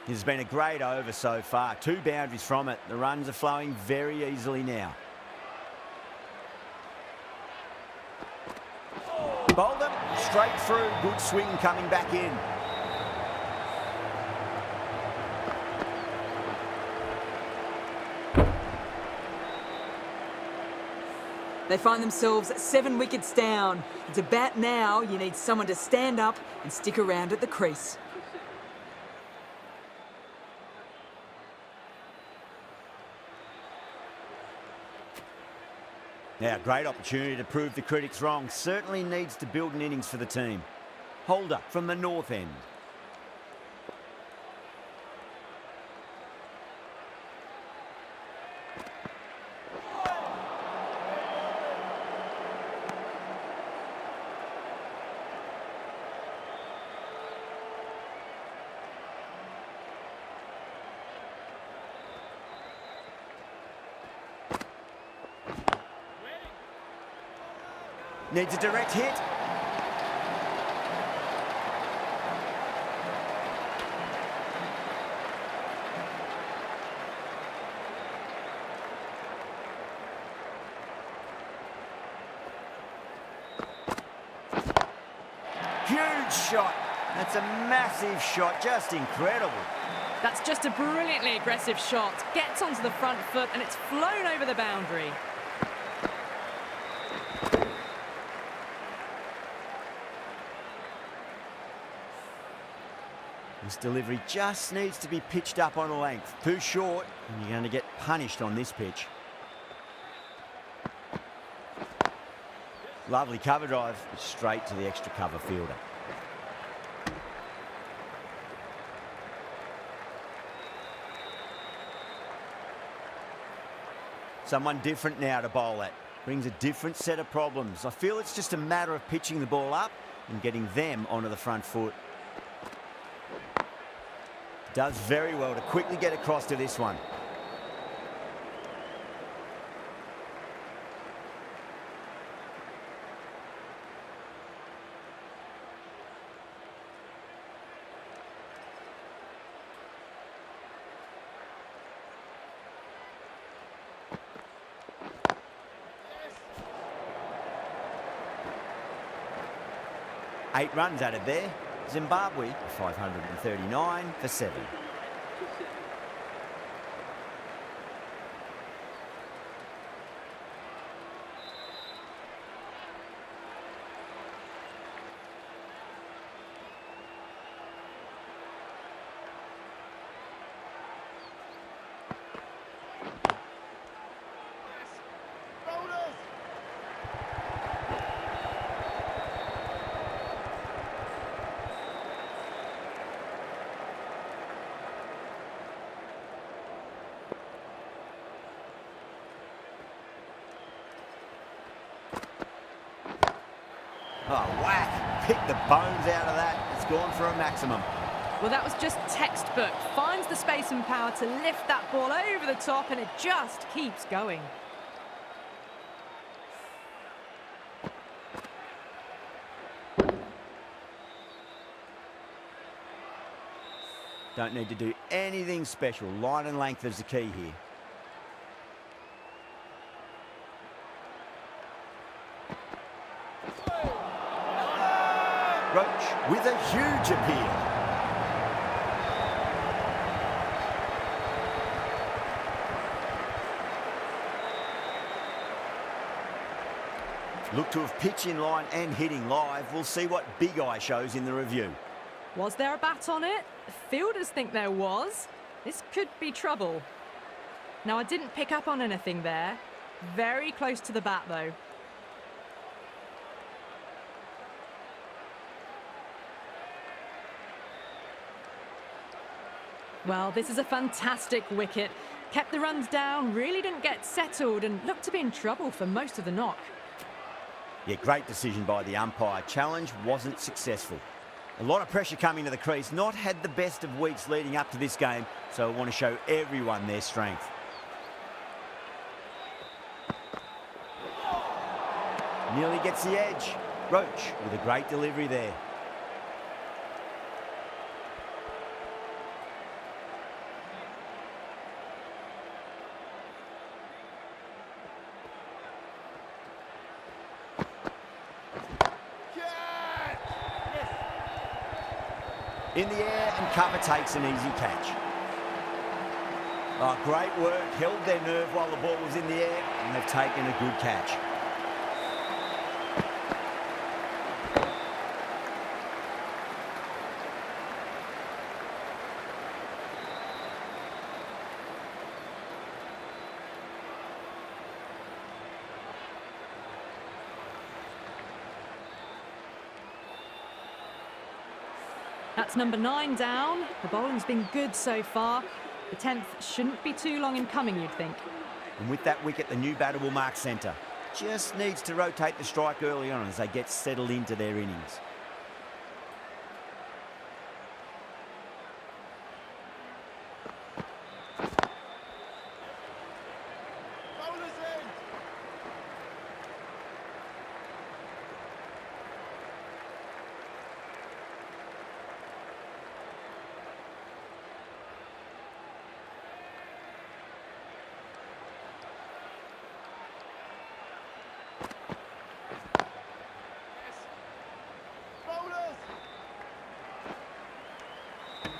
This has been a great over so far. 2 boundaries from it. The runs are flowing very easily now. Bowled them straight through. Good swing coming back in. They find themselves 7 wickets down. It's a bat now. You need someone to stand up and stick around at the crease. Now, great opportunity to prove the critics wrong. Certainly needs to build an innings for the team. Holder from the north end. Needs a direct hit. shot. That's a massive shot, just incredible. That's just a brilliantly aggressive shot. Gets onto the front foot and it's flown over the boundary. This delivery just needs to be pitched up on a length. Too short, and you're going to get punished on this pitch. Lovely cover drive, straight to the extra cover fielder. Someone different now to bowl at. Brings a different set of problems. I feel it's just a matter of pitching the ball up and getting them onto the front foot. Does very well to quickly get across to this one. Eight runs added there. Zimbabwe 539 for 7. Oh, whack. Pick the bones out of that. It's gone for a maximum. Well, that was just textbook. Finds the space and power to lift that ball over the top, and it just keeps going. Don't need to do anything special. Line and length is the key here. Roach with a huge appeal. Look to have pitch in line and hitting live. We'll see what Big Eye shows in the review. Was there a bat on it? The fielders think there was. This could be trouble. Now, I didn't pick up on anything there. Very close to the bat, though. Well, this is a fantastic wicket. Kept the runs down, really didn't get settled, and looked to be in trouble for most of the knock. Yeah, great decision by the umpire. Challenge wasn't successful. A lot of pressure coming to the crease. Not had the best of weeks leading up to this game, so I want to show everyone their strength. Nearly gets the edge. Roach with a great delivery there. In the air, and cover takes an easy catch. Oh, great work. Held their nerve while the ball was in the air, and they've taken a good catch. That's number 9 down. The bowling's been good so far. The 10th shouldn't be too long in coming, you'd think. And with that wicket, the new batter will mark centre. Just needs to rotate the strike early on as they get settled into their innings.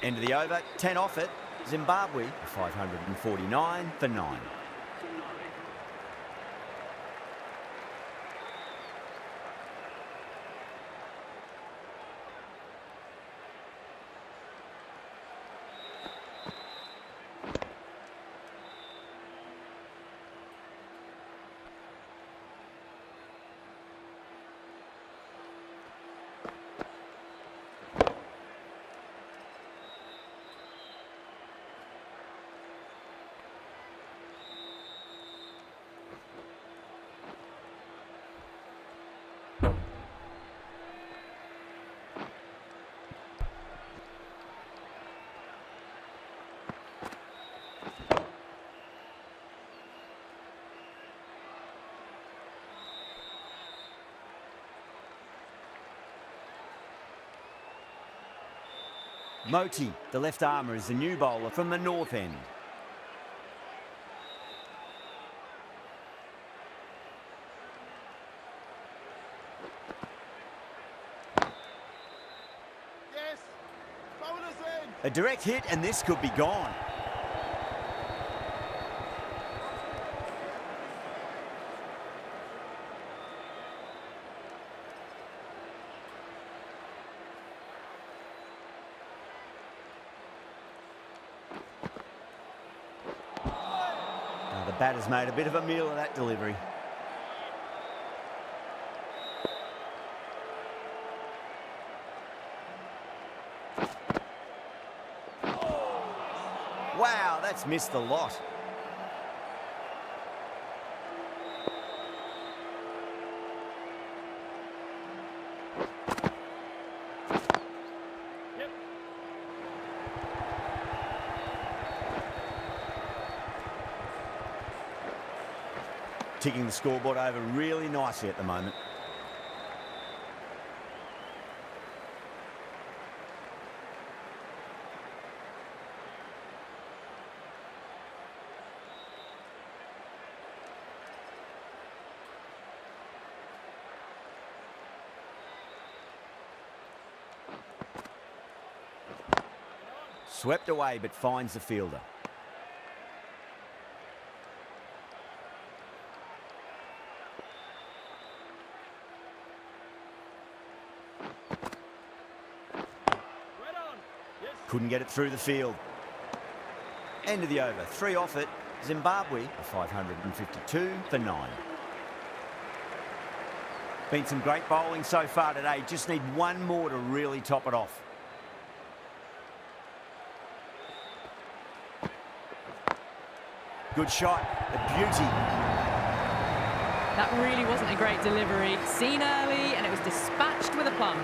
End of the over, 10 off it. Zimbabwe, 549 for 9. Moti, the left armour, is the new bowler from the north end. Yes, bowler's in. A direct hit and this could be gone. The batter's made a bit of a meal of that delivery. Wow, that's missed the lot. Ticking the scoreboard over really nicely at the moment. Swept away but finds the fielder. Couldn't get it through the field. End of the over, 3 off it. Zimbabwe, 552 for 9. Been some great bowling so far today. Just need one more to really top it off. Good shot, a beauty. That really wasn't a great delivery. Seen early and it was dispatched with a plum.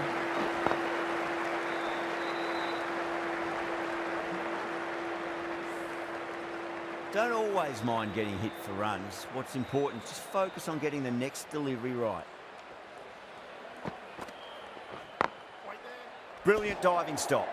Don't always mind getting hit for runs. What's important is just focus on getting the next delivery right. Brilliant diving stop.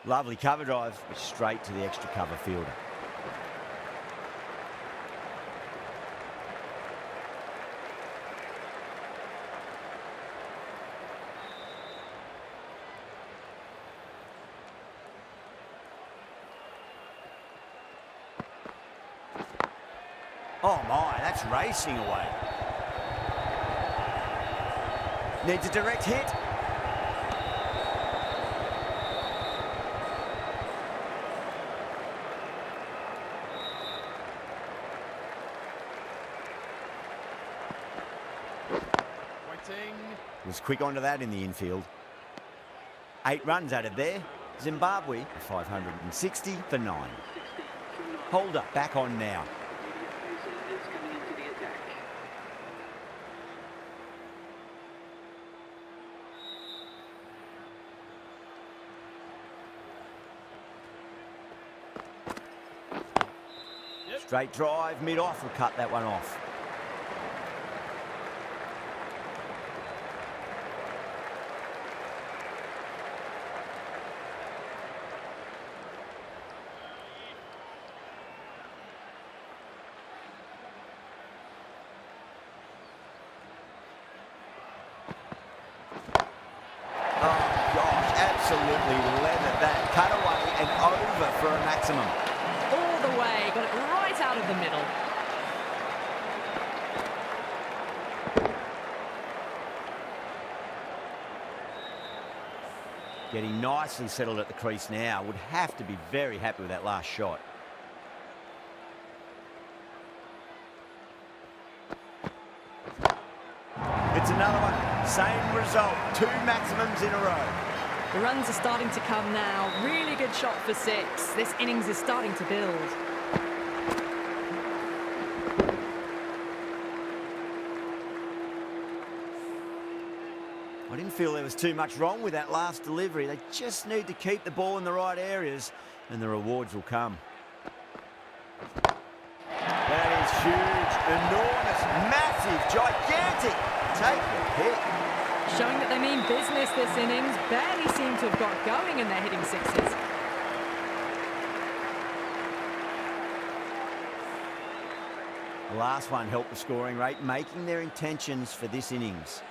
Lovely cover drive, straight to the extra cover fielder. Oh my, that's racing away. Needs a direct hit. Was quick onto that in the infield. 8 runs added there. Zimbabwe, 560 for 9. Holder back on now. Straight drive, mid-off will cut that one off. Oh gosh, absolutely leathered that. Cut away and over for a maximum. All the way, got it right out of the middle. Getting nicely settled at the crease now. Would have to be very happy with that last shot. It's another one. Same result. 2 maximums in a row. The runs are starting to come now. Really good shot for 6. This innings is starting to build. I didn't feel there was too much wrong with that last delivery. They just need to keep the ball in the right areas and the rewards will come. That is huge, enormous, massive, gigantic. Take the hit. Showing that they mean business this innings. Barely seem to have got going and they're hitting 6s. The last one helped the scoring rate, making their intentions for this innings.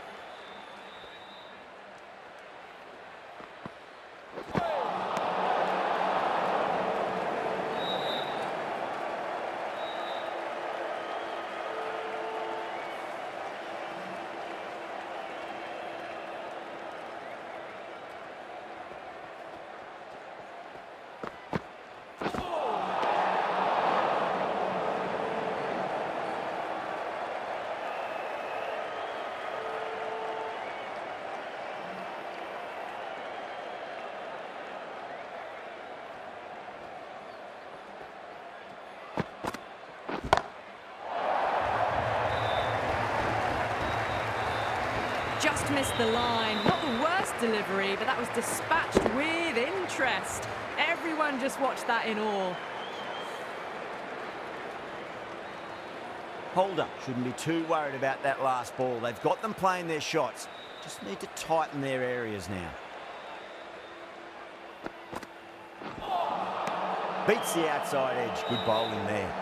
Just missed the line. Not the worst delivery, but that was dispatched with interest. Everyone just watched that in awe. Holder shouldn't be too worried about that last ball. They've got them playing their shots. Just need to tighten their areas now. Beats the outside edge. Good bowling there.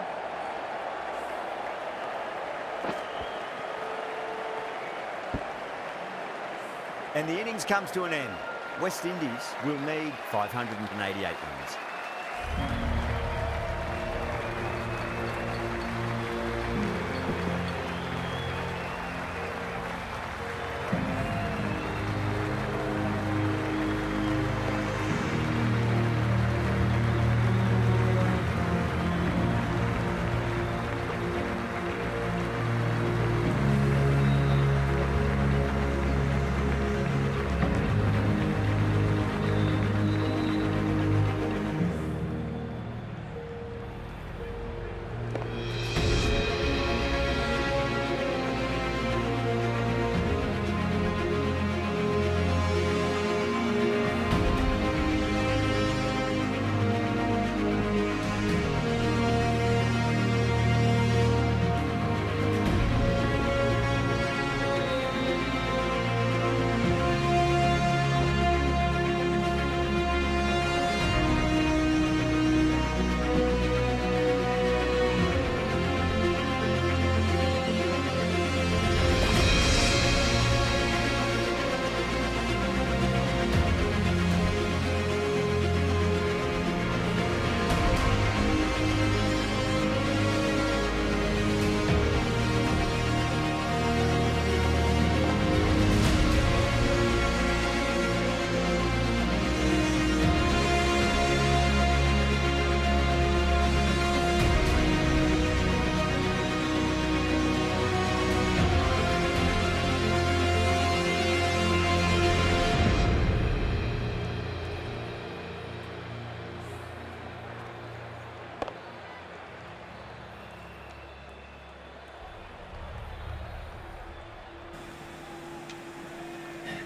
And the innings comes to an end. West Indies will need 588 runs.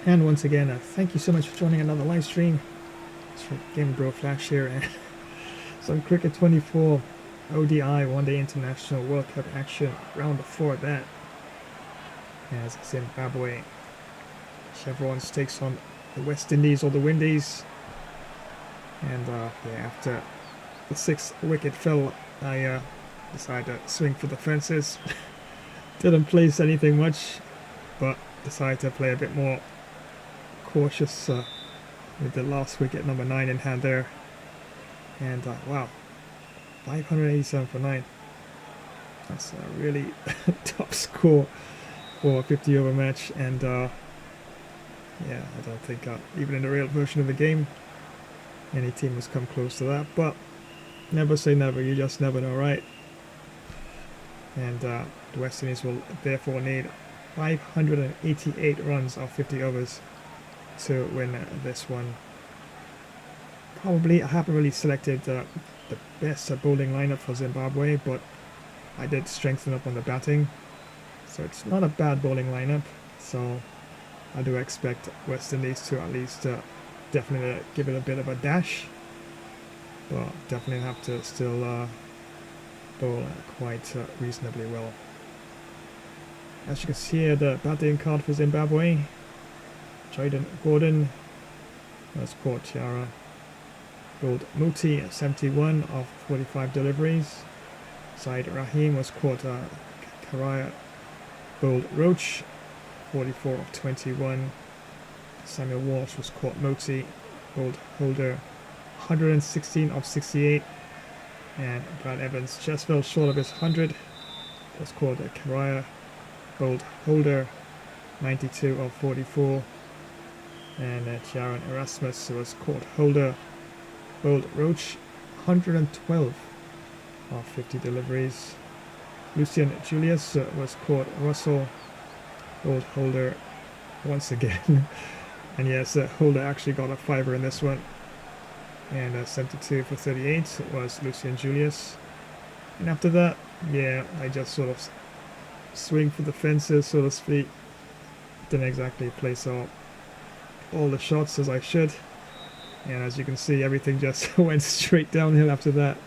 And once again, thank you so much for joining another live stream. It's from Game Bro Flash here, and some Cricket 24. ODI One-Day International World Cup action round 4 of that. As Zimbabwe Chevrons takes on the West Indies or the Windies. And yeah, after the 6th wicket fell, I decided to swing for the fences. Didn't place anything much, but decided to play a bit more cautious with the last wicket, number 9 in hand there. And wow, 587 for 9. That's a really top score for a 50 over match. And yeah, I don't think even in the real version of the game any team has come close to that, but never say never, you just never know, right? And the West Indies will therefore need 588 runs of 50 overs to win this one. Probably I haven't really selected the best bowling lineup for Zimbabwe, but I did strengthen up on the batting, so it's not a bad bowling lineup. So I do expect West Indies to at least definitely give it a bit of a dash, but definitely have to still bowl quite reasonably well. As you can see here, the batting card for Zimbabwe: Jordan Gordon was caught Tiara, bowled Muti at 71 of 45 deliveries. Said Rahim was caught Karaya, bowled Roach, 44 of 21. Samuel Walsh was caught Moti, bowled Holder, 116 of 68. And Brad Evans just fell short of his 100, was caught Karaya, bowled Holder, 92 of 44. And Sharon Erasmus was caught Holder, bowled Roach, 112 of 50 deliveries. Lucian Julius was caught Russell, bowled Holder once again. And yes, Holder actually got a 5er in this one. And 72 for 38 was Lucian Julius. And after that, yeah, I just sort of swing for the fences, so to speak. Didn't exactly place all the shots as I should. And as you can see, everything just went straight downhill after that.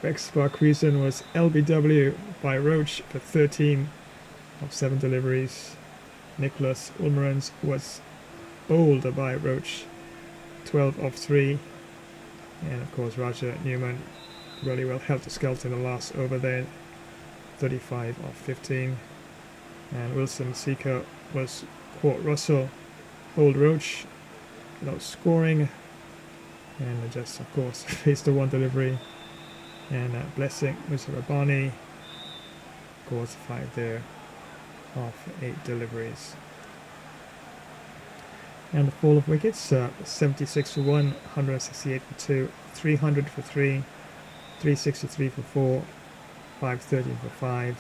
Rex Barquisen was LBW by Roach for 13 of 7 deliveries. Nicholas Ulmerans was bowled by Roach, 12 of 3. And of course Roger Newman really well helter-skelter in the last over there, 35 of 15. And Wilson Seeker was caught Russell, bowled Roach without scoring, and just of course faced the 1 delivery. And Blessing was Rabani, of course 5 there of 8 deliveries. And the fall of wickets, 76 for 1, 168 for 2, 300 for 3, 363 for 4, 513 for 5,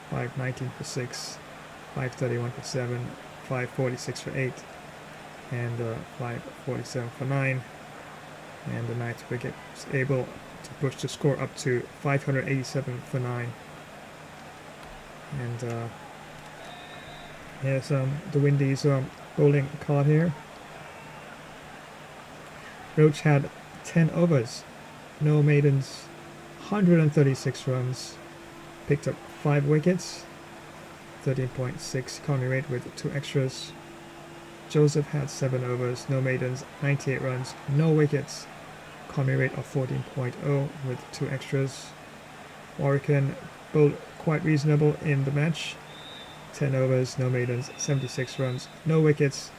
519 for 6, 531 for 7, 546 for 8, and 547 for 9. And the 9th wicket was able to push the score up to 587 for 9. And here's the Windies bowling card here. Roach had 10 overs, no maidens, 136 runs, picked up 5 wickets, 13.6 economy rate with 2 extras. Joseph had 7 overs, no maidens, 98 runs, no wickets, economy rate of 14.0 with 2 extras. Warrican bowled quite reasonable in the match, 10 overs, no maidens, 76 runs, no wickets,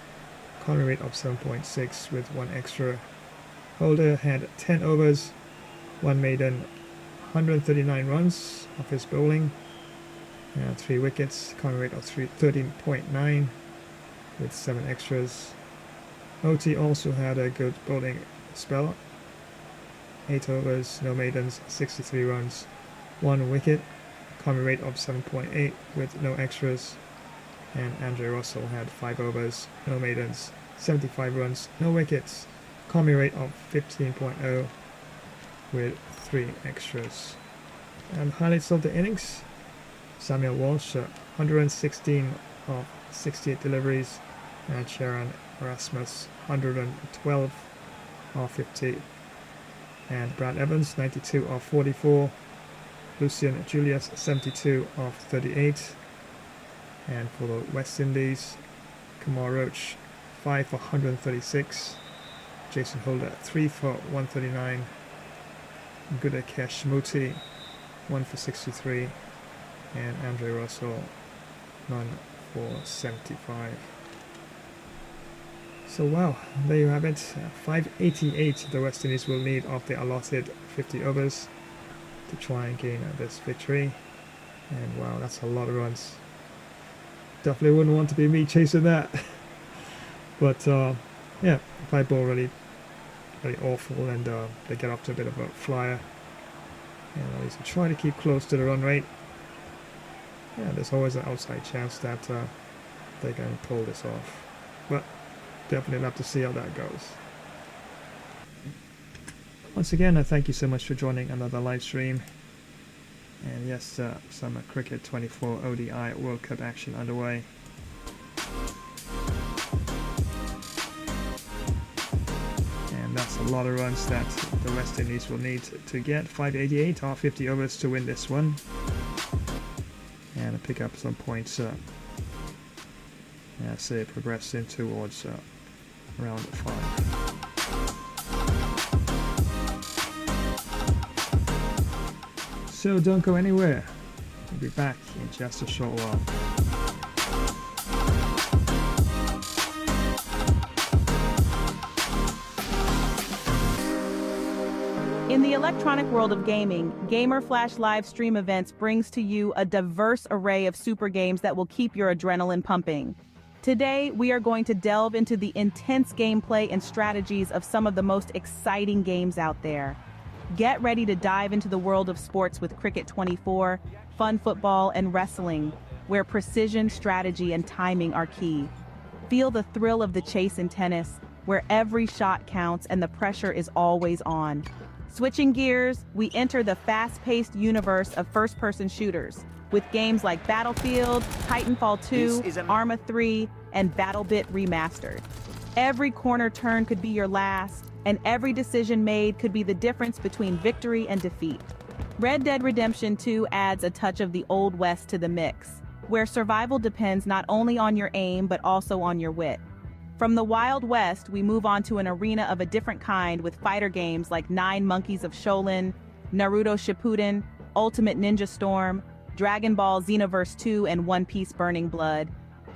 economy rate of 7.6 with 1 extra. Holder had 10 overs, 1 maiden, 139 runs of his bowling, 3 wickets, economy rate of 13.9 with 7 extras. Oti also had a good bowling spell, 8 overs, no maidens, 63 runs, 1 wicket, economy rate of 7.8 with no extras. And Andre Russell had 5 overs, no maidens, 75 runs, no wickets, economy rate of 15.0 with 3 extras. And highlights of the innings: Samuel Walsh, 116 of 68 deliveries, and Sharon Erasmus, 112 of 50. And Brad Evans, 92 of 44, Lucian Julius 72 of 38. And for the West Indies, Kumar Roach 5 for 136. Jason Holder 3 for 139. Gudakesh Muti 1 for 63. And Andre Russell 9 for 75. So wow, there you have it. 588 the West Indies will need of the allotted 50 overs to try and gain this victory. And wow, that's a lot of runs. Definitely wouldn't want to be me chasing that. But yeah, if I bowl really awful and they get off to a bit of a flyer, and at least try to keep close to the run rate. Yeah, there's always an outside chance that they can pull this off. But definitely love to see how that goes. Once again, I thank you so much for joining another live stream. And yes, some Cricket 24 ODI World Cup action underway. And that's a lot of runs that the West Indies will need to get. 588 or 50 overs to win this one. And pick up some points as they progress in towards round 5. So don't go anywhere. We'll be back in just a short while. In the electronic world of gaming, Gamer Flash live stream events brings to you a diverse array of super games that will keep your adrenaline pumping. Today, we are going to delve into the intense gameplay and strategies of some of the most exciting games out there. Get ready to dive into the world of sports with Cricket 24, fun football, and wrestling, where precision, strategy, and timing are key. Feel the thrill of the chase in tennis, where every shot counts and the pressure is always on. Switching gears, we enter the fast-paced universe of first-person shooters, with games like Battlefield, Titanfall 2, Arma 3, and BattleBit Remastered. Every corner turn could be your last, and every decision made could be the difference between victory and defeat. Red Dead Redemption 2 adds a touch of the Old West to the mix, where survival depends not only on your aim but also on your wit. From the Wild West, we move on to an arena of a different kind with fighter games like 9 Monkeys of Shaolin, Naruto Shippuden, Ultimate Ninja Storm, Dragon Ball Xenoverse 2, and One Piece Burning Blood.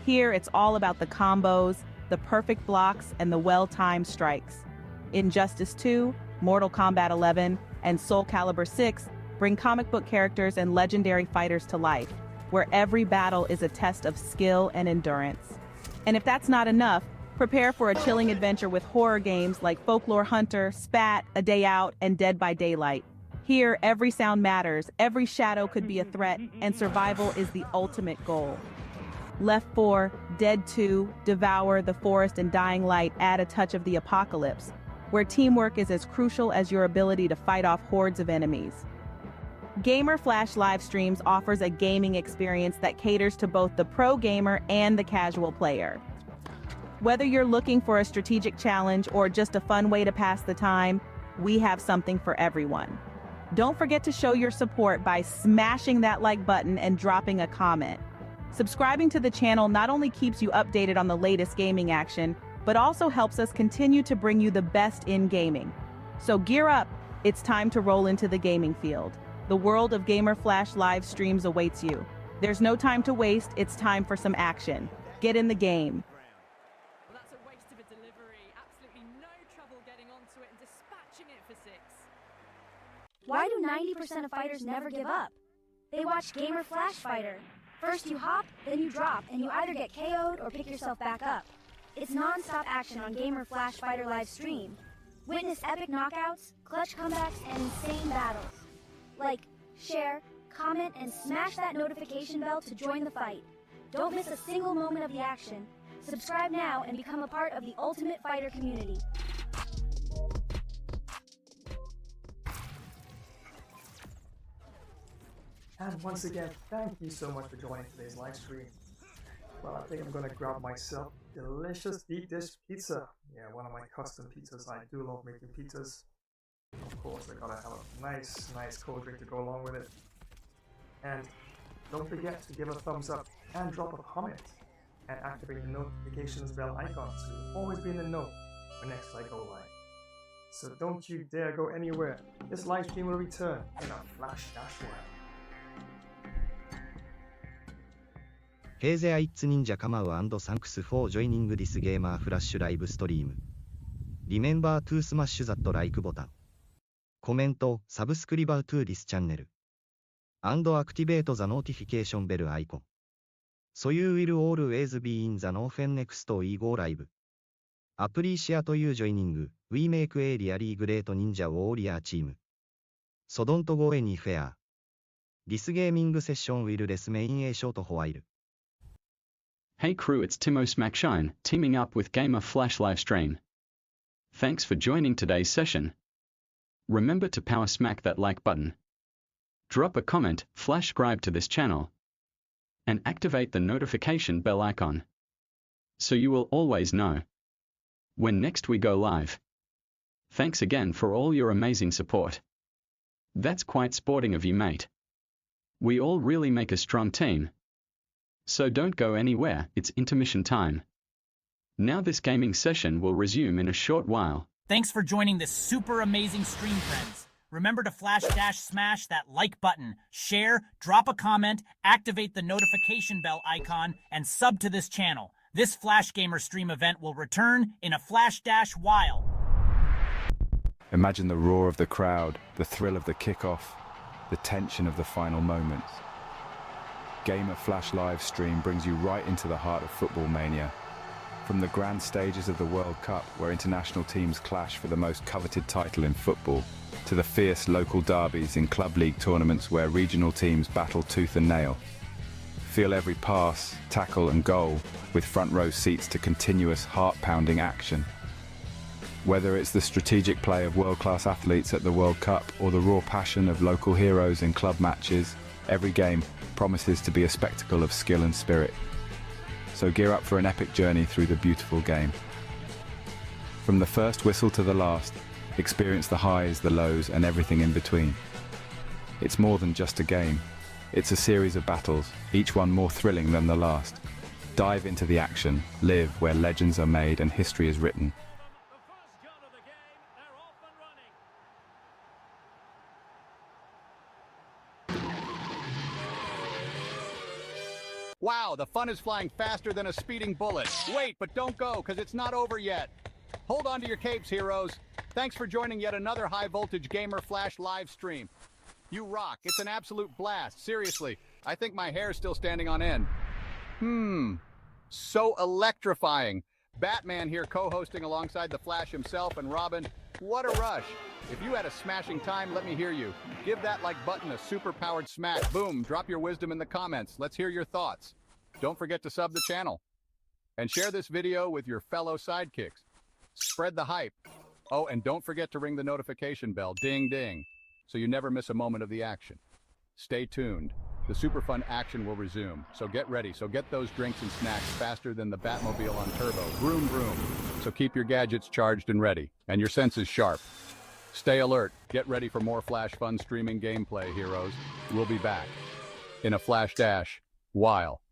Here, it's all about the combos, the perfect blocks, and the well-timed strikes. Injustice 2, Mortal Kombat 11, and Soul Calibur 6 bring comic book characters and legendary fighters to life, where every battle is a test of skill and endurance. And if that's not enough, prepare for a chilling adventure with horror games like Folklore Hunter, Spat, A Day Out, and Dead by Daylight. Here, every sound matters, every shadow could be a threat, and survival is the ultimate goal. Left 4, Dead 2, Devour, The Forest, and Dying Light add a touch of the apocalypse, where teamwork is as crucial as your ability to fight off hordes of enemies. Gamer Flash live streams offers a gaming experience that caters to both the pro gamer and the casual player. Whether you're looking for a strategic challenge or just a fun way to pass the time, we have something for everyone. Don't forget to show your support by smashing that like button and dropping a comment. Subscribing to the channel not only keeps you updated on the latest gaming action, but also helps us continue to bring you the best in gaming. So gear up, it's time to roll into the gaming field. The world of Gamer Flash live streams awaits you. There's no time to waste, it's time for some action. Get in the game. Well, that's a waste of a delivery. Absolutely no trouble getting onto it and dispatching it for 6. Why do 90% of fighters never give up? They watch Gamer Flash Fighter. First you hop, then you drop, and you either get KO'd or pick yourself back up. It's non-stop action on Gamer Flash Fighter live stream. Witness epic knockouts, clutch comebacks, and insane battles. Like, share, comment, and smash that notification bell to join the fight. Don't miss a single moment of the action. Subscribe now and become a part of the Ultimate Fighter community. And once again, thank you so much for joining today's live stream. Well, I think I'm gonna grab myself delicious deep dish pizza. Yeah, one of my custom pizzas. I do love making pizzas. Of course, I gotta have a nice cold drink to go along with it. And don't forget to give a thumbs up and drop a comment and activate the notifications bell icon so you'll always be in the know when next I go live. So don't you dare go anywhere. This live stream will return in a flash dash while. ヘイゼアイッツ忍者カマウ&サンクス for joining this gamer flash live stream. Remember to smash that like button. Comment, subscribe to this channel. And activate the notification bell icon. So you will always be in the know when next we go live. Appreciate you joining. We make a really great ninja warrior team. So don't go anywhere. This gaming session will remain a short while. Hey crew, it's Timo Smackshine, teaming up with Gamer Flash Livestream. Thanks for joining today's session. Remember to power smack that like button. Drop a comment, flashscribe to this channel, and activate the notification bell icon, so you will always know when next we go live. Thanks again for all your amazing support. That's quite sporting of you, mate. We all really make a strong team. So don't go anywhere, it's intermission time. Now this gaming session will resume in a short while. Thanks for joining this super amazing stream, friends. Remember to smash that like button, share, drop a comment, activate the notification bell icon, and sub to this channel. This Flash Gamer stream event will return in a flash dash while. Imagine the roar of the crowd, the thrill of the kickoff, the tension of the final moments. Gamer Flash live stream brings you right into the heart of football mania. From the grand stages of the World Cup, where international teams clash for the most coveted title in football, to the fierce local derbies in club league tournaments where regional teams battle tooth and nail. Feel every pass, tackle and goal with front row seats to continuous heart-pounding action. Whether it's the strategic play of world-class athletes at the World Cup or the raw passion of local heroes in club matches, every game promises to be a spectacle of skill and spirit. So gear up for an epic journey through the beautiful game. From the first whistle to the last, experience the highs, the lows, and everything in between. It's more than just a game. It's a series of battles, each one more thrilling than the last. Dive into the action, live where legends are made and history is written. Wow, the fun is flying faster than a speeding bullet. Wait, but don't go, because it's not over yet. Hold on to your capes, heroes. Thanks for joining yet another high-voltage Gamer Flash live stream. You rock. It's an absolute blast. Seriously, I think my hair's still standing on end. So electrifying. Batman here co-hosting alongside the Flash himself, and Robin, what a rush. If you had a smashing time, let me hear you. Give that like button a super-powered smack. Boom, drop your wisdom in the comments. Let's hear your thoughts. Don't forget to sub the channel. And share this video with your fellow sidekicks. Spread the hype. Oh, and don't forget to ring the notification bell, ding ding, so you never miss a moment of the action. Stay tuned. The super fun action will resume, so get ready. So get those drinks and snacks faster than the Batmobile on turbo. Vroom, vroom. So keep your gadgets charged and ready, and your senses sharp. Stay alert. Get ready for more Flash Fun streaming gameplay, heroes. We'll be back in a flash dash while.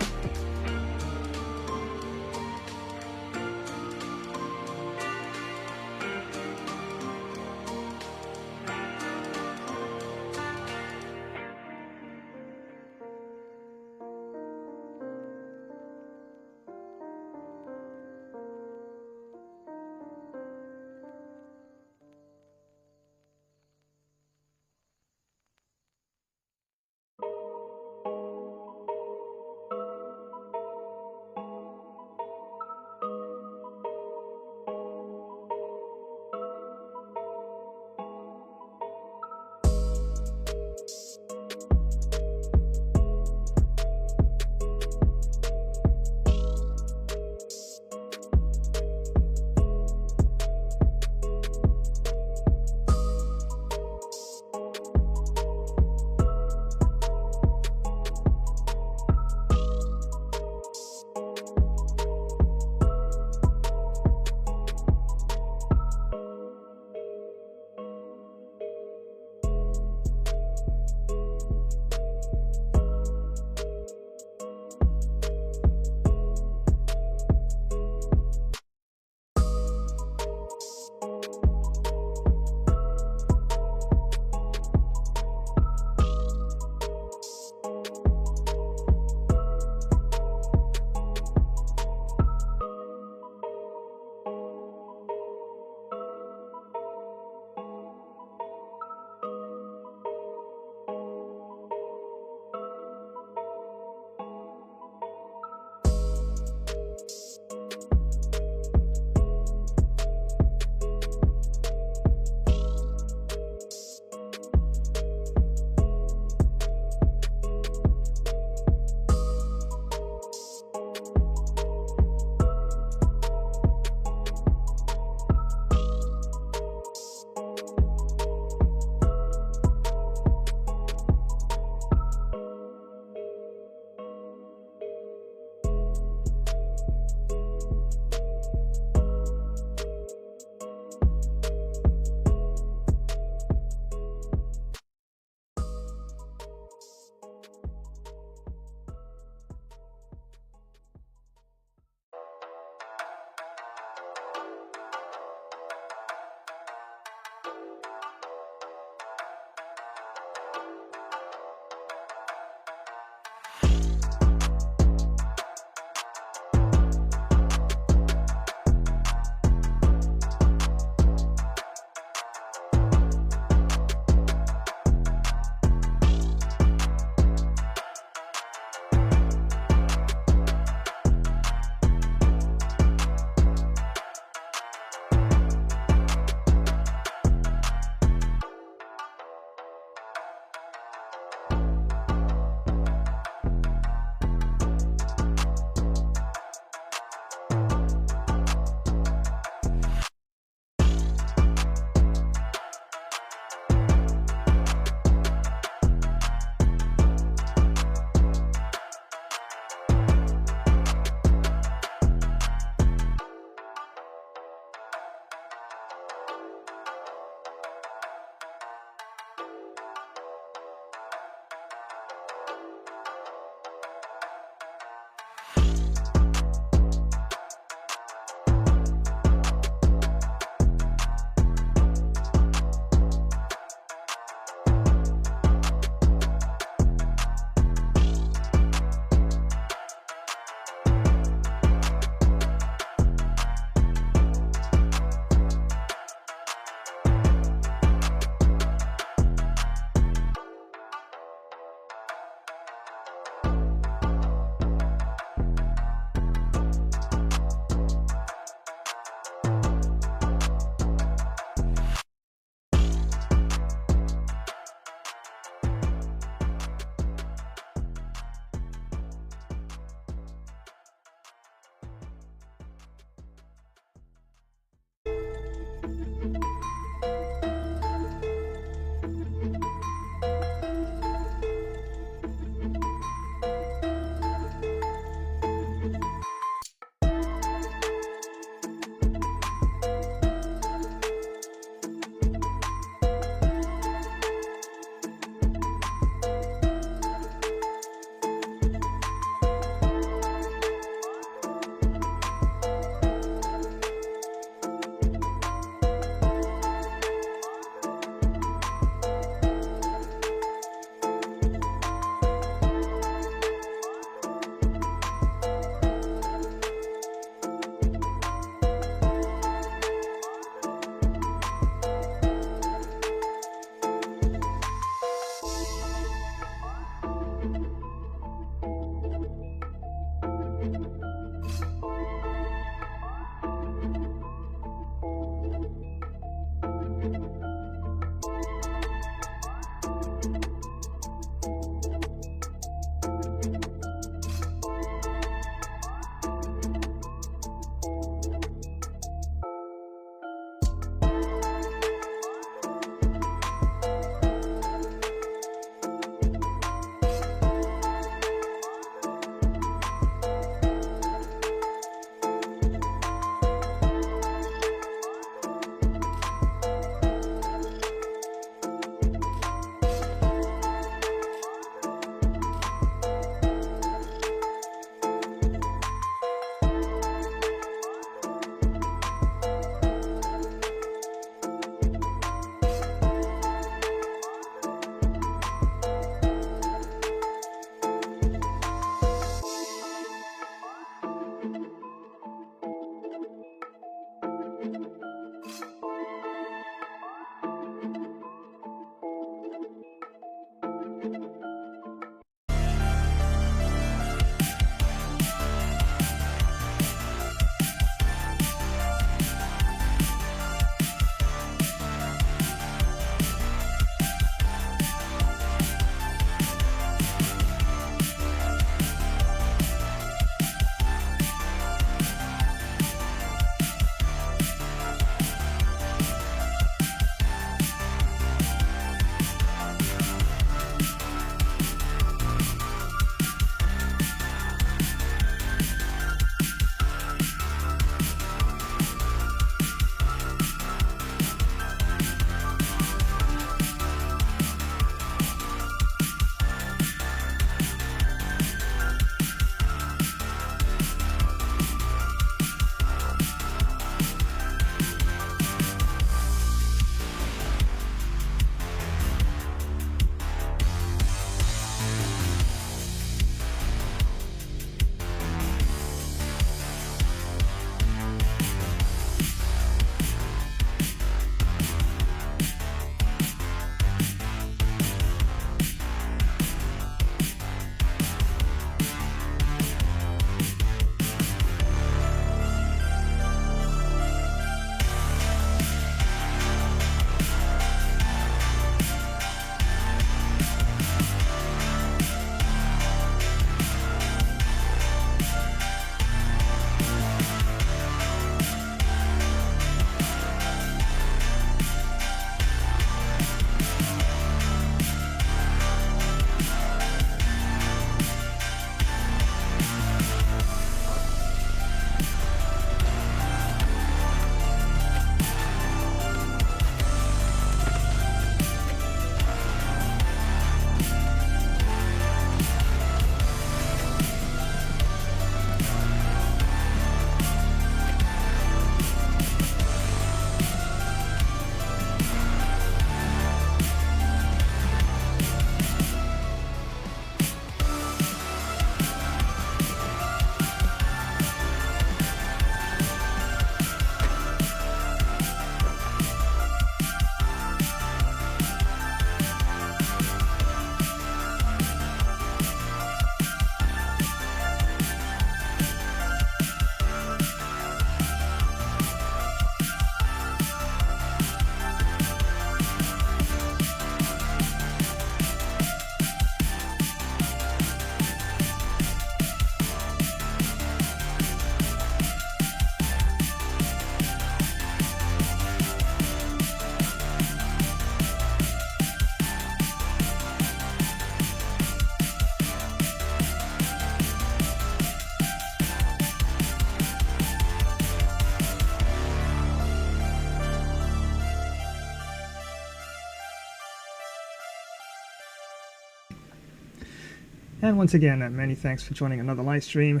And once again, many thanks for joining another live stream.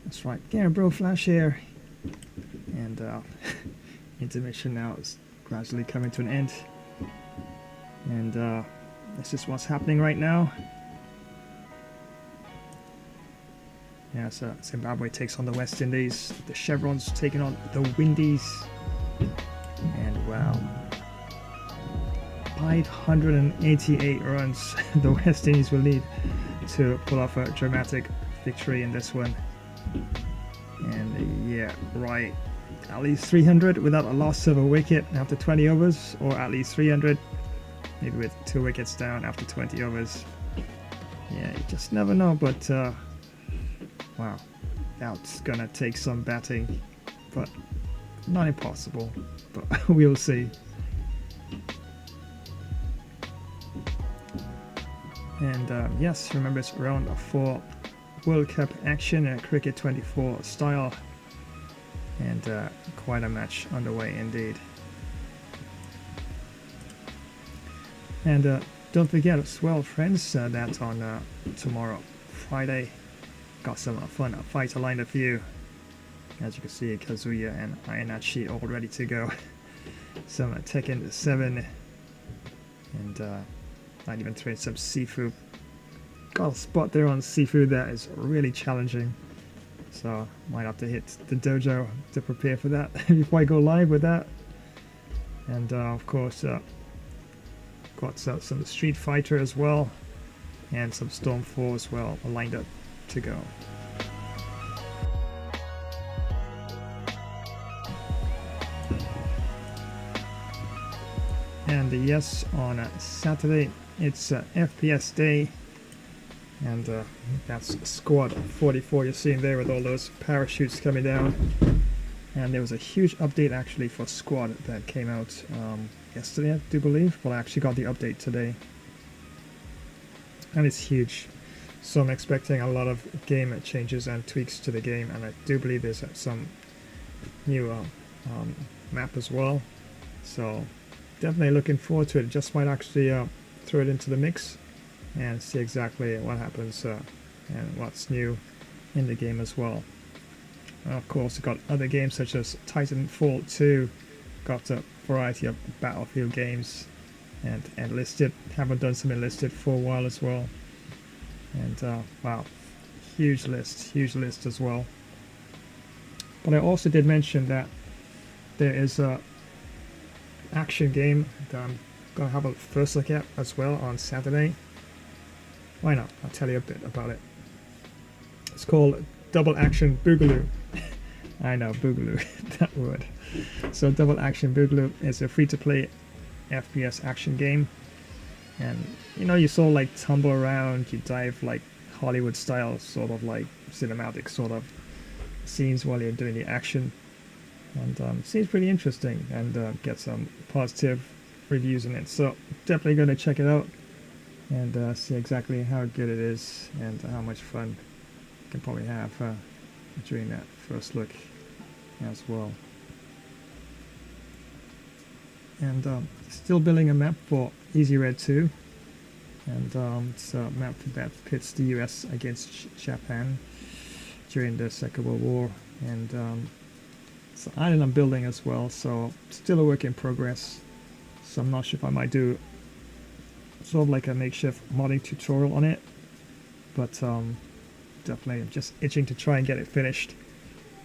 That's right, Gamer Bro Flash here. And intermission now is gradually coming to an end. And this is what's happening right now. Yeah, so Zimbabwe takes on the West Indies. The Chevrons taking on the Windies. And wow, 588 runs the West Indies will need to pull off a dramatic victory in this one. And yeah, right, at least 300 without a loss of a wicket after 20 overs, or at least 300 maybe with 2 wickets down after 20 overs. Yeah, you just never know, but wow, that's gonna take some batting, but not impossible, but we'll see. And yes, remember it's round 4 World Cup action in Cricket 24 style, and quite a match underway indeed. And don't forget as well, friends, that on tomorrow, Friday, got some fun fights lined up for you. As you can see, Kazuya and Ayanachi all ready to go. Some Tekken 7, and might even trade some seafood. Got a spot there on seafood that is really challenging, so might have to hit the dojo to prepare for that before I go live with that. And of course, got some Street Fighter as well, and some Storm 4 as well lined up to go. And yes, on Saturday it's FPS day, and that's squad 44 you're seeing there with all those parachutes coming down. And there was a huge update actually for squad that came out yesterday, I do believe. Well, I actually got the update today, and it's huge. So I'm expecting a lot of game changes and tweaks to the game, and I do believe there's some new map as well. So definitely looking forward to it. Just might actually throw it into the mix and see exactly what happens and what's new in the game as well. And of course, we've got other games such as Titanfall 2, got a variety of Battlefield games, and Enlisted. Haven't done some Enlisted for a while as well. And wow, huge list as well. But I also did mention that there is a action game that I'm gonna have a first look at as well on Saturday. Why not? I'll tell you a bit about it. It's called Double Action Boogaloo. I know, Boogaloo, that word. So Double Action Boogaloo is a free-to-play FPS action game. And you know, you sort of like tumble around, you dive like Hollywood style, sort of like cinematic sort of scenes while you're doing the action. And it seems pretty interesting, and get some positive reviews in it. So definitely going to check it out and see exactly how good it is and how much fun you can probably have during that first look as well. And still building a map for Easy Red 2, and it's a map that pits the US against Japan during the Second World War, and it's an island I'm building as well, so still a work in progress. So I'm not sure if I might do sort of like a makeshift modding tutorial on it, but definitely I'm just itching to try and get it finished,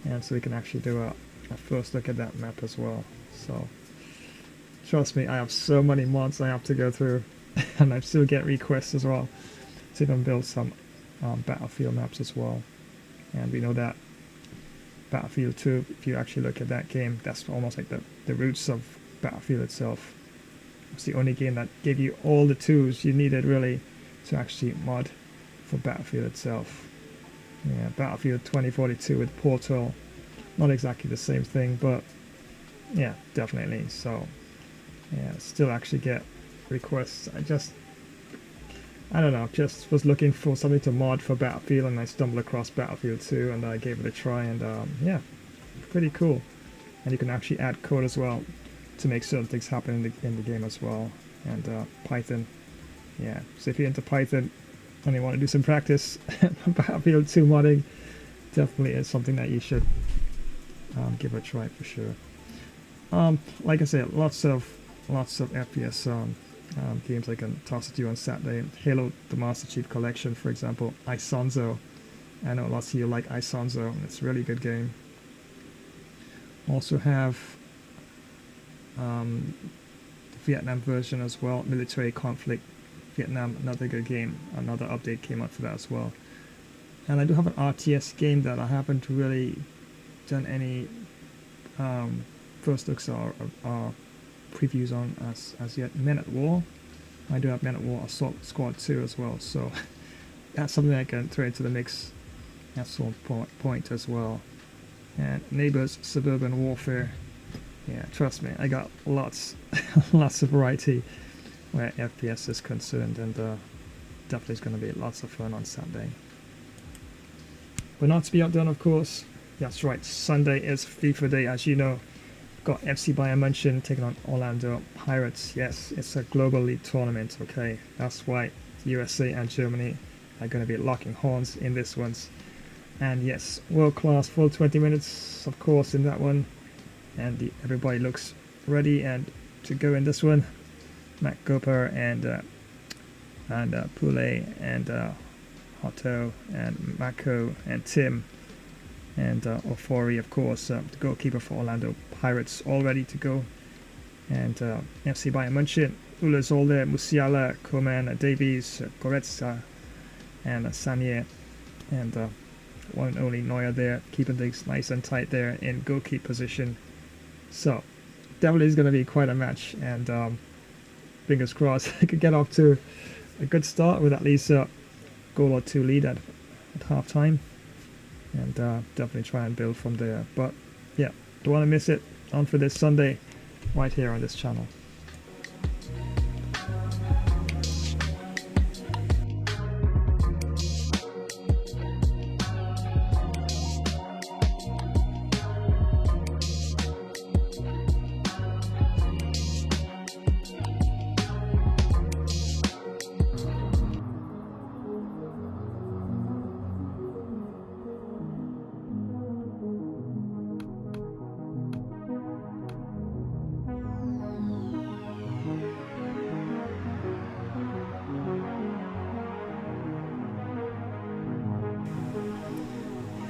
and so we can actually do a first look at that map as well. So trust me, I have so many mods I have to go through, and I still get requests as well to even build some Battlefield maps as well. And we know that Battlefield 2, if you actually look at that game, that's almost like the roots of Battlefield itself. It's the only game that gave you all the tools you needed really to actually mod for Battlefield itself. Yeah, Battlefield 2042 with Portal, not exactly the same thing, but yeah, definitely. So yeah, still actually get requests. I don't know, just was looking for something to mod for Battlefield, and I stumbled across Battlefield 2, and I gave it a try, and yeah, pretty cool. And you can actually add code as well to make certain things happen in the game as well. And Python, yeah, so if you're into Python, and you want to do some practice, Battlefield 2 modding definitely is something that you should give a try for sure. Like I said, lots of FPS games I can toss at you on Saturday. Halo, the Master Chief Collection, for example. Isonzo. I know lots of you like Isonzo. It's a really good game. Also have the Vietnam version as well. Military Conflict Vietnam, another good game. Another update came out for that as well. And I do have an RTS game that I haven't really done any first looks or previews on as yet. Men at War. I do have Men at War Assault Squad 2 as well, so that's something I can throw into the mix at some point as well. And Neighbors Suburban Warfare. Yeah, trust me, I got lots of variety where FPS is concerned, and definitely is going to be lots of fun on Saturday. But not to be outdone, of course. That's right, Sunday is FIFA Day, as you know. Got FC Bayern München taking on Orlando Pirates. Yes, it's a global league tournament, okay? That's why USA and Germany are going to be locking horns in this one. And yes, world-class full 20 minutes, of course, in that one. And everybody looks ready and to go in this one. Matt Goper and Poulet and Otto and Mako and Tim and Ofori, of course, the goalkeeper for Orlando Pirates, all ready to go. And FC Bayern München, Ulla Zolde, Musiala, Koeman, Davies, Goretzka, and Sanier, and one and only Neuer there, keeping things nice and tight there in goalkeeper position. So, definitely is going to be quite a match, and fingers crossed I could get off to a good start with at least a goal or two lead at half time, and definitely try and build from there. But yeah, don't want to miss it. On for this Sunday right here on this channel.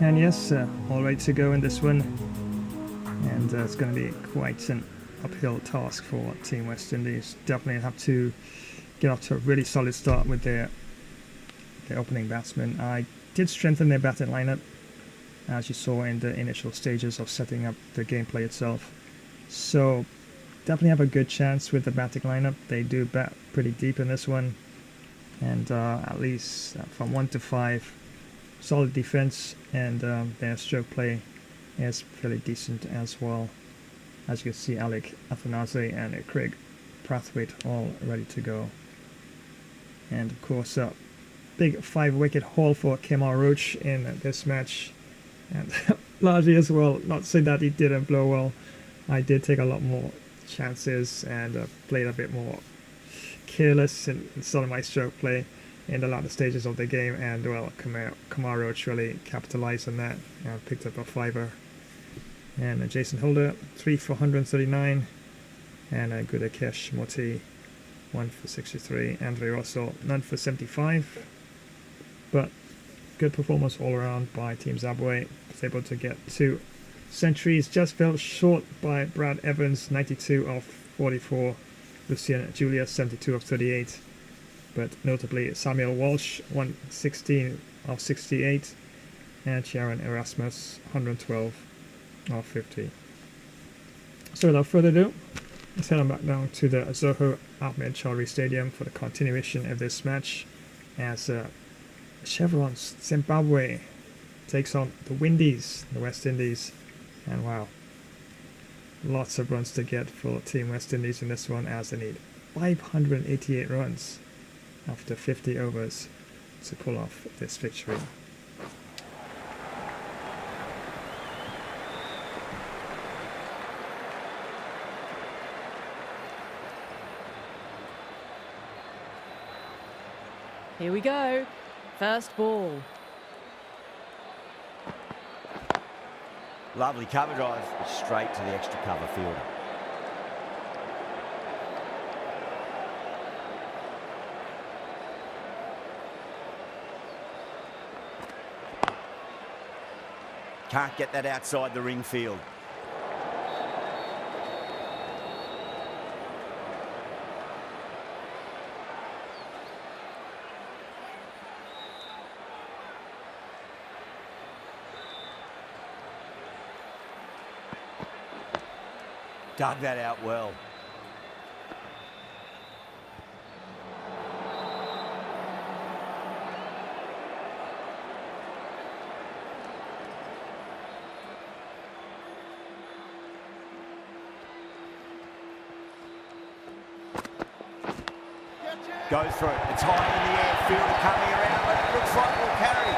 And yes, all ready to go in this one, and it's going to be quite an uphill task for Team West Indies. Definitely have to get off to a really solid start with their opening batsmen. I did strengthen their batting lineup, as you saw in the initial stages of setting up the gameplay itself. So definitely have a good chance with the batting lineup. They do bat pretty deep in this one, and at least from 1 to 5. Solid defense, and their stroke play is fairly decent as well. As you can see, Alec Athanase and Craig Prathwaite all ready to go. And of course, big 5-wicket haul for Kemar Roach in this match. And largely as well, not saying that he didn't blow well. I did take a lot more chances and played a bit more careless in some of my stroke play in the latter stages of the game, and well, Kemar Roach really capitalized on that and picked up a 5er. And Jason Holder, 3 for 139, and Gudakesh Moti, 1 for 63. Andre Russell, none for 75. But good performance all around by Team Zimbabwe. Was able to get 2 centuries, just fell short by Brad Evans, 92 of 44. Lucian Julius, 72 of 38. But notably Samuel Walsh, 116 of 68, and Sharon Erasmus, 112 of 50. So without further ado, let's head on back down to the Zoho Ahmed Chowdhury Stadium for the continuation of this match, as Chevrons Zimbabwe takes on the Windies, the West Indies. And wow, lots of runs to get for Team West Indies in this one, as they need 588 runs after 50 overs to pull off this victory. Here we go. First ball. Lovely cover drive, straight to the extra cover fielder. Can't get that outside the ring field. Dug that out well. Goes through. It's high in the air. Fielder coming around, but it looks like we'll carry.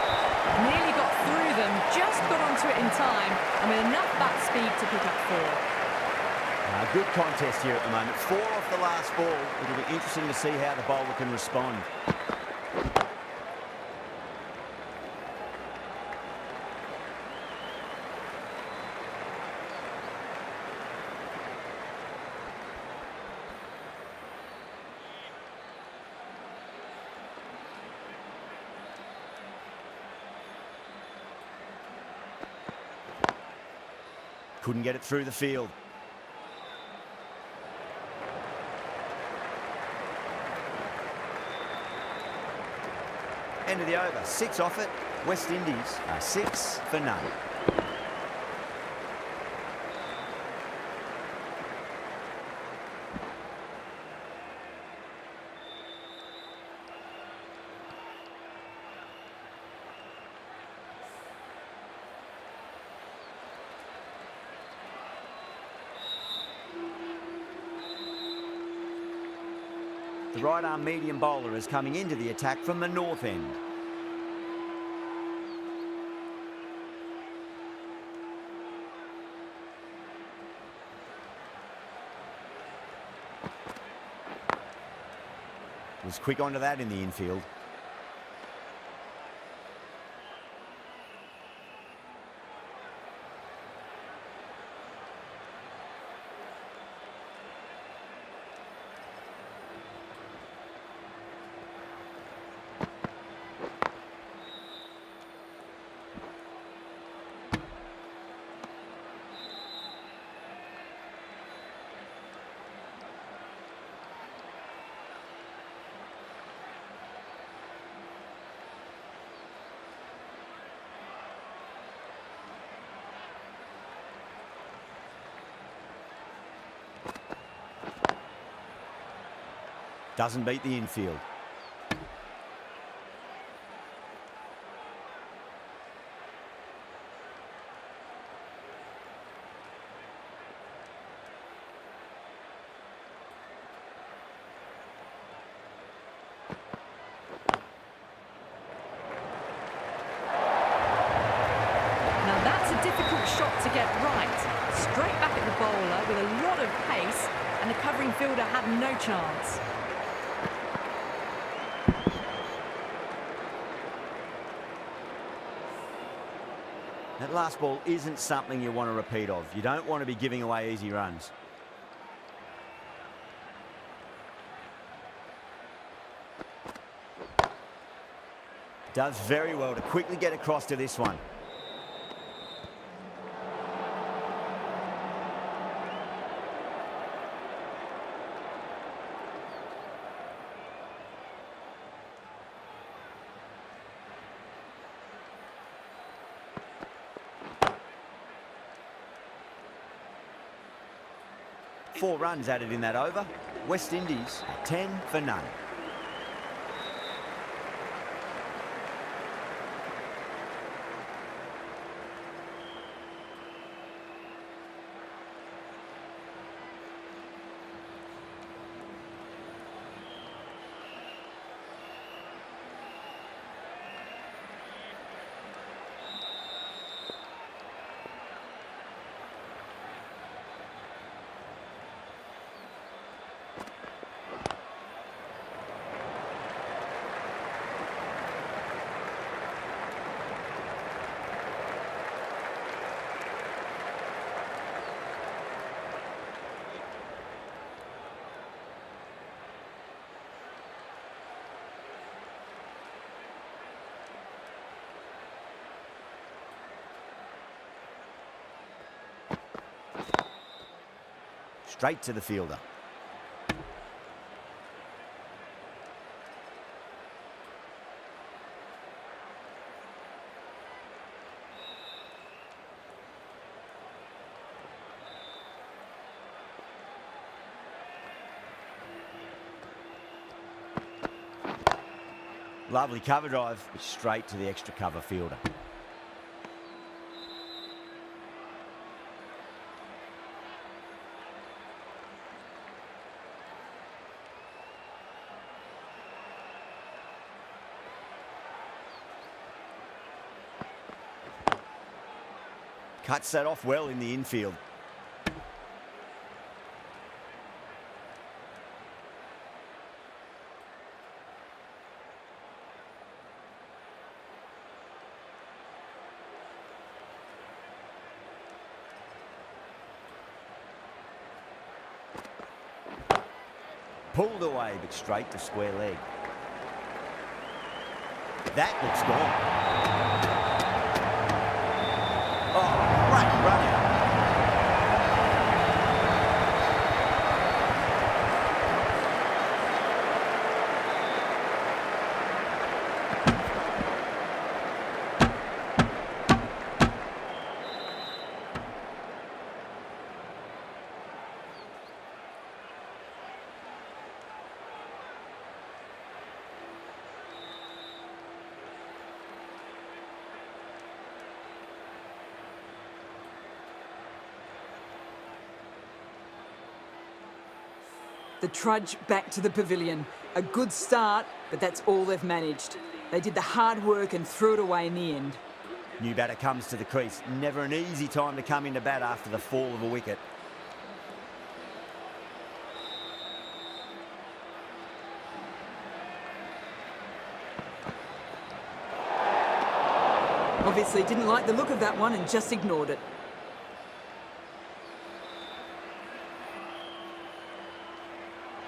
Nearly got through them, just got onto it in time, and with enough bat speed to pick up 4. Good contest here at the moment. 4 off the last ball. It'll be interesting to see how the bowler can respond. Couldn't get it through the field. End of the over. 6 off it. West Indies are 6 for none. The right-arm medium bowler is coming into the attack from the north end. Was quick onto that in the infield. Doesn't beat the infield. Now that's a difficult shot to get right. Straight back at the bowler with a lot of pace, and the covering fielder had no chance. That last ball isn't something you want to repeat of. You don't want to be giving away easy runs. Does very well to quickly get across to this one. Four runs added in that over. West Indies are 10 for none. straight to the fielder. Lovely cover drive, but straight to the extra cover fielder. Cuts that off well in the infield. Pulled away, but straight to square leg. That looks gone. Oh, great run out. The trudge back to the pavilion. A good start, but that's all they've managed. They did the hard work and threw it away in the end. New batter comes to the crease. Never an easy time to come into bat after the fall of a wicket. Obviously didn't like the look of that one and just ignored it.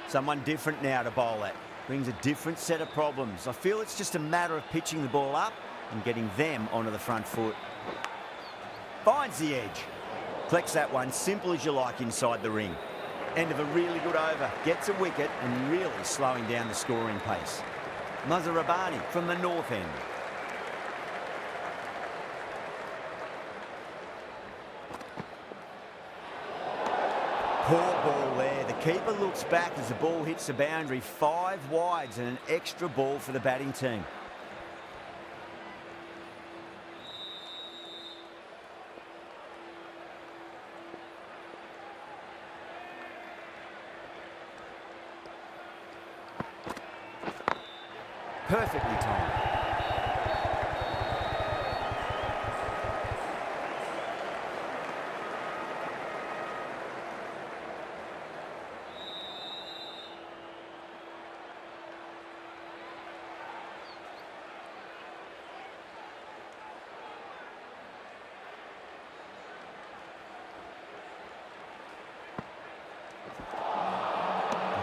Someone different now to bowl at. Brings a different set of problems. I feel it's just a matter of pitching the ball up and getting them onto the front foot. Finds the edge. Collects that one, simple as you like, inside the ring. End of a really good over. Gets a wicket and really slowing down the scoring pace. Mazharabani from the north end. Poor ball there. The keeper looks back as the ball hits the boundary. 5 wides and an extra ball for the batting team. Perfectly timed.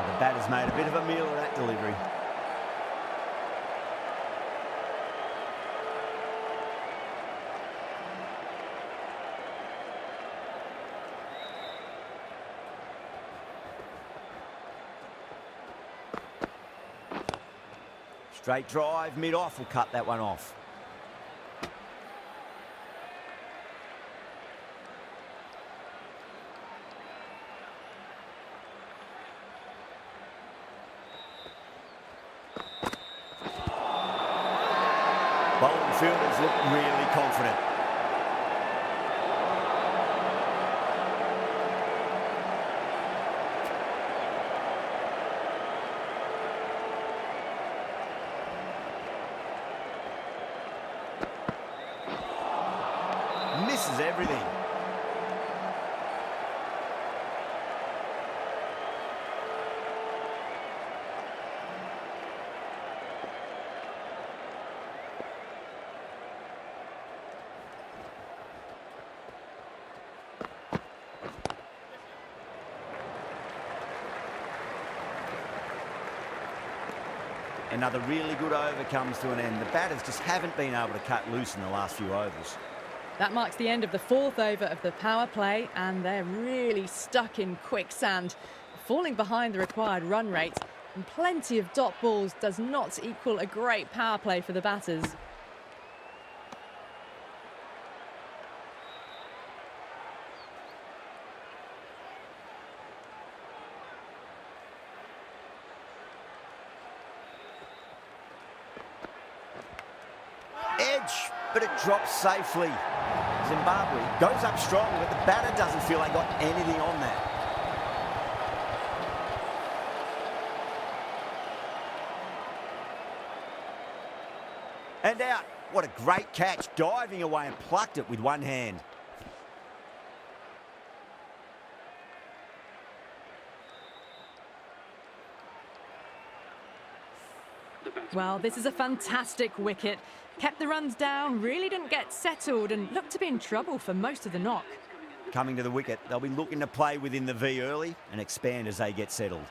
The batter's made a bit of a meal of that delivery. Straight drive, mid-off will cut that one off. Bowling fielders look really confident. Misses everything. Another really good over comes to an end. The batters just haven't been able to cut loose in the last few overs. That marks the end of the 4th over of the power play, and they're really stuck in quicksand, falling behind the required run rate. And plenty of dot balls does not equal a great power play for the batters. Edge, but it drops safely. Zimbabwe goes up strong, but the batter doesn't feel they got anything on that. And out. What a great catch, diving away and plucked it with one hand. Well, this is a fantastic wicket. Kept the runs down, really didn't get settled and looked to be in trouble for most of the knock. Coming to the wicket, they'll be looking to play within the V early and expand as they get settled.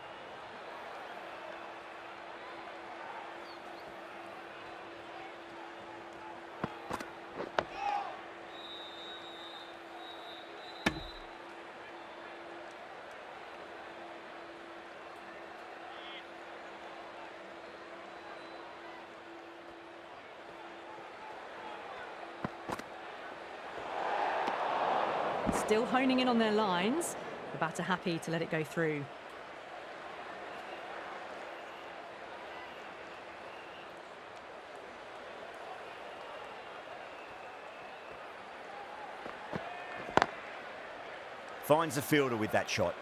Still honing in on their lines. The batter happy to let it go through. Finds the fielder with that shot.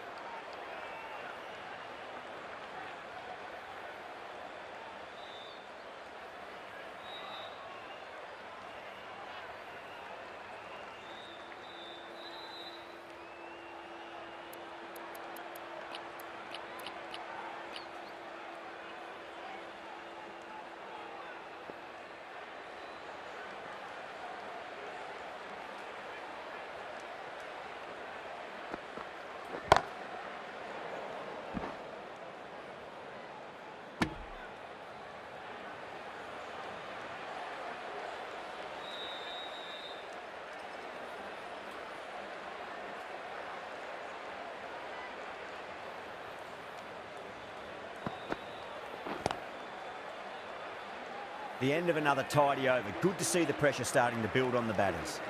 The end of another tidy over. Good to see the pressure starting to build on the batters.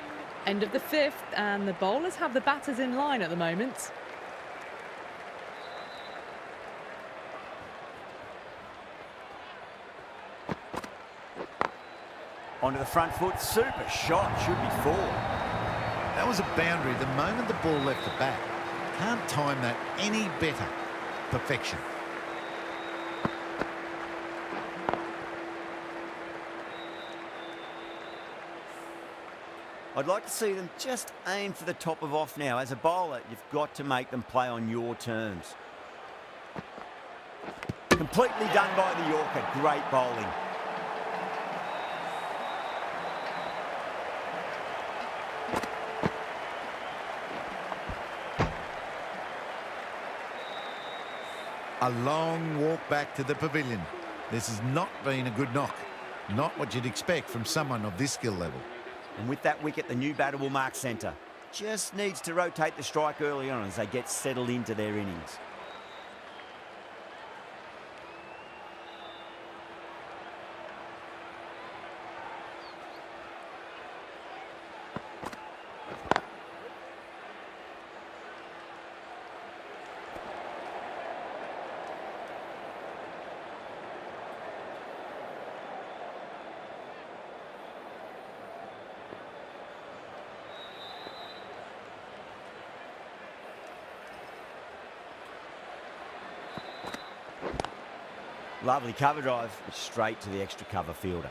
End of the 5th, and the bowlers have the batters in line at the moment. Onto the front foot, super shot, should be 4. That was a boundary the moment the ball left the bat. Can't time that any better. Perfection. I'd like to see them just aim for the top of off now. As a bowler, you've got to make them play on your terms. Completely done by the Yorker. Great bowling. A long walk back to the pavilion. This has not been a good knock. Not what you'd expect from someone of this skill level. And with that wicket, the new batter will mark centre. Just needs to rotate the strike early on as they get settled into their innings. Lovely cover drive, straight to the extra cover fielder.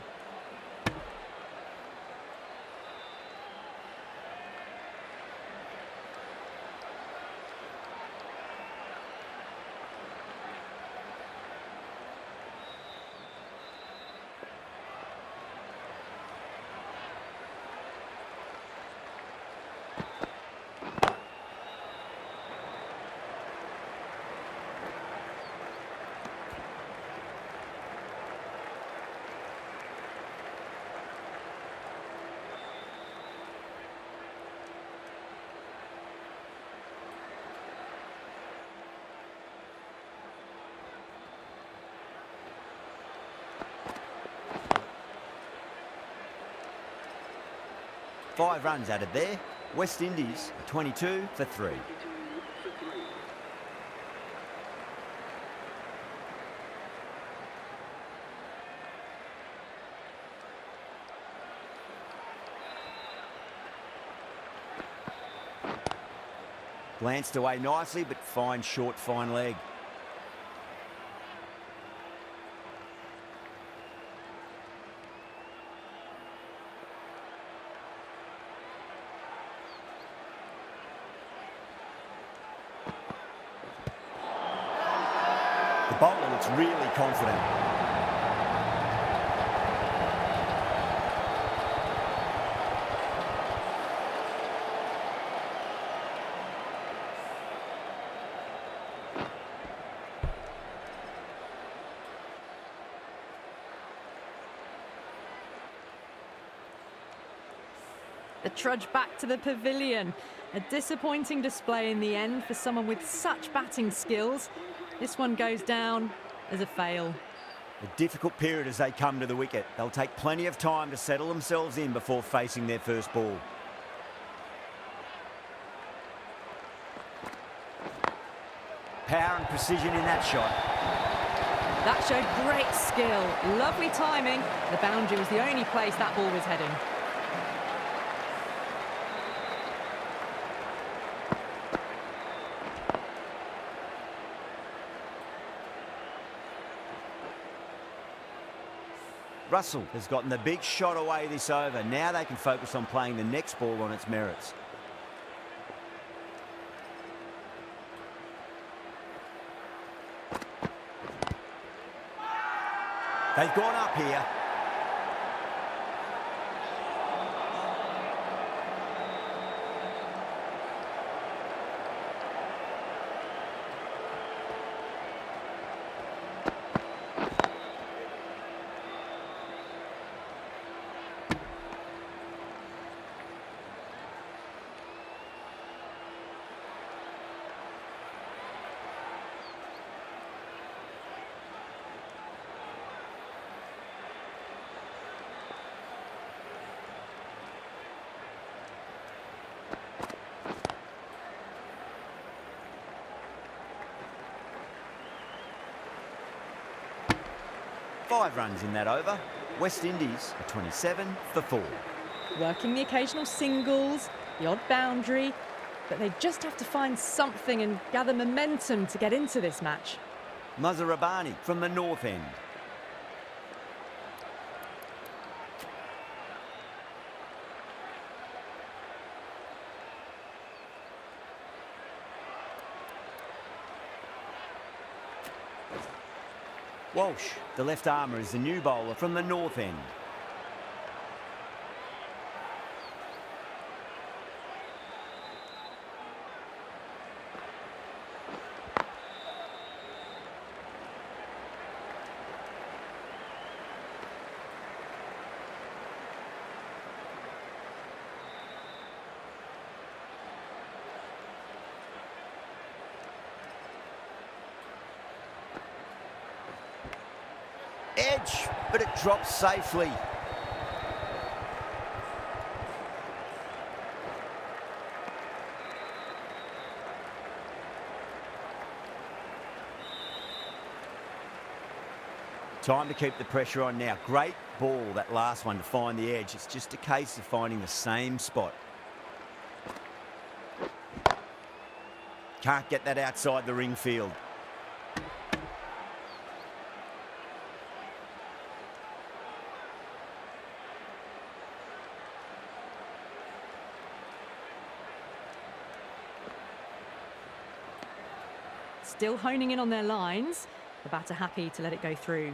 5 runs added there. West Indies are 22 for 3. Glanced away nicely, but fine short, fine leg. The bowler looks really confident. The trudge back to the pavilion. A disappointing display in the end for someone with such batting skills. This one goes down as a fail. A difficult period as they come to the wicket. They'll take plenty of time to settle themselves in before facing their first ball. Power and precision in that shot. That showed great skill. Lovely timing. The boundary was the only place that ball was heading. Russell has gotten the big shot away this over. Now they can focus on playing the next ball on its merits. They've gone up here. Five runs in that over. West Indies are 27 for 4. Working the occasional singles, the odd boundary, but they just have to find something and gather momentum to get into this match. Muzarabani from the north end. Walsh, the left armour, is the new bowler from the north end. Edge, but it drops safely. Time to keep the pressure on now. Great ball, that last one, to find the edge. It's just a case of finding the same spot. Can't get that outside the ring field. Still honing in on their lines. The batter happy to let it go through.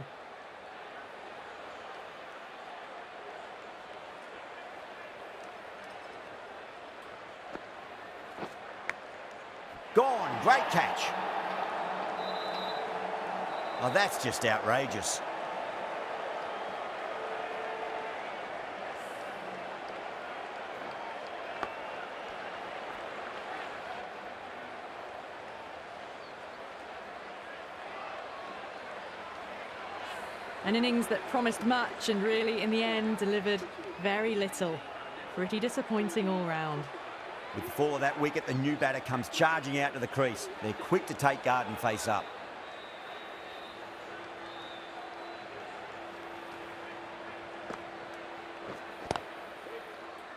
Gone, great catch. Oh, that's just outrageous. An innings that promised much and really, in the end, delivered very little. Pretty disappointing all round. With the fall of that wicket, the new batter comes charging out to the crease. They're quick to take guard and face up.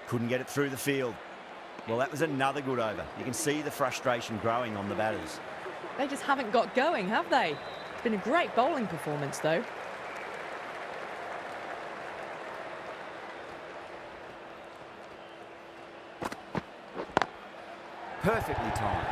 Couldn't get it through the field. Well, that was another good over. You can see the frustration growing on the batters. They just haven't got going, have they? It's been a great bowling performance, though. Perfectly timed.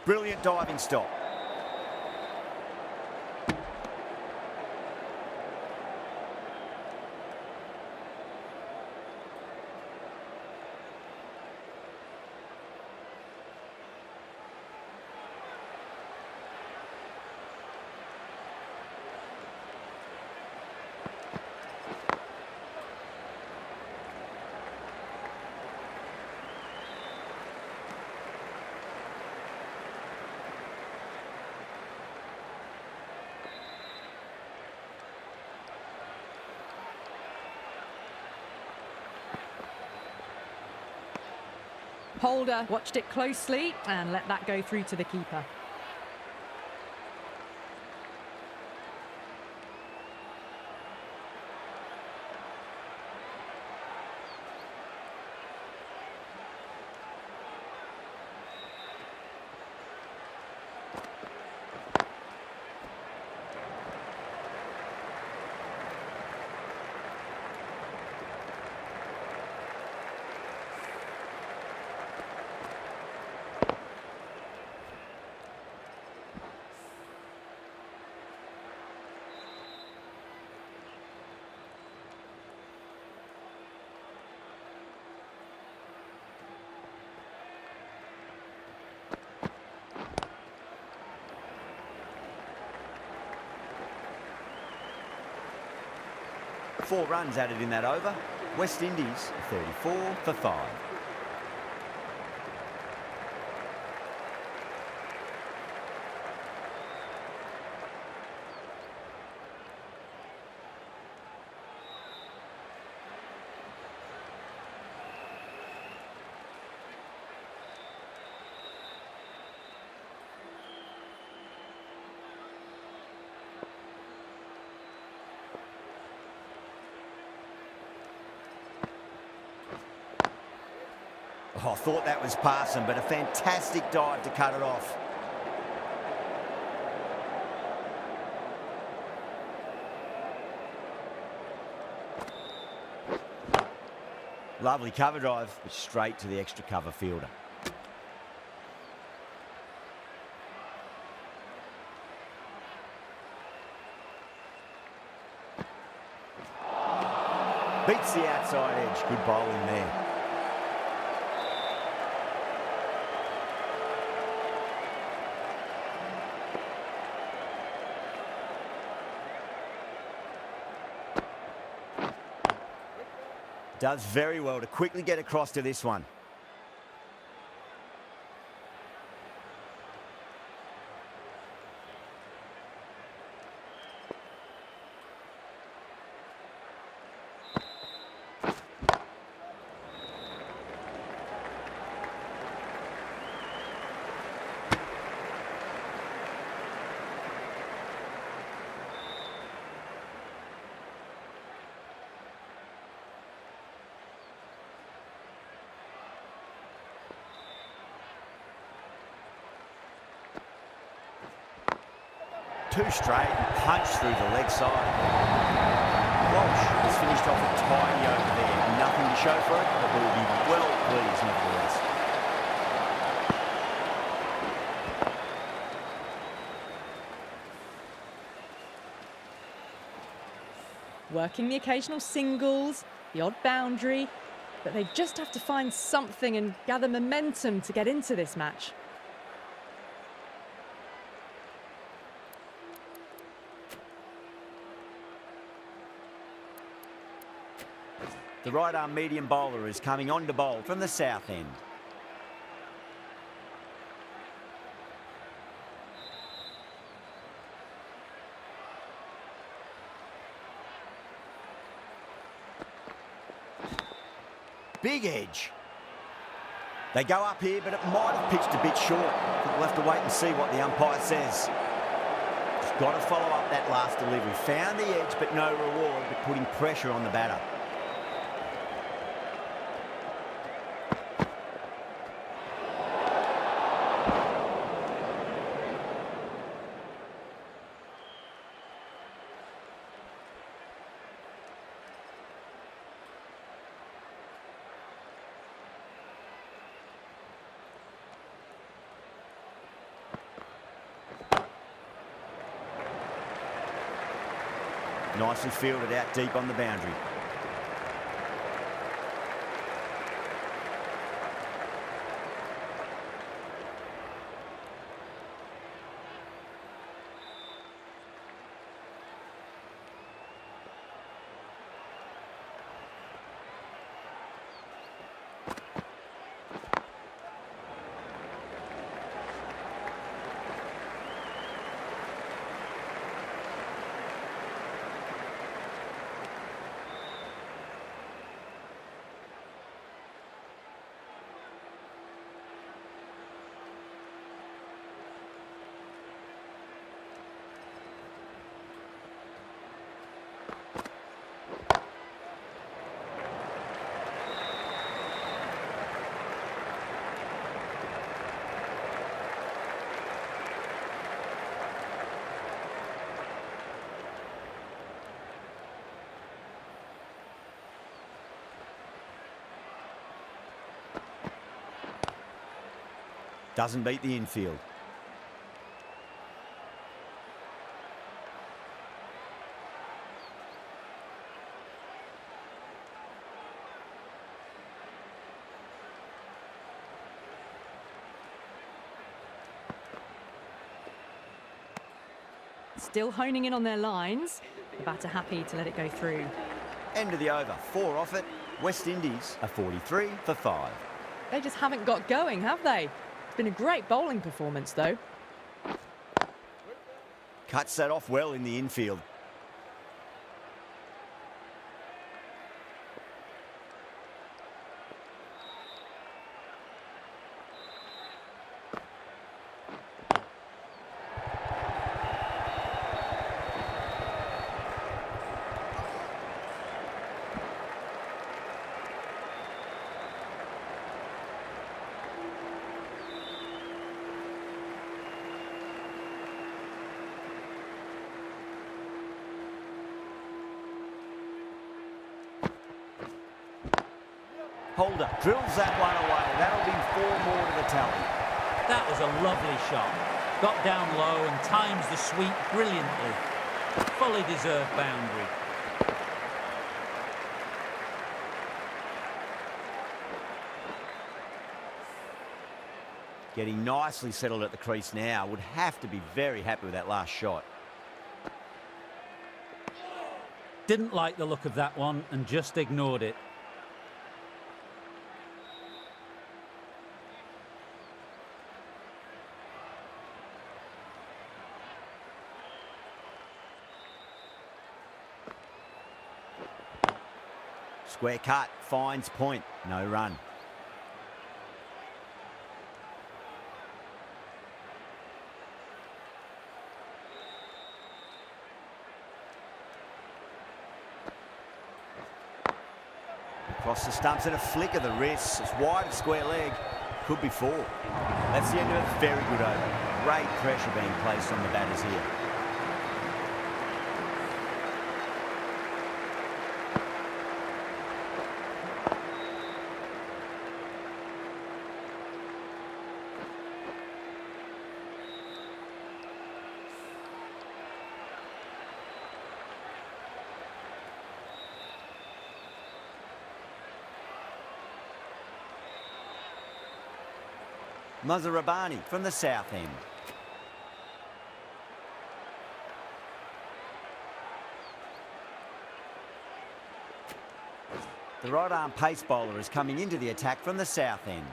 Brilliant diving stop. Holder watched it closely and let that go through to the keeper. Four runs added in that over. West Indies 34 for 5. Oh, I thought that was passing, but a fantastic dive to cut it off. Lovely cover drive, but straight to the extra cover fielder. Beats the outside edge. Good bowling there. Does very well to quickly get across to this one. Two straight and punch through the leg side. Walsh has finished off a tidy over there. Nothing to show for it, but will be well pleased nevertheless. Working the occasional singles, the odd boundary, but they just have to find something and gather momentum to get into this match. The right-arm medium bowler is coming on to bowl from the south end. Big edge. They go up here, but it might have pitched a bit short. We'll have to wait and see what the umpire says. Just got to follow up that last delivery. Found the edge, but no reward, but putting pressure on the batter. Nicely fielded out deep on the boundary. Doesn't beat the infield. Still honing in on their lines. The batter happy to let it go through. End of the over. 4 off it. West Indies are 43 for 5. They just haven't got going, have they? It's been a great bowling performance, though. Cuts that off well in the infield. Holder drills that one away. That'll be 4 more to the tally. That was a lovely shot. Got down low and times the sweep brilliantly. Fully deserved boundary. Getting nicely settled at the crease now. Would have to be very happy with that last shot. Didn't like the look of that one and just ignored it. Square cut, finds point, no run. Across the stumps and a flick of the wrist. It's wide of square leg. Could be 4. That's the end of a very good over. Great pressure being placed on the batters here. Mazarabani from the south end. The right-arm pace bowler is coming into the attack from the south end.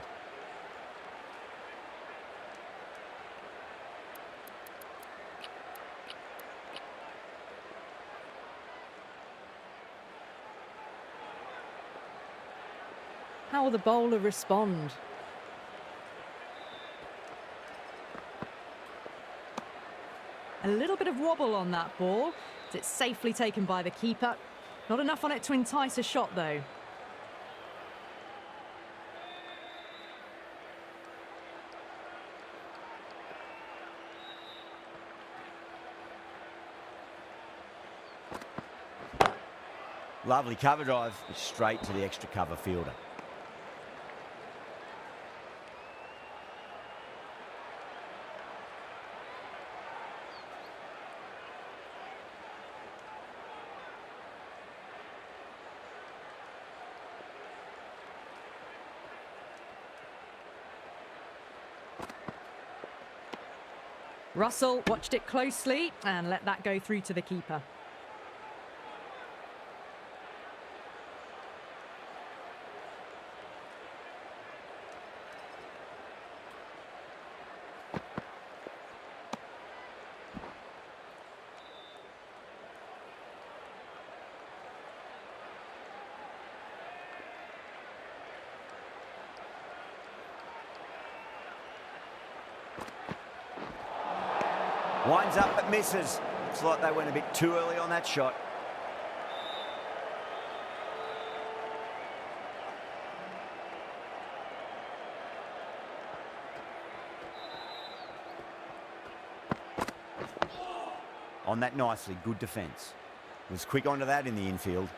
How will the bowler respond? A little bit of wobble on that ball. It's safely taken by the keeper. Not enough on it to entice a shot, though. Lovely cover drive, straight to the extra cover fielder. Russell watched it closely and let that go through to the keeper. Winds up but misses. Looks like they went a bit too early on that shot. On that nicely, good defence. Was quick onto that in the infield.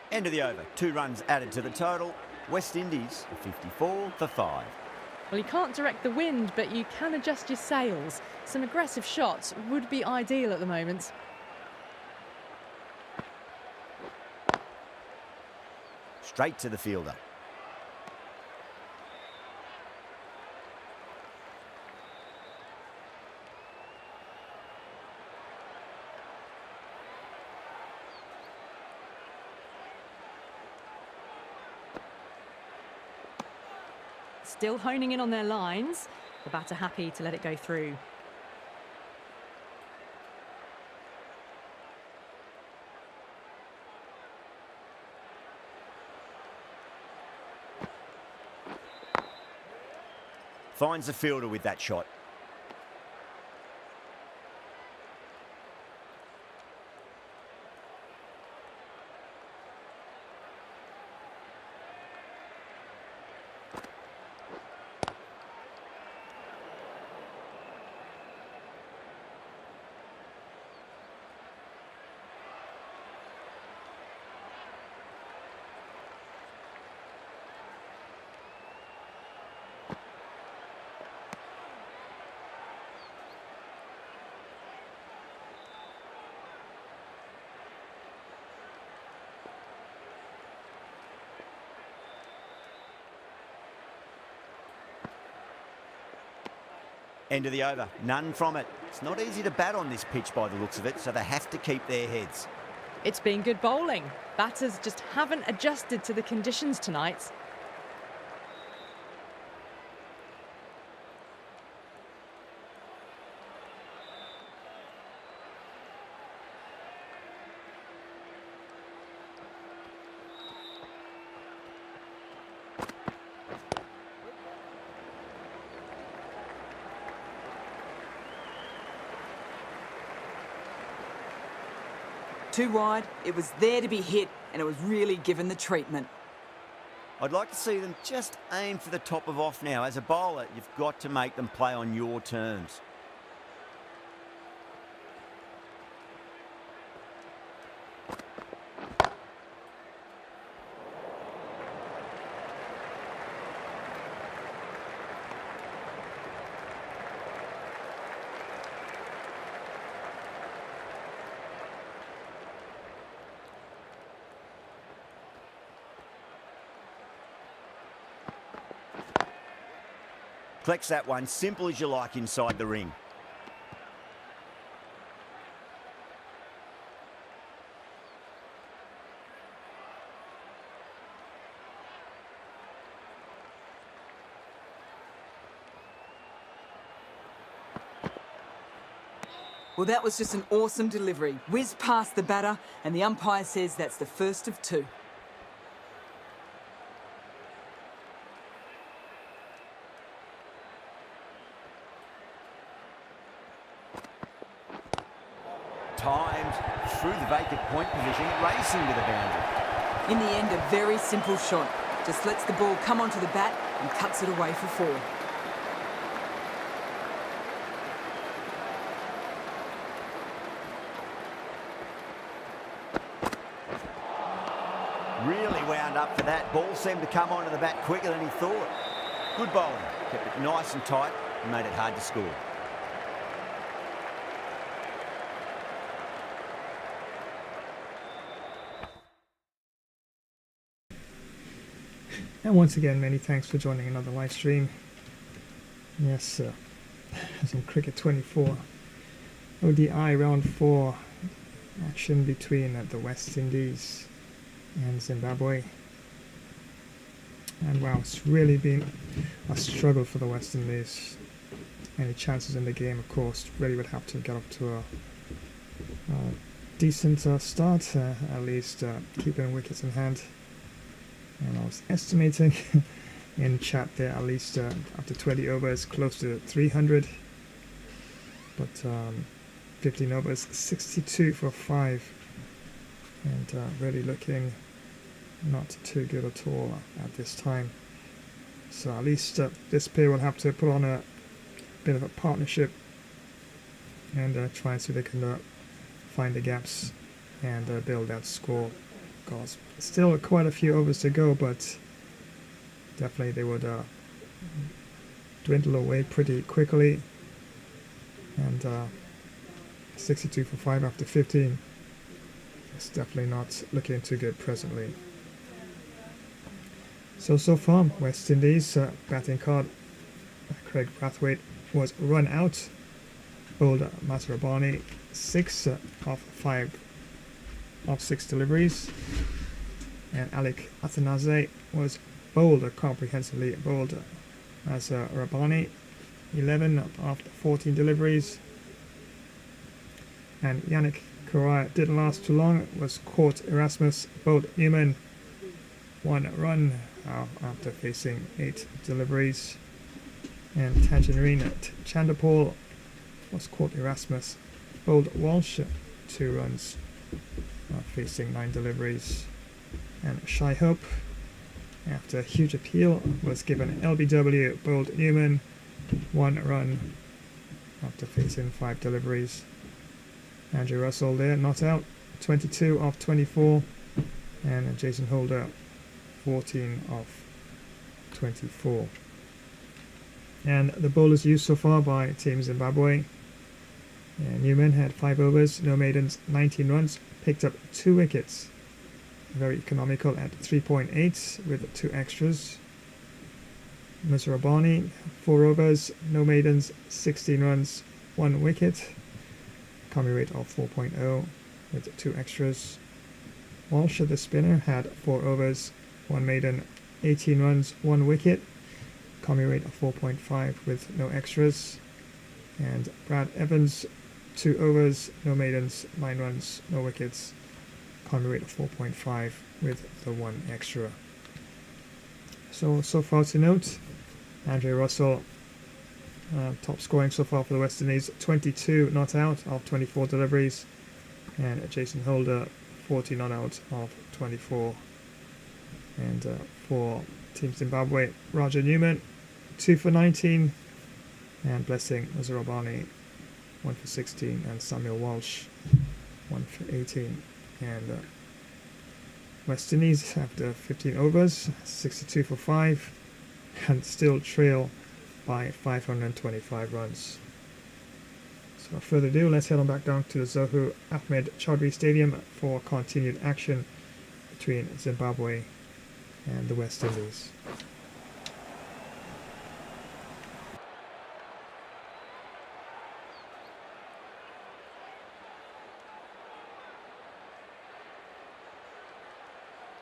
End of the over. 2 runs added to the total. West Indies 54 for 5. Well, you can't direct the wind, but you can adjust your sails. Some aggressive shots would be ideal at the moment. Straight to the fielder. Still honing in on their lines. The batter happy to let it go through. Finds the fielder with that shot. End of the over. None from it. It's not easy to bat on this pitch by the looks of it, so they have to keep their heads. It's been good bowling. Batters just haven't adjusted to the conditions tonight. Too wide, it was there to be hit, and it was really given the treatment. I'd like to see them just aim for the top of off now. As a bowler, you've got to make them play on your terms. Collects that one, simple as you like inside the ring. Well, that was just an awesome delivery. Whiz past the batter, and the umpire says that's the first of two. Timed through the vacant point position, racing to the boundary. In the end, a very simple shot. Just lets the ball come onto the bat and cuts it away for four. Really wound up for that. Ball seemed to come onto the bat quicker than he thought. Good bowling. Kept it nice and tight and made it hard to score. And once again, many thanks for joining another live stream. Yes, some Cricket 24. ODI round 4 action between the West Indies and Zimbabwe. And wow, it's really been a struggle for the West Indies. Any chances in the game, of course, really would have to get up to a decent start, at least keeping wickets in hand. And I was estimating in chat there at least after 20 overs close to 300, but 15 overs 62 for 5, and really looking not too good at all at this time. So at least this pair will have to put on a bit of a partnership and try and see if they can find the gaps and build that score. Because still quite a few overs to go, but definitely they would dwindle away pretty quickly. And 62 for 5 after 15. It's definitely not looking too good presently. So far, West Indies batting card. Craig Brathwaite was run out. Bowled Masarabani 6 of 6 deliveries, and Alec Athanaze was bowled comprehensively bowled as Rabani 11 of 14 deliveries, and Yannick Correa didn't last too long. Was caught Erasmus bowled Newman 1 run after facing 8 deliveries, and Tangerine Chandapal was caught Erasmus bowled Walsh 2 runs facing 9 deliveries, and Shy Hope, after a huge appeal, was given LBW bowled Newman 1 run after facing 5 deliveries. Andrew Russell there not out, 22 of 24, and Jason Holder 14 of 24. And the bowlers used so far by Team Zimbabwe. Newman had 5 overs, no maidens, 19 runs, picked up 2 wickets. Very economical at 3.8 with 2 extras. Masarabani, 4 overs, no maidens, 16 runs, 1 wicket. Commie rate of 4.0 with 2 extras. Walsh, the spinner, had 4 overs, 1 maiden, 18 runs, 1 wicket. Commie rate of 4.5 with no extras. And Brad Evans, 2 overs, no maidens, 9 runs, no wickets. Commie rate of 4.5 with the 1 extra. So far to note, Andre Russell top scoring so far for the West Indies, 22 not out of 24 deliveries, and Jason Holder 40 not out of 24. And for Team Zimbabwe, Roger Newman 2 for 19, and Blessing Masarabani 1 for 16, and Samuel Walsh 1 for 18. And West Indies, after 15 overs, 62 for 5, and still trail by 525 runs. So without further ado, let's head on back down to the Zohu Ahmed Chaudhry Stadium for continued action between Zimbabwe and the West Indies.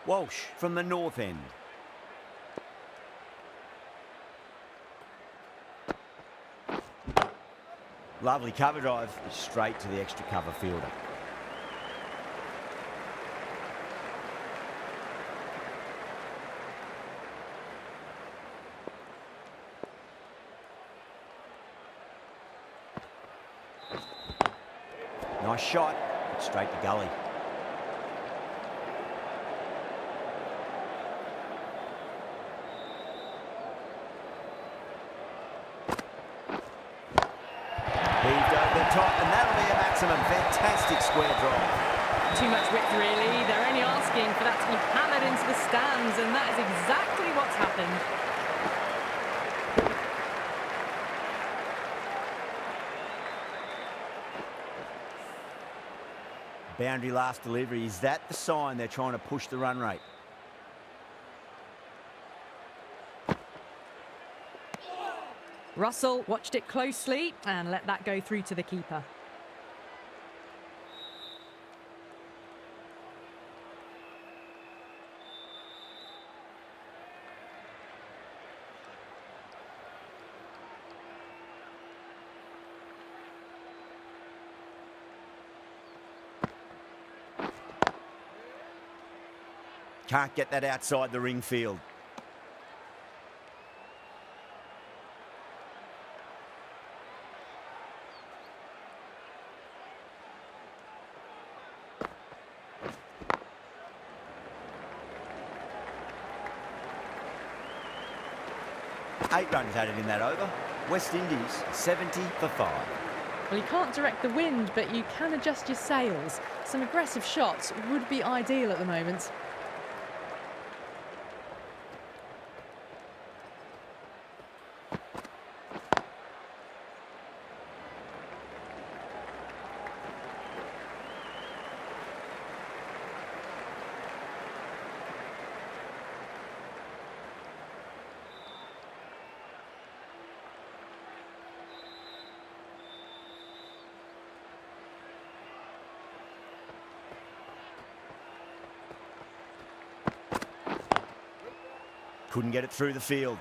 Walsh from the north end. Lovely cover drive, straight to the extra cover fielder. Nice shot, straight to gully. Heaved over the top, and that'll be a maximum. Fantastic square drive. Too much width, really. They're only asking for that to be hammered into the stands, and that is exactly what's happened. Boundary last delivery. Is that the sign they're trying to push the run rate? Russell watched it closely and let that go through to the keeper. Can't get that outside the ring field. Eight runs added in that over. West Indies 70 for 5. Well, you can't direct the wind, but you can adjust your sails. Some aggressive shots would be ideal at the moment. Couldn't get it through the field.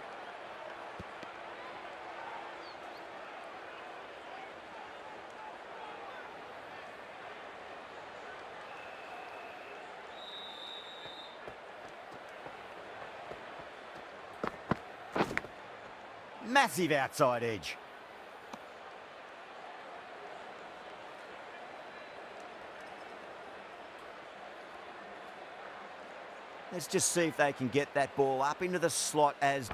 Massive outside edge. Let's just see if they can get that ball up into the slot as...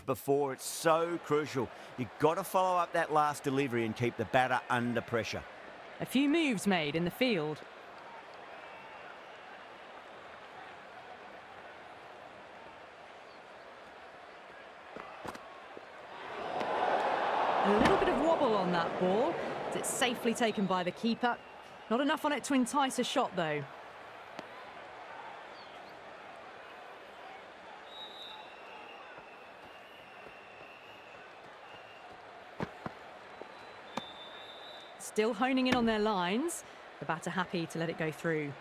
before. It's so crucial. You've got to follow up that last delivery and keep the batter under pressure. A few moves made in the field. A little bit of wobble on that ball. It's safely taken by the keeper. Not enough on it to entice a shot, though. Still honing in on their lines. The batter happy to let it go through.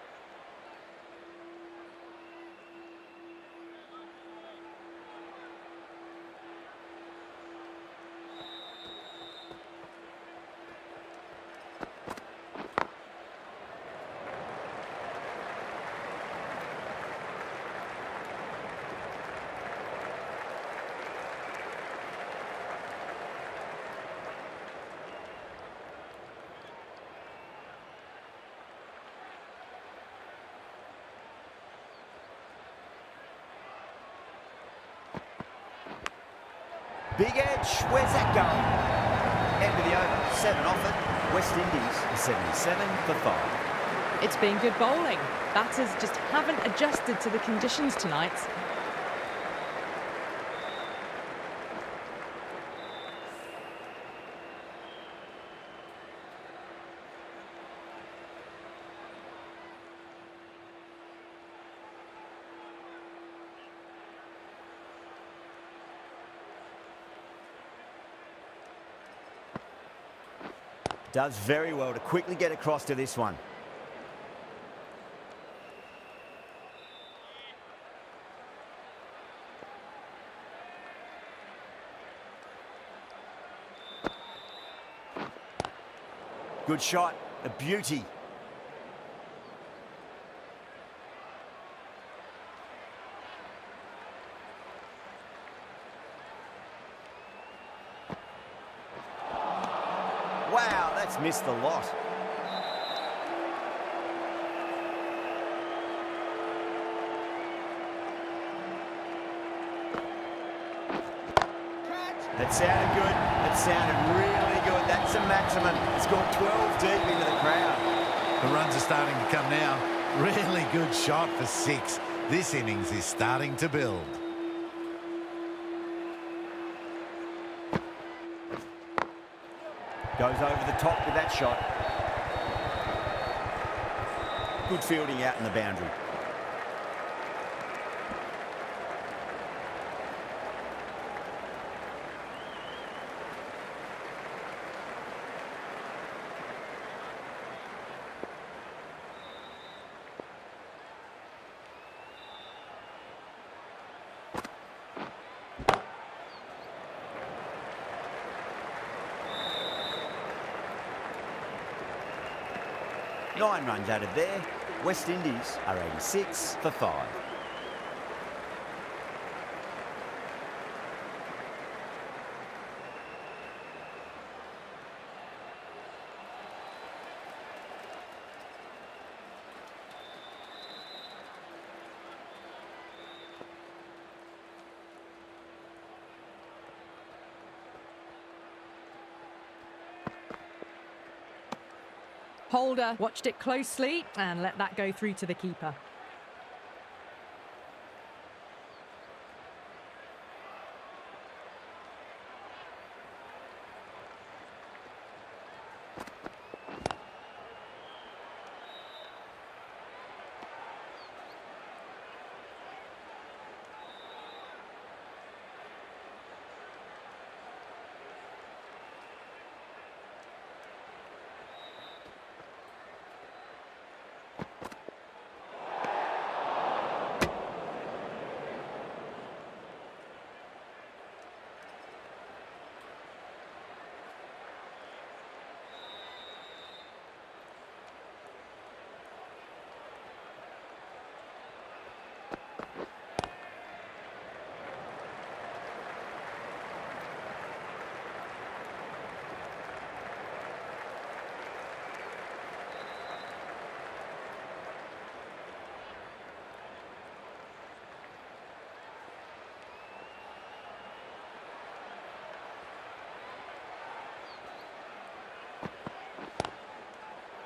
Big edge, where's that going? End of the over, 7 off it. West Indies are 77 for 5. It's been good bowling. Batters just haven't adjusted to the conditions tonight. Does very well to quickly get across to this one. Good shot, a beauty. Wow, that's missed the lot. That sounded good. That sounded really good. That's a maximum. It's gone 12 deep into the crowd. The runs are starting to come now. Really good shot for 6. This innings is starting to build. Goes over the top with that shot. Good fielding out in the boundary. Nine runs out of there. West Indies are 86 for 5. Holder watched it closely and let that go through to the keeper.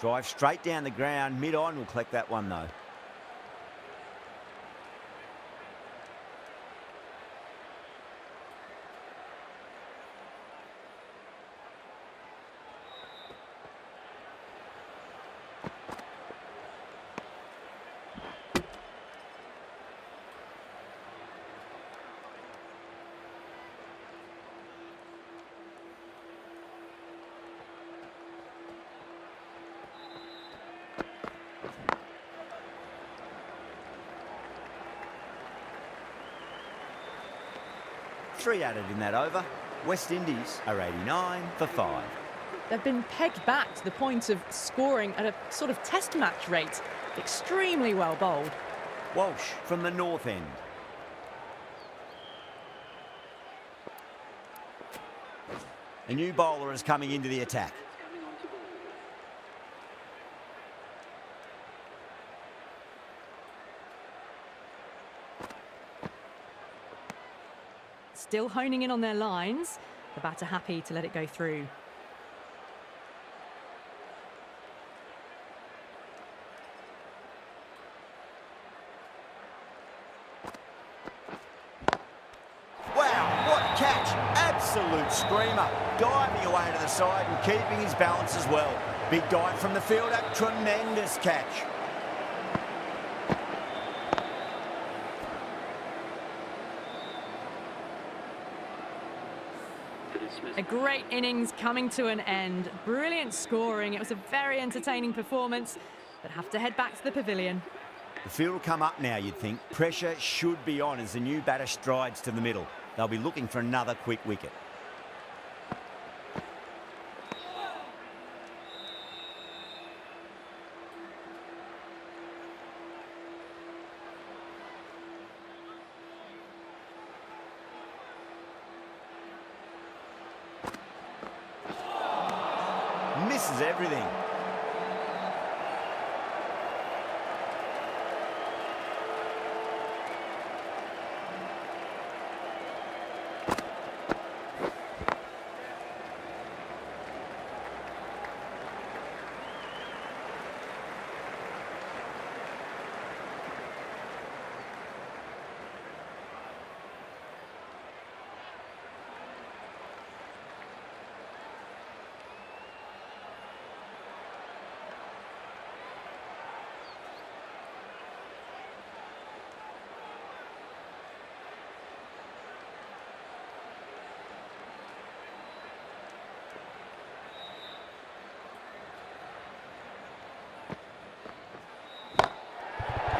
Drive straight down the ground. Mid-on will collect that one though. Three added in that over. West Indies are 89 for 5. They've been pegged back to the point of scoring at a sort of test match rate. Extremely well bowled. Walsh from the north end. A new bowler is coming into the attack. Still honing in on their lines. The batter happy to let it go through. Wow, what a catch. Absolute screamer. Diving away to the side and keeping his balance as well. Big dive from the fielder. Tremendous catch. for dismissal. A great innings coming to an end. Brilliant scoring. It was a very entertaining performance, but have to head back to the pavilion. The field will come up now, you'd think. Pressure should be on as the new batter strides to the middle. They'll be looking for another quick wicket. Misses everything.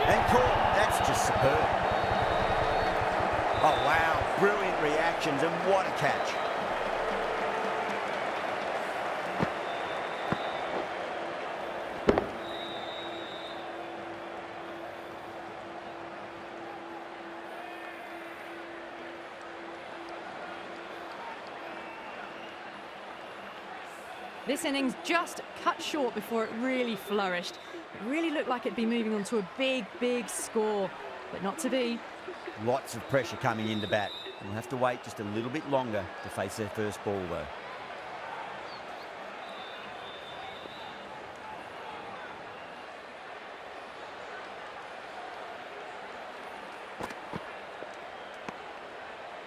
And caught. That's just superb. Oh, wow. Brilliant reactions, and what a catch. This innings just cut short before it really flourished. It really looked like it'd be moving on to a big, big score, but not to be. Lots of pressure coming in to bat. We'll have to wait just a little bit longer to face their first ball, though.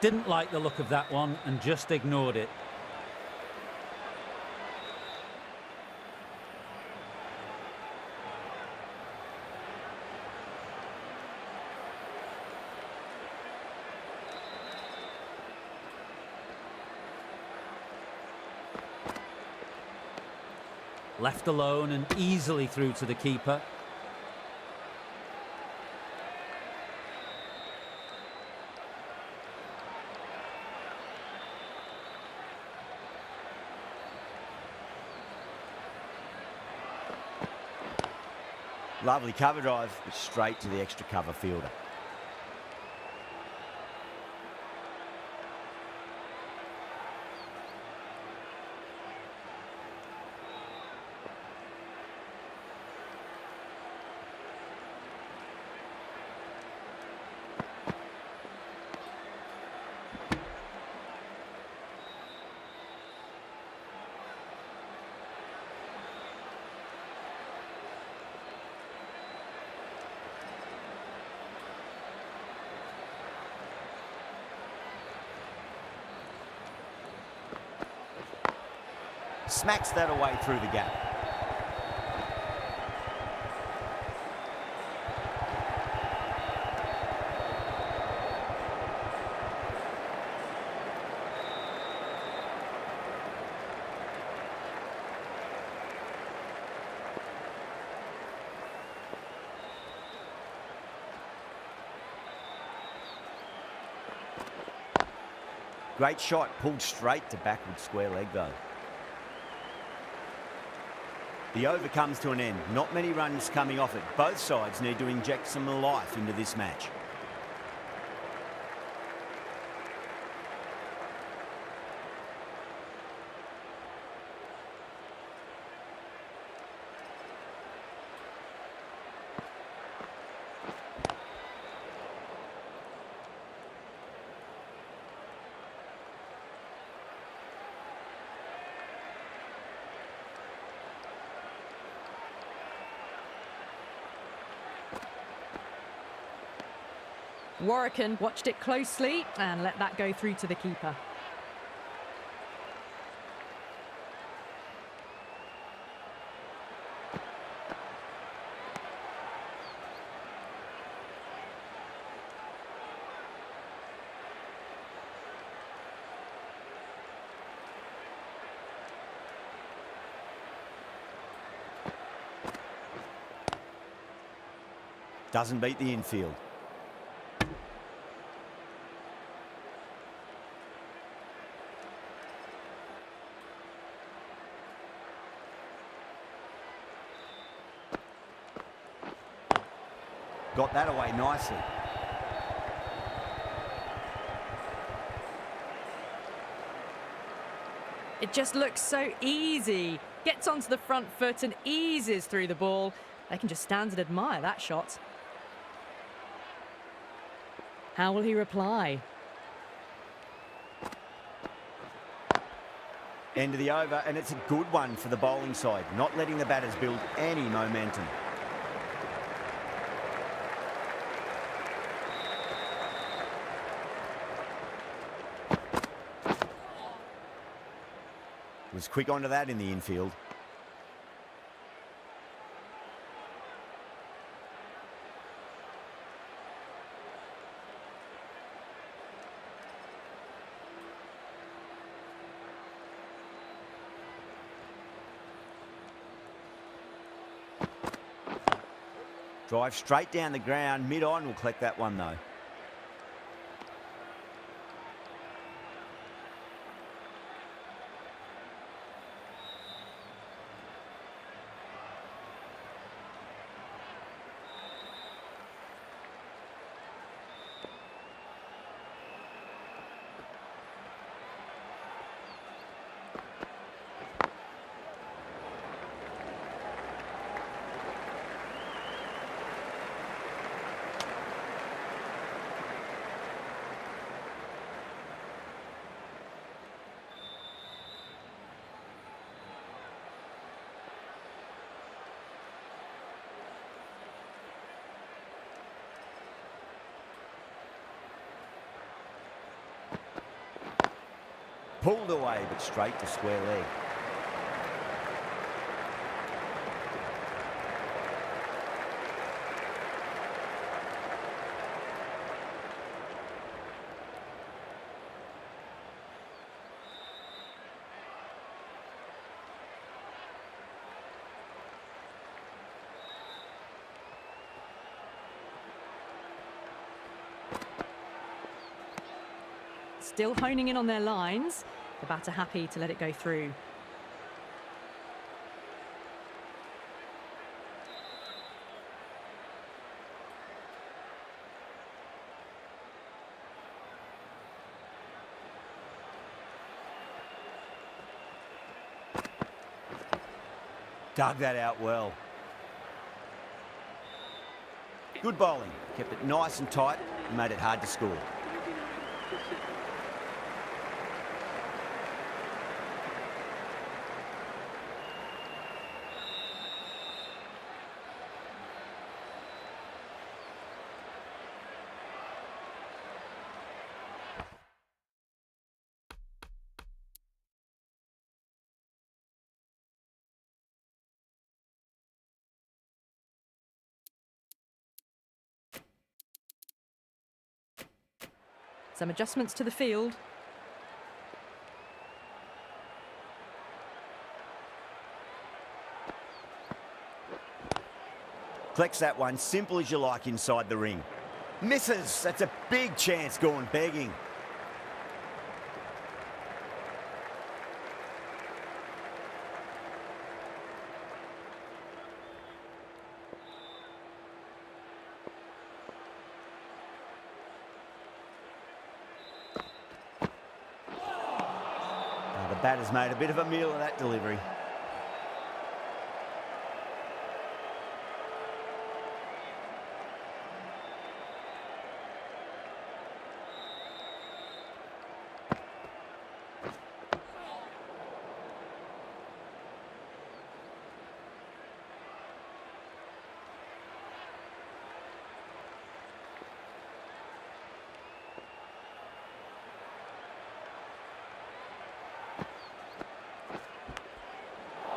Didn't like the look of that one and just ignored it. Left alone and easily through to the keeper. Lovely cover drive, but straight to the extra cover fielder. Smacks that away through the gap. Great shot, pulled straight to backward square leg though. The over comes to an end. Not many runs coming off it. Both sides need to inject some life into this match. Warrican watched it closely and let that go through to the keeper. Doesn't beat the infield. Got that away nicely. It just looks so easy. Gets onto the front foot and eases through the ball. They can just stand and admire that shot. How will he reply? End of the over, and it's a good one for the bowling side, not letting the batters build any momentum. Was quick onto that in the infield. Drive straight down the ground, mid-on, will collect that one though. Pulled away, but straight to square leg. Still honing in on their lines. The batter happy to let it go through. Dug that out well. Good bowling. Kept it nice and tight and made it hard to score. Some adjustments to the field. Collects that one, simple as you like inside the ring. Misses, that's a big chance going begging. The batter's made a bit of a meal of that delivery.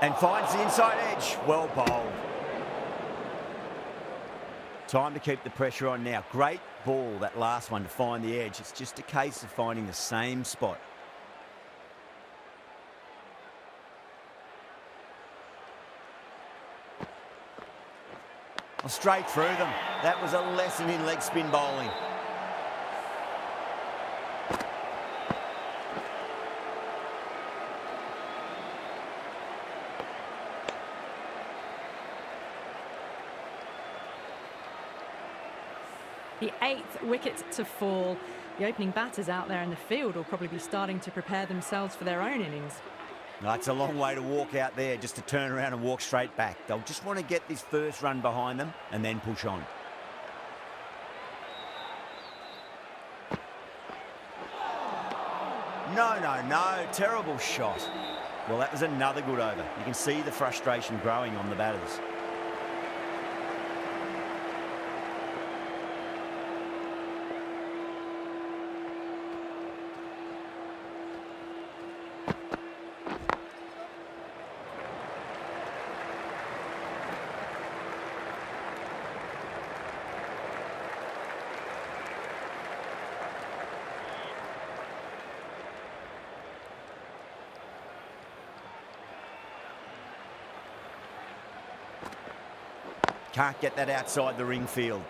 And finds the inside edge. Well bowled. Time to keep the pressure on now. Great ball, that last one, to find the edge. It's just a case of finding the same spot. Well, straight through them. That was a lesson in leg spin bowling. The 8th wicket to fall. The opening batters out there in the field will probably be starting to prepare themselves for their own innings. It's a long way to walk out there just to turn around and walk straight back. They'll just want to get this first run behind them and then push on. No. Terrible shot. Well, that was another good over. You can see the frustration growing on the batters. Can't get that outside the ring field.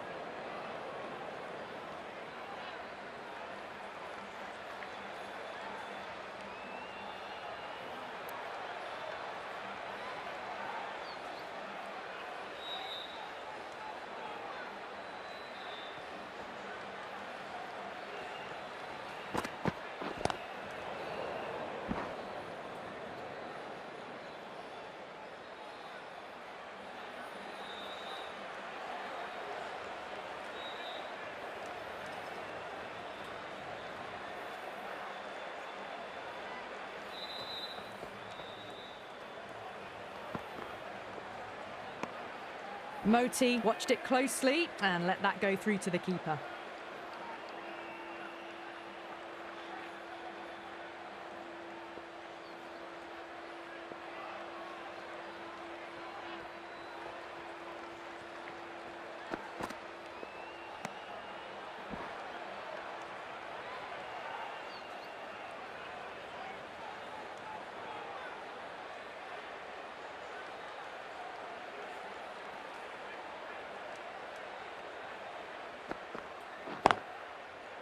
Moti watched it closely and let that go through to the keeper.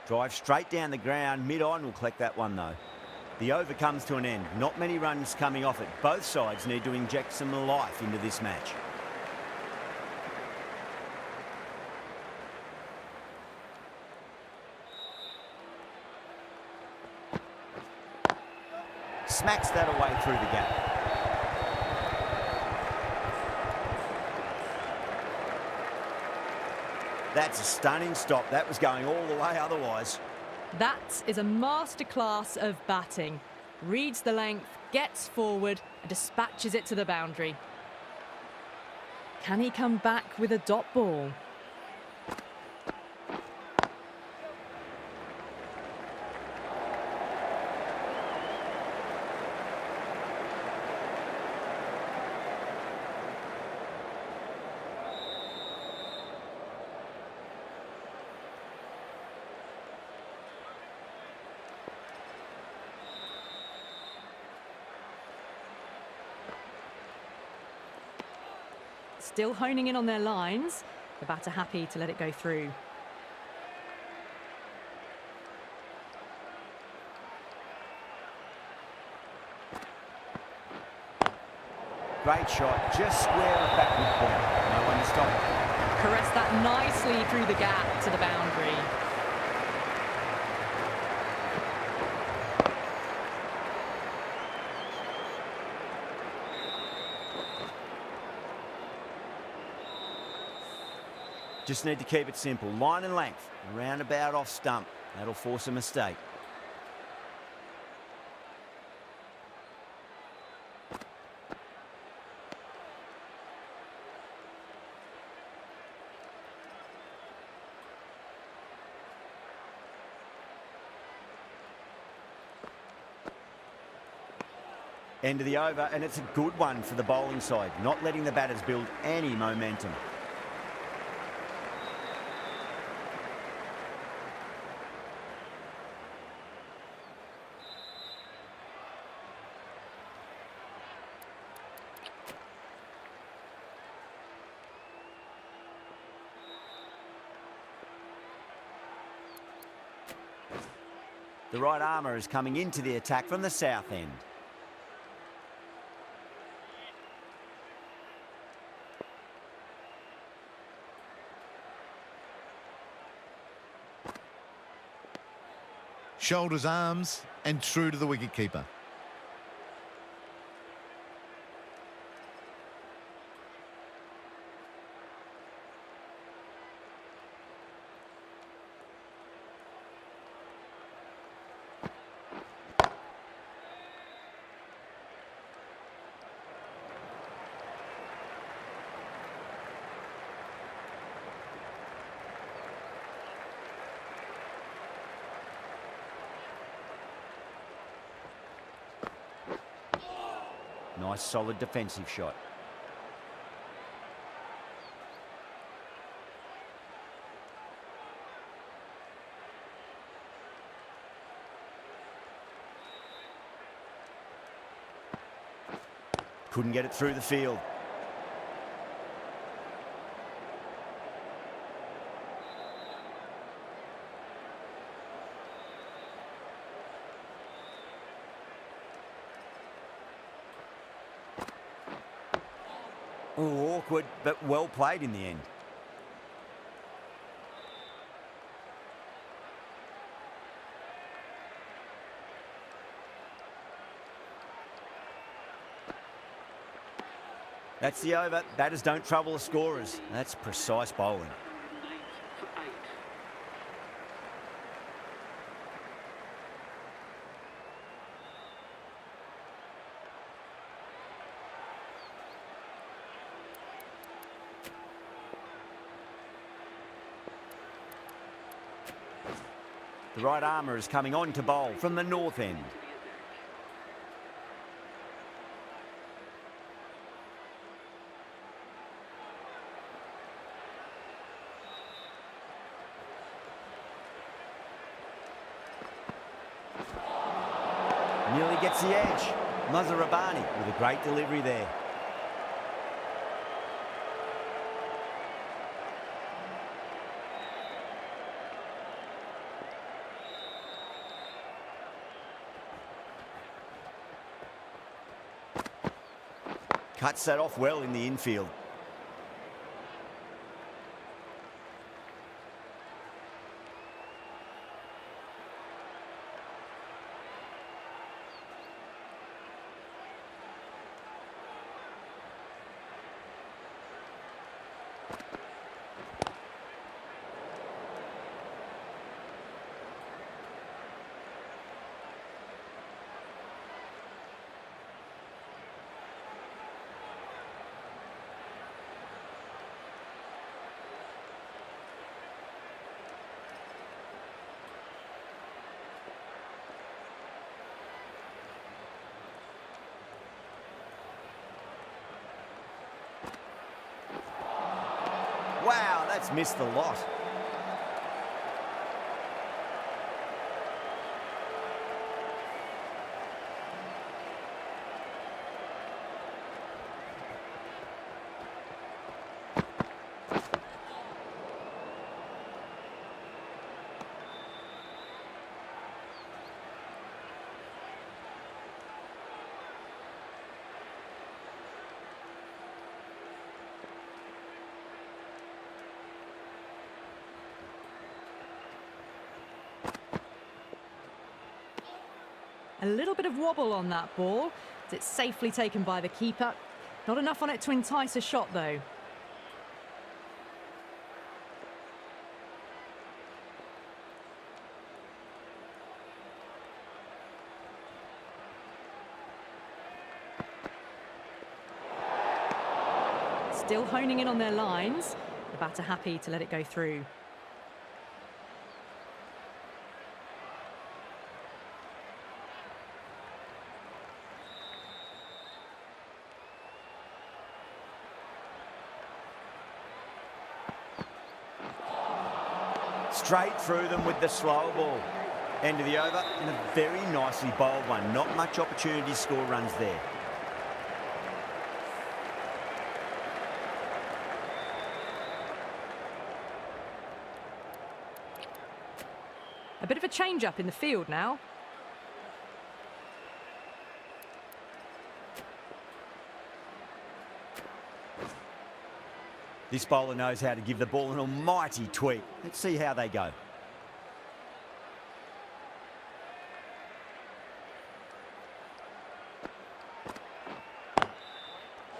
Drive straight down the ground. Mid-on will collect that one, though. The over comes to an end. Not many runs coming off it. Both sides need to inject some life into this match. Smacks that away through the gap. That's a stunning stop. That was going all the way otherwise. That is a masterclass of batting. Reads the length, gets forward and dispatches it to the boundary. Can he come back with a dot ball? Still honing in on their lines. The batter happy to let it go through. Great shot, just square of backward corner. No one to stop it. Caressed that nicely through the gap to the boundary. Just need to keep it simple. Line and length. Roundabout off stump. That'll force a mistake. End of the over, and it's a good one for the bowling side, not letting the batters build any momentum. The right armour is coming into the attack from the south end. Shoulders, arms, and true to the wicketkeeper. Nice solid defensive shot. Couldn't get it through the field. Oh, awkward, but well played in the end. That's the over. Batters don't trouble the scorers. That's precise bowling. The right armour is coming on to bowl from the north end. Nearly gets the edge. Mazharabani with a great delivery there. Cuts that off well in the infield. Wow, that's missed the lot. A little bit of wobble on that ball. It's safely taken by the keeper. Not enough on it to entice a shot, though. Still honing in on their lines. The batter happy to let it go through. Straight through them with the slow ball. End of the over, and a very nicely bowled one. Not much opportunity to score runs there. A bit of a change-up in the field now. This bowler knows how to give the ball an almighty tweak. Let's see how they go.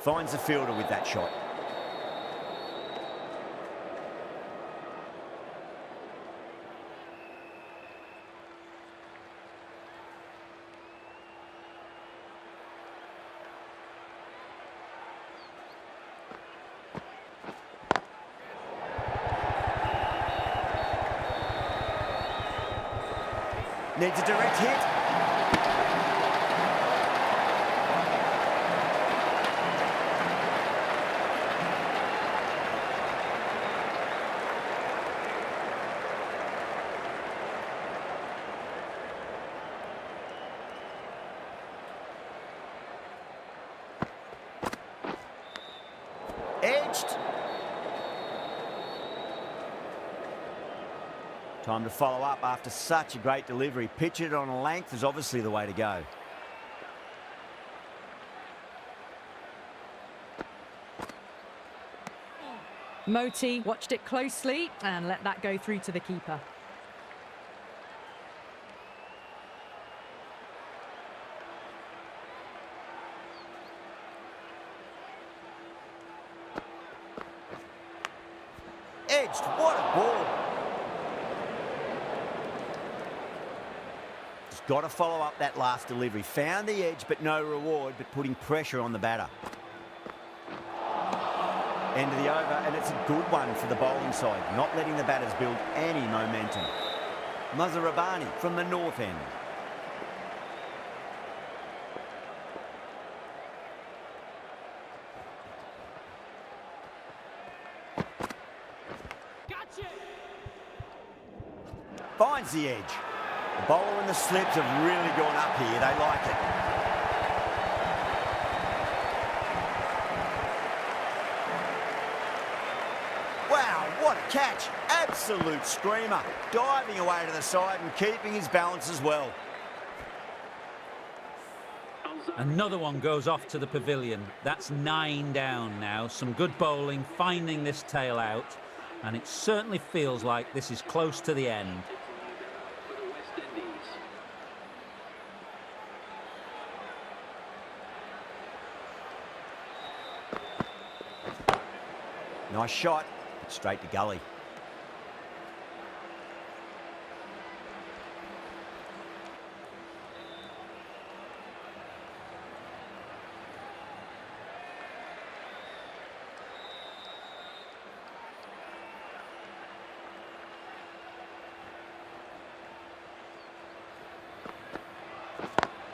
Finds the fielder with that shot. Needs a direct hit. Edged. Time to follow up after such a great delivery. Pitch it on a length is obviously the way to go. Moti watched it closely and let that go through to the keeper. Edged. What a ball. Just got to follow up that last delivery. Found the edge, but no reward, but putting pressure on the batter. End of the over, and it's a good one for the bowling side, not letting the batters build any momentum. Mazharabani from the north end. Finds the edge. The bowler and the slips have really gone up here. They like it. Wow, what a catch. Absolute screamer. Diving away to the side and keeping his balance as well. Another one goes off to the pavilion. That's 9 down now. Some good bowling, finding this tail out. And it certainly feels like this is close to the end. Nice shot, but straight to gully.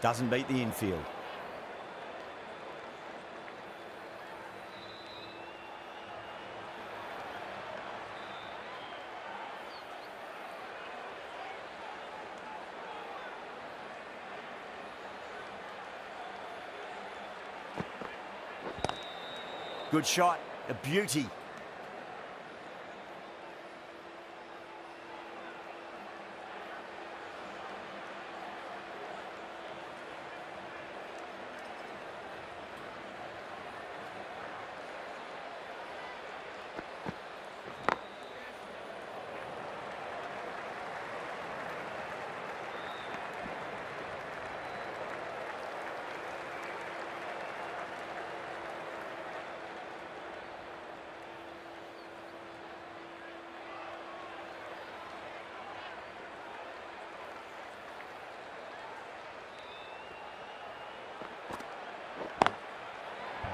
Doesn't beat the infield. Good shot, a beauty.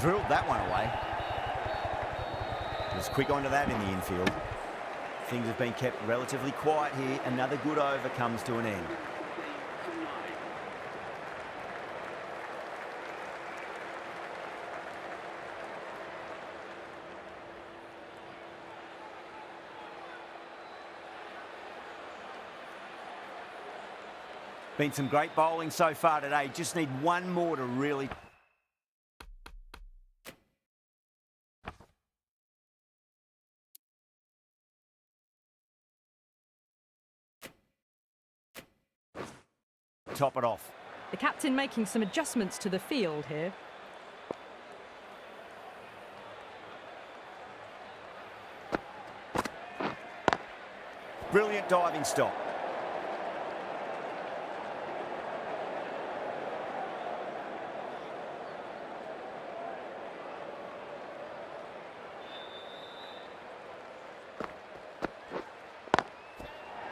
Drilled that one away. Was quick onto that in the infield. Things have been kept relatively quiet here. Another good over comes to an end. Been some great bowling so far today. Just need one more to really top it off. The captain making some adjustments to the field here. Brilliant diving stop.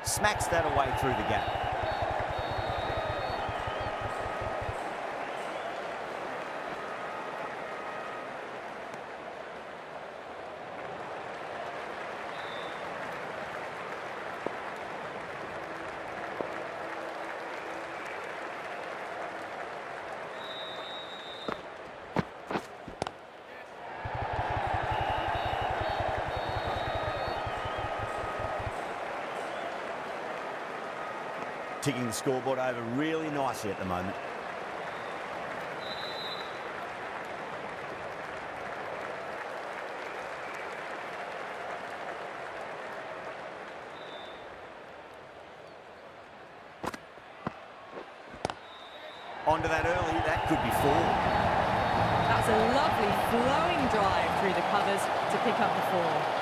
Smacks that away through the gap. Ticking the scoreboard over really nicely at the moment. Onto that early, that could be 4. That's a lovely flowing drive through the covers to pick up the 4.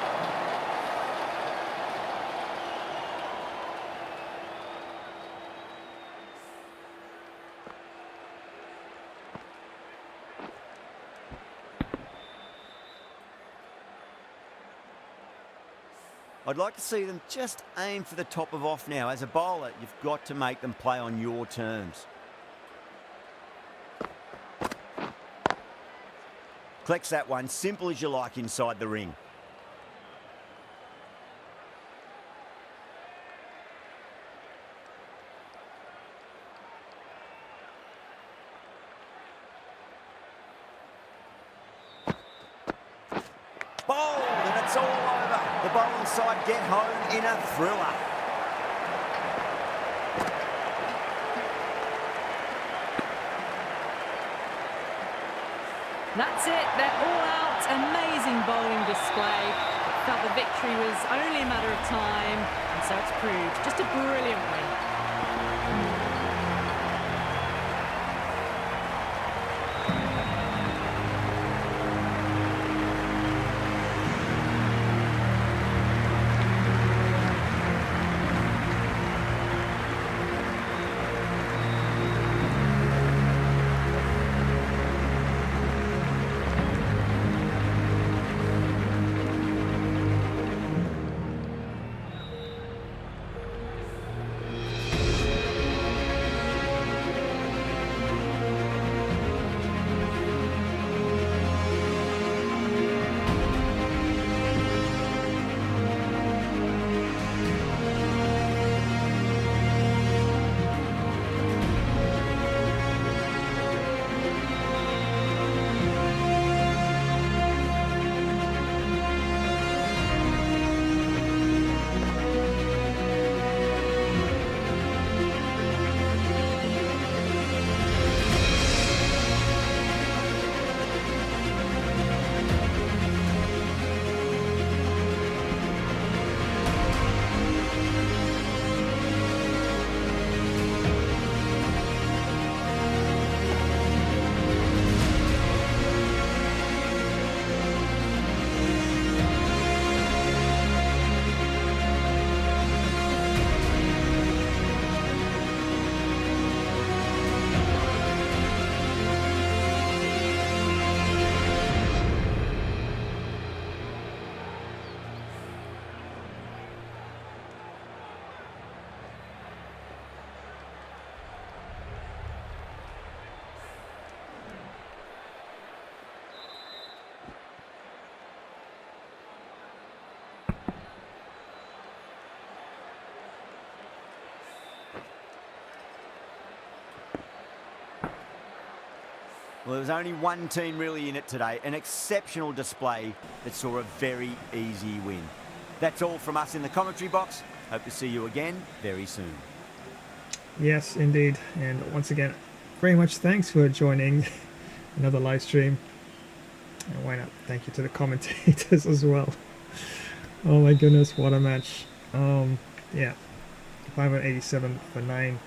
I'd like to see them just aim for the top of off now. As a bowler, you've got to make them play on your terms. Collects that one, simple as you like inside the ring. Bowled, and it's all over. The bowling side get home in a thriller. That's it, they're all out. Amazing bowling display. Felt the victory was only a matter of time, and so it's proved just a brilliant win. Well, there was only one team really in it today. An exceptional display that saw a very easy win. That's all from us in the commentary box. Hope to see you again very soon. Yes, indeed. And once again, very much thanks for joining another live stream. And why not? Thank you to the commentators as well. Oh my goodness, what a match. Yeah, 587 for 9.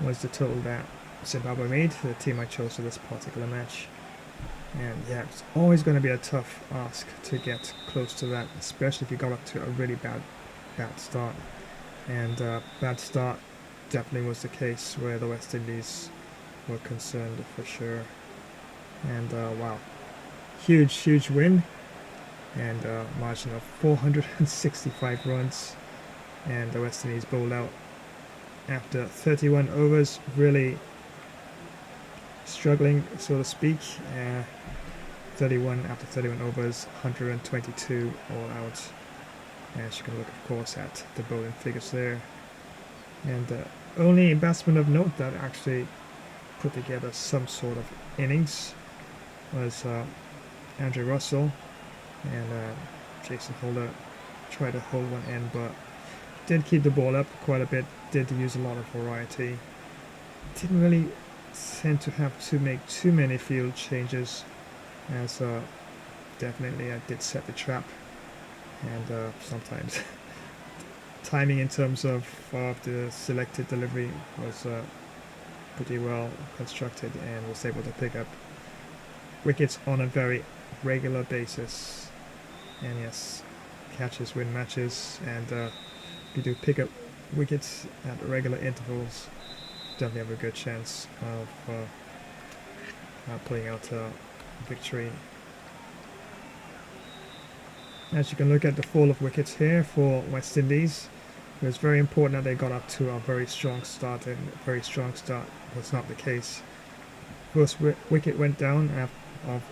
was the total that Zimbabwe made, the team I chose for this particular match. And yeah, it's always going to be a tough ask to get close to that, especially if you got up to a really bad start. And bad start definitely was the case where the West Indies were concerned for sure. And wow, huge win, and margin of 465 runs, and the West Indies bowled out after 31 overs, really struggling, so to speak. 31 after 31 overs, 122 all out. As you can look, of course, at the bowling figures there. And the only batsman of note that actually put together some sort of innings was Andre Russell, and Jason Holder tried to hold one end, but did keep the ball up quite a bit, did use a lot of variety. Didn't really tend to have to make too many field changes, as definitely I did set the trap, and sometimes timing in terms of the selected delivery was pretty well constructed, and was able to pick up wickets on a very regular basis. And yes, catches win matches, and if you do pick up wickets at regular intervals, definitely have a good chance of pulling out a victory. As you can look at the fall of wickets here for West Indies, it was very important that they got up to a very strong start, and a very strong start was not the case. First wicket went down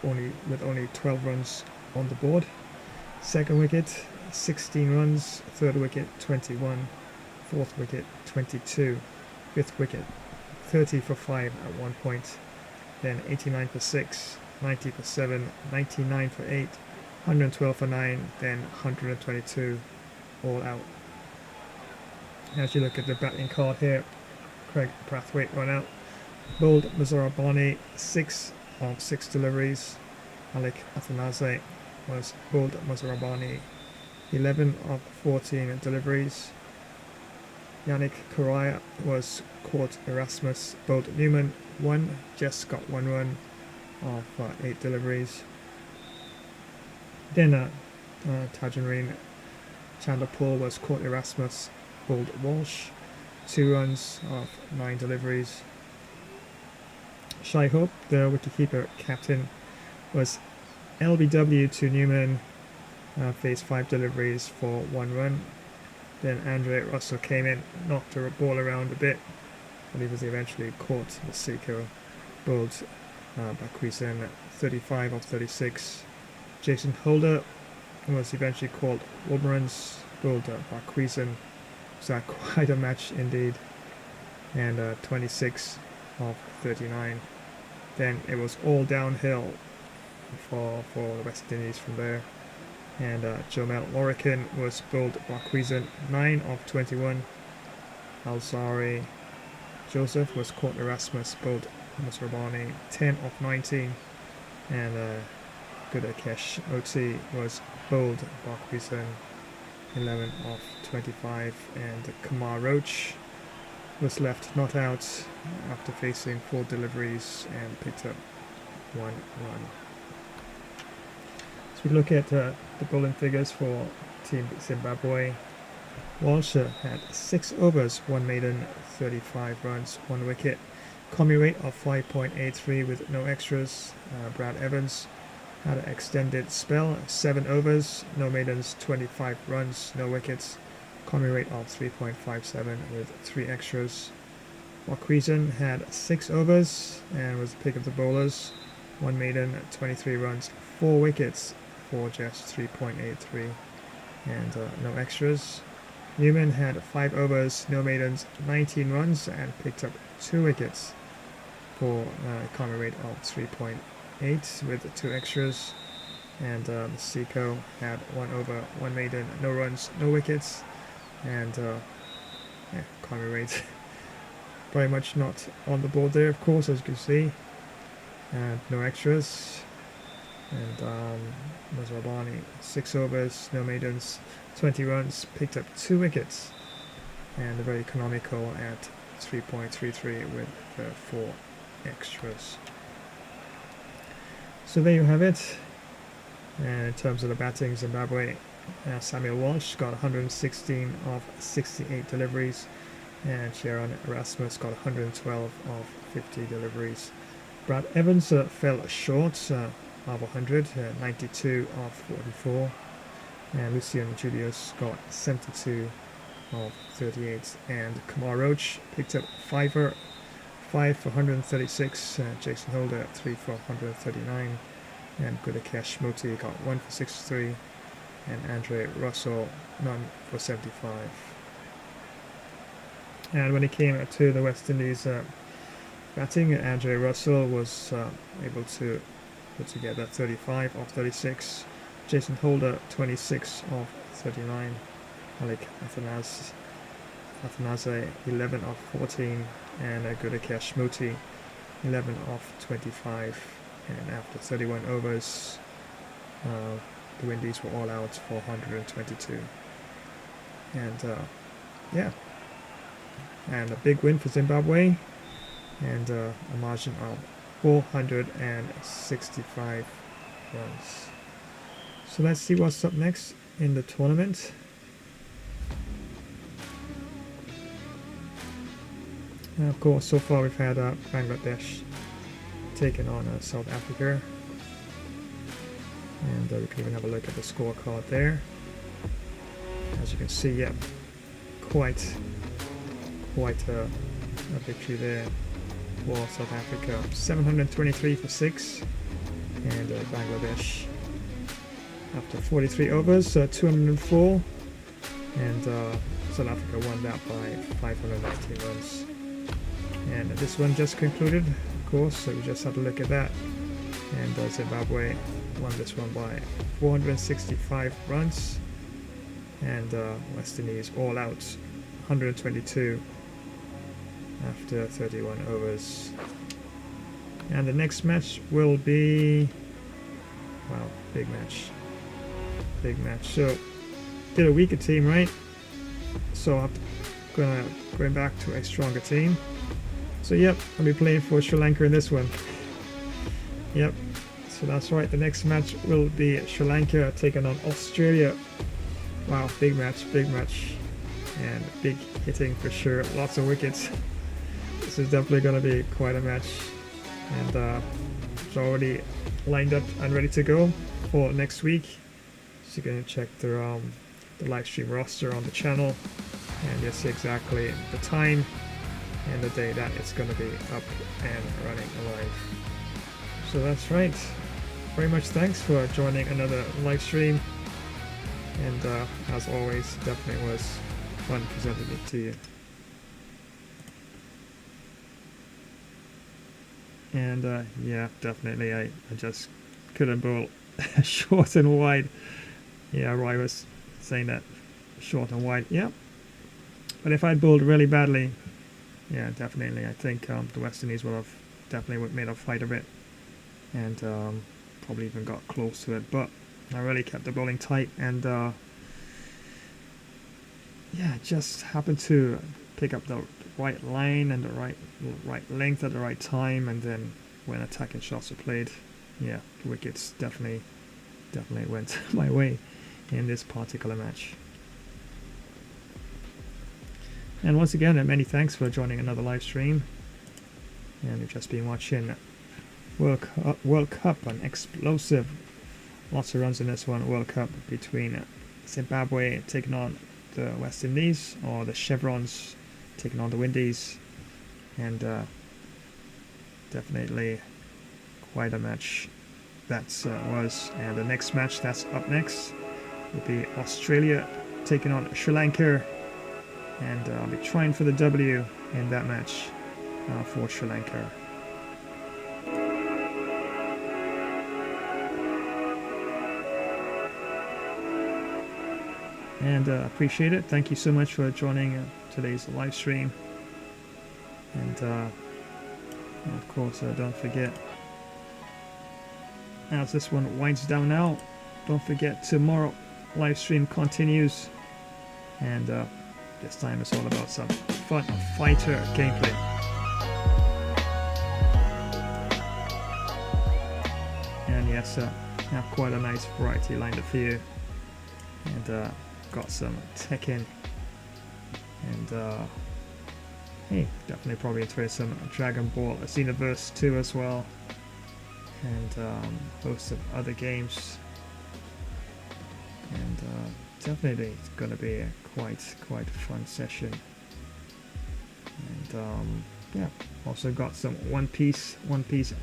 with only 12 runs on the board. Second wicket, 16 runs. Third wicket, 21. Fourth wicket, 22. Fifth wicket, 30 for 5 at one point. Then 89 for 6, 90 for 7, 99 for 8, 112 for 9, then 122 all out. As you look at the batting card here, Craig Brathwaite went out. Bowled Muzarabani 6 of 6 deliveries. Malik Athanaze was bowled Muzarabani 11 of 14 deliveries. Yannick Correa was caught Erasmus, bowled Newman 1, just got 1 run of 8 deliveries. Then Tajanreen Chanderpaul was caught Erasmus, bowled Walsh 2 runs of 9 deliveries. Shai Hope, the wicketkeeper captain, was LBW to Newman, faced 5 deliveries for 1 run. Then Andre Russell came in, knocked the ball around a bit, but he was eventually caught. The Seiko bowled Bakwisan 35 of 36. Jason Holder was eventually caught Wolverines, bowled Bakwisan. So quite a match indeed, and 26 of 39. Then it was all downhill for the West Indies from there. And Jomel Lorican was bowled Bakwisan 9 of 21. Alzari Joseph was caught Erasmus, bowled Musrabani 10 of 19. And Gudakesh Oti was bowled Bakwisan 11 of 25. And Kamar Roach was left not out after facing 4 deliveries and picked up 1 run. So we look at the bowling figures for Team Zimbabwe. Walsh had 6 overs, 1 maiden, 35 runs, 1 wicket. Commie rate of 5.83 with no extras. Brad Evans had an extended spell, 7 overs, no maidens, 25 runs, no wickets. Commie rate of 3.57 with 3 extras. Bakwisan had 6 overs and was the pick of the bowlers. 1 maiden, 23 runs, 4 wickets for just 3.83 and no extras. Newman had 5 overs, no maidens, 19 runs and picked up 2 wickets for a commie rate of 3.8 with 2 extras. And Seiko had 1 over, 1 maiden, no runs, no wickets. And commie rate very much not on the board there, of course, as you can see. And no extras. And Mazrabani 6 overs, no maidens, 20 runs, picked up 2 wickets. And very economical at 3.33 with 4 extras. So there you have it. And in terms of the batting, Zimbabwe, Samuel Walsh got 116 of 68 deliveries, and Sharon Erasmus got 112 of 50 deliveries. Brad Evans fell short of 100, 92 of 44, and Lucian Julius got 72 of 38, and Kamar Roach picked up 5 for 136, Jason Holder 3 for 139, and Gudakesh Moti got 1 for 63, and Andre Russell none for 75. And when it came to the West Indies batting, Andre Russell was able to put together 35 of 36, Jason Holder 26 of 39, Malik Athanaze 11 of 14, and Gudakesh Moti 11 of 25. And after 31 overs, the Windies were all out for 122. And yeah, and a big win for Zimbabwe, and a margin of 465 runs. So let's see what's up next in the tournament. And of course, so far we've had Bangladesh taken on South Africa, and we can even have a look at the scorecard there. As you can see, yeah, quite a victory there for South Africa. 723 for 6, and Bangladesh after 43 overs, 204, and South Africa won that by 519 runs. And this one just concluded, of course, so we just had a look at that. And Zimbabwe won this one by 465 runs, and West Indies all out 122 after 31 overs. And the next match will be, wow, big match. So did a weaker team, right? So I'm going back to a stronger team. So yep, I'll be playing for Sri Lanka in this one. Yep, so that's right, the next match will be Sri Lanka taking on Australia. Wow, big match, and big hitting for sure, lots of wickets. This is definitely going to be quite a match, and it's already lined up and ready to go for next week. So you're going to check the live stream roster on the channel, and you'll see exactly the time and the day that it's going to be up and running live. So that's right. Very much thanks for joining another live stream, and as always, definitely was fun presenting it to you. And yeah, definitely I just couldn't bowl short and wide. Yeah, Roy was saying that, short and wide, yeah. But if I'd bowled really badly, yeah, definitely, I think the West Indies would have definitely made a fight of it, and probably even got close to it. But I really kept the bowling tight, and yeah, just happened to pick up the right line and the right length at the right time, and then when attacking shots were played, yeah, the wickets definitely went my way in this particular match. And once again, many thanks for joining another live stream. And you've just been watching World Cup, an explosive, lots of runs in this one, World Cup between Zimbabwe taking on the West Indies, or the Chevrons taking on the Windies, and definitely quite a match that was. And the next match that's up next will be Australia taking on Sri Lanka, and I'll be trying for the W in that match for Sri Lanka. And appreciate it. Thank you so much for joining today's live stream. And of course, don't forget, as this one winds down now, don't forget tomorrow live stream continues. And This time it's all about some fun fighter gameplay. And yes, have quite a nice variety lined up for you. And got some Tekken. And hey, definitely probably enjoy some Dragon Ball Xenoverse 2 as well. And host of other games. And definitely it's gonna be a quite fun session. And yeah, also got some One Piece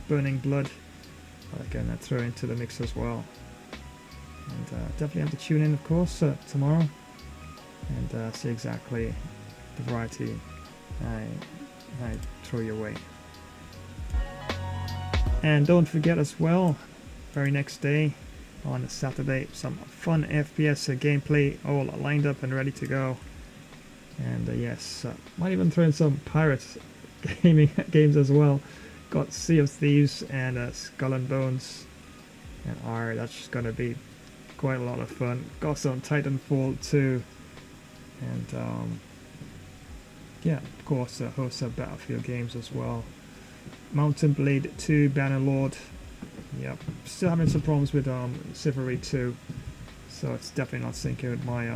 Burning Blood I can throw into the mix as well. And definitely have to tune in, of course, tomorrow and see exactly the variety I throw your way. And don't forget as well, very next day on Saturday, some fun FPS gameplay all lined up and ready to go. And yes, might even throw in some Pirates gaming games as well. Got Sea of Thieves and Skull and Bones and that's gonna be quite a lot of fun. Got some Titanfall 2 and yeah, of course host of Battlefield games as well. Mountain Blade 2 Bannerlord. Yep, still having some problems with Chivalry 2, so it's definitely not syncing with my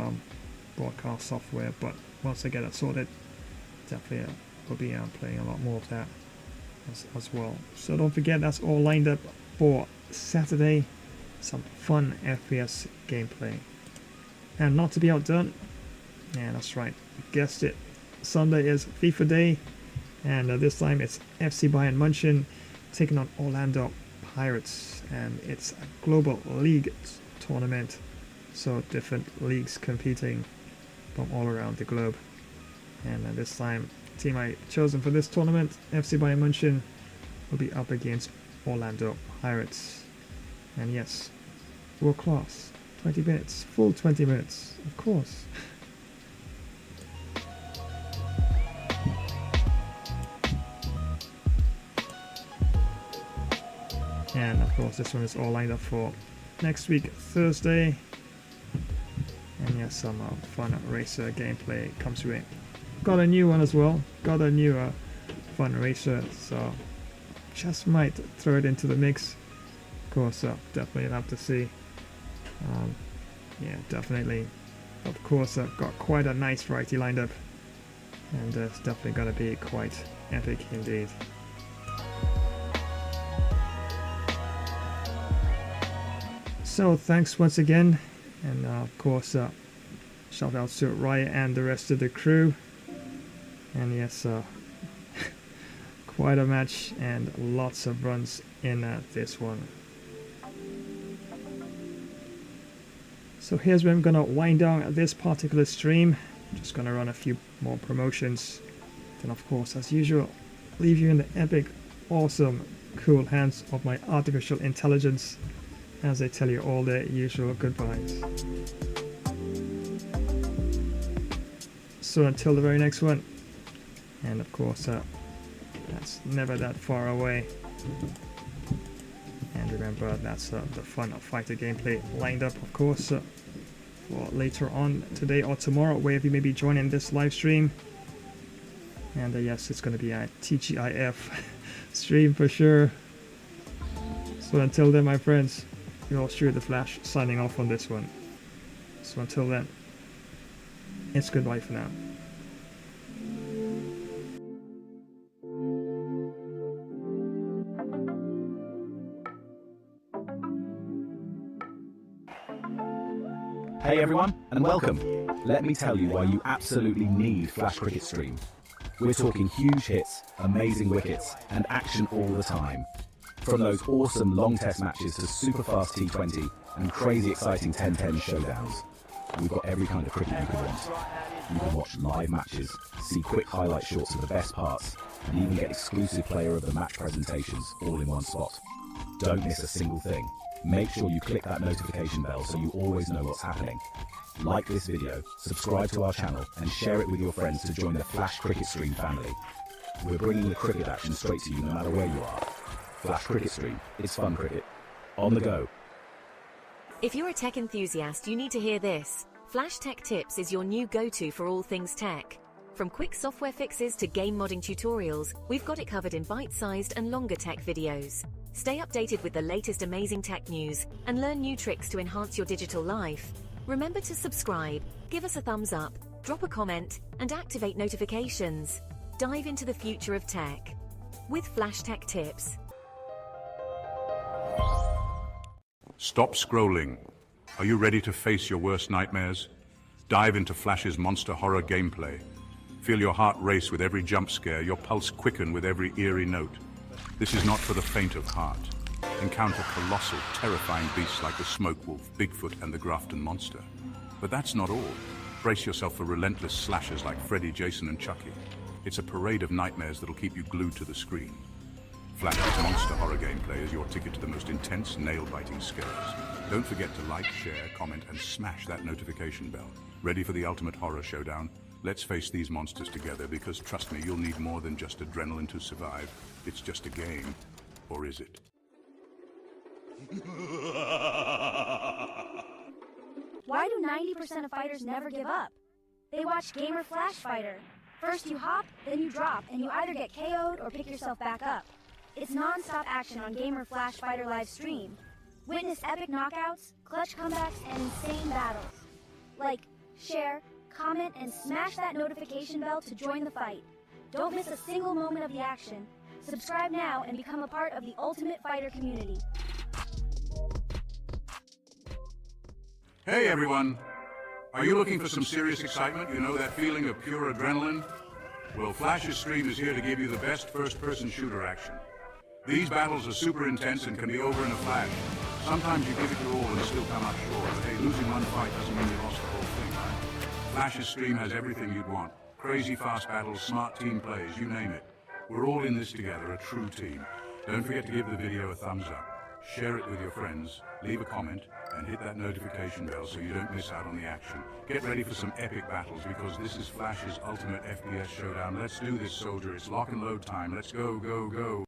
broadcast software, but once I get it sorted, definitely will be playing a lot more of that as well. So don't forget, that's all lined up for Saturday, some fun FPS gameplay. And not to be outdone, yeah, that's right, you guessed it, Sunday is FIFA Day, and this time it's FC Bayern München taking on Orlando Pirates, and it's a global league tournament, so different leagues competing from all around the globe. And this time, the team I chosen for this tournament, FC Bayern München, will be up against Orlando Pirates. And yes, world class, 20 minutes, full 20 minutes, of course. And of course this one is all lined up for next week, Thursday. And yes, some fun racer gameplay comes with it. Got a new one as well, got a new fun racer, so just might throw it into the mix. Of course, definitely have to see. Yeah, definitely. Of course, I've got quite a nice variety lined up, and it's definitely going to be quite epic indeed. So thanks once again, and of course shout out to Raya and the rest of the crew. And yes, quite a match and lots of runs in this one. So here's where I'm gonna wind down this particular stream. Just gonna run a few more promotions, then of course as usual leave you in the epic, awesome, cool hands of my artificial intelligence as they tell you all their usual goodbyes. So until the very next one, and of course that's never that far away. And remember, that's the fun of fighter gameplay lined up, of course, for later on today or tomorrow, wherever you may be joining this live stream. And yes, it's going to be a TGIF stream for sure. So until then, my friends, you're Stuart the Flash signing off on this one. So until then, it's goodbye for now. Hey everyone, and welcome. Let me tell you why you absolutely need Flash Cricket Stream. We're talking huge hits, amazing wickets, and action all the time. From those awesome long test matches to super fast T20 and crazy exciting 10-10 showdowns. We've got every kind of cricket you could want. You can watch live matches, see quick highlight shorts of the best parts, and even get exclusive player of the match presentations all in one spot. Don't miss a single thing. Make sure you click that notification bell so you always know what's happening. Like this video, subscribe to our channel, and share it with your friends to join the Flash Cricket Stream family. We're bringing the cricket action straight to you no matter where you are. Flash Cricket Stream, it's fun cricket. On the go. If you're a tech enthusiast, you need to hear this. Flash Tech Tips is your new go-to for all things tech. From quick software fixes to game modding tutorials, we've got it covered in bite-sized and longer tech videos. Stay updated with the latest amazing tech news and learn new tricks to enhance your digital life. Remember to subscribe, give us a thumbs up, drop a comment, and activate notifications. Dive into the future of tech with Flash Tech Tips. Stop scrolling. Are you ready to face your worst nightmares? Dive into Flash's monster horror gameplay. Feel your heart race with every jump scare, your pulse quicken with every eerie note. This is not for the faint of heart. Encounter colossal, terrifying beasts like the Smoke Wolf, Bigfoot, and the Grafton Monster. But that's not all. Brace yourself for relentless slashers like Freddy, Jason, and Chucky. It's a parade of nightmares that'll keep you glued to the screen. Flash's monster horror gameplay is your ticket to the most intense, nail-biting scares. Don't forget to like, share, comment, and smash that notification bell. Ready for the ultimate horror showdown? Let's face these monsters together, because trust me, you'll need more than just adrenaline to survive. It's just a game. Or is it? Why do 90% of fighters never give up? They watch Gamer Flash Fighter. First you hop, then you drop, and you either get KO'd or pick yourself back up. It's non-stop action on Gamer Flash Fighter live stream. Witness epic knockouts, clutch comebacks, and insane battles. Like, share, comment, and smash that notification bell to join the fight. Don't miss a single moment of the action. Subscribe now and become a part of the Ultimate Fighter community. Hey everyone! Are you looking for some serious excitement? You know that feeling of pure adrenaline? Well, Flash's stream is here to give you the best first-person shooter action. These battles are super intense and can be over in a flash. Sometimes you give it your all and still come up short, but hey, losing one fight doesn't mean you lost the whole thing, right? Flash's stream has everything you'd want. Crazy fast battles, smart team plays, you name it. We're all in this together, a true team. Don't forget to give the video a thumbs up. Share it with your friends, leave a comment, and hit that notification bell so you don't miss out on the action. Get ready for some epic battles, because this is Flash's ultimate FPS showdown. Let's do this, soldier. It's lock and load time. Let's go, go, go.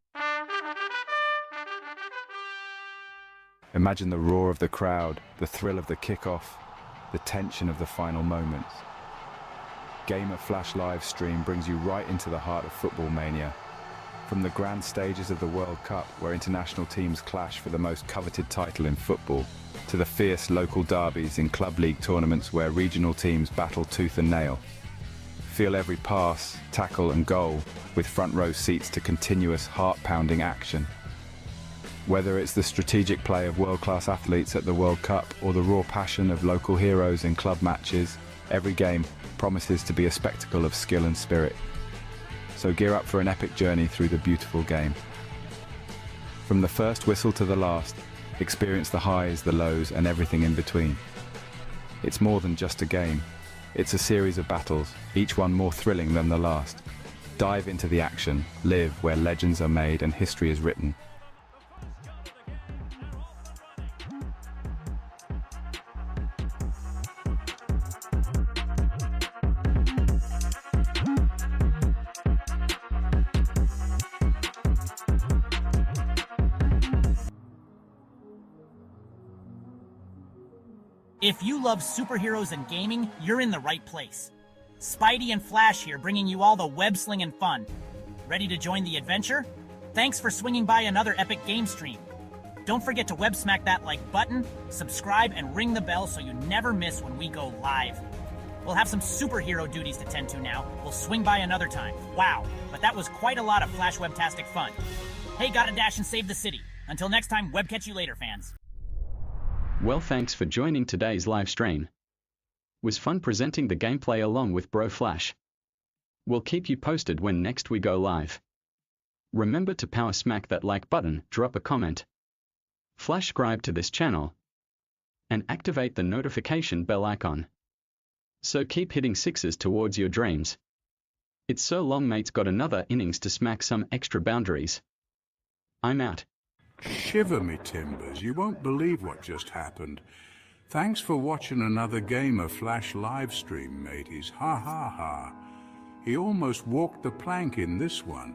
Imagine the roar of the crowd, the thrill of the kickoff, the tension of the final moments. Gamer Flash live stream brings you right into the heart of football mania. From the grand stages of the World Cup, where international teams clash for the most coveted title in football, to the fierce local derbies in club league tournaments where regional teams battle tooth and nail. Feel every pass, tackle and goal with front row seats to continuous heart-pounding action. Whether it's the strategic play of world-class athletes at the World Cup or the raw passion of local heroes in club matches, every game promises to be a spectacle of skill and spirit. So gear up for an epic journey through the beautiful game. From the first whistle to the last, experience the highs, the lows, and everything in between. It's more than just a game. It's a series of battles, each one more thrilling than the last. Dive into the action, live where legends are made and history is written. If you love superheroes and gaming, you're in the right place. Spidey and Flash here, bringing you all the web-slinging fun. Ready to join the adventure? Thanks for swinging by another epic game stream. Don't forget to web smack that like button, subscribe, and ring the bell so you never miss when we go live. We'll have some superhero duties to tend to now. We'll swing by another time. Wow, but that was quite a lot of Flash Webtastic fun. Hey, gotta dash and save the city. Until next time, web catch you later, fans. Well, thanks for joining today's live stream. Was fun presenting the gameplay along with Bro Flash. We'll keep you posted when next we go live. Remember to power smack that like button, drop a comment, flash subscribe to this channel, and activate the notification bell icon. So keep hitting sixes towards your dreams. It's so long, mate's got another innings to smack some extra boundaries. I'm out. Shiver me timbers, you won't believe what just happened. Thanks for watching another Gamer Flash live stream, mateys. Ha ha ha. He almost walked the plank in this one.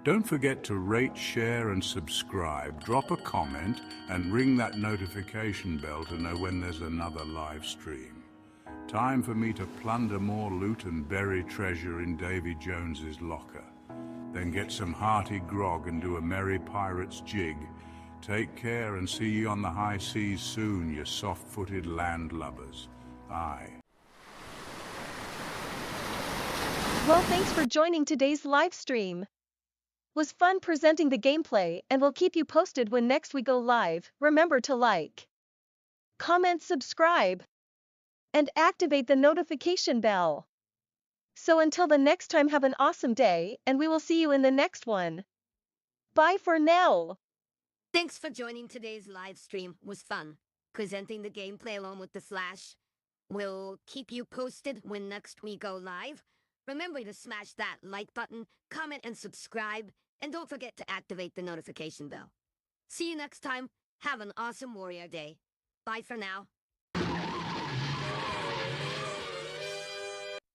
Don't forget to rate, share and subscribe, drop a comment and ring that notification bell to know when there's another live stream. Time for me to plunder more loot and bury treasure in Davy Jones's locker. Then get some hearty grog and do a merry pirate's jig. Take care and see ye on the high seas soon, you soft-footed landlubbers. Aye. Well, thanks for joining today's live stream. Was fun presenting the gameplay, and we'll keep you posted when next we go live. Remember to like, comment, subscribe, and activate the notification bell. So until the next time, have an awesome day, and we will see you in the next one. Bye for now. Thanks for joining today's live stream. Was fun presenting the gameplay along with the Flash. We'll keep you posted when next we go live. Remember to smash that like button, comment and subscribe, and don't forget to activate the notification bell. See you next time. Have an awesome Warrior Day. Bye for now.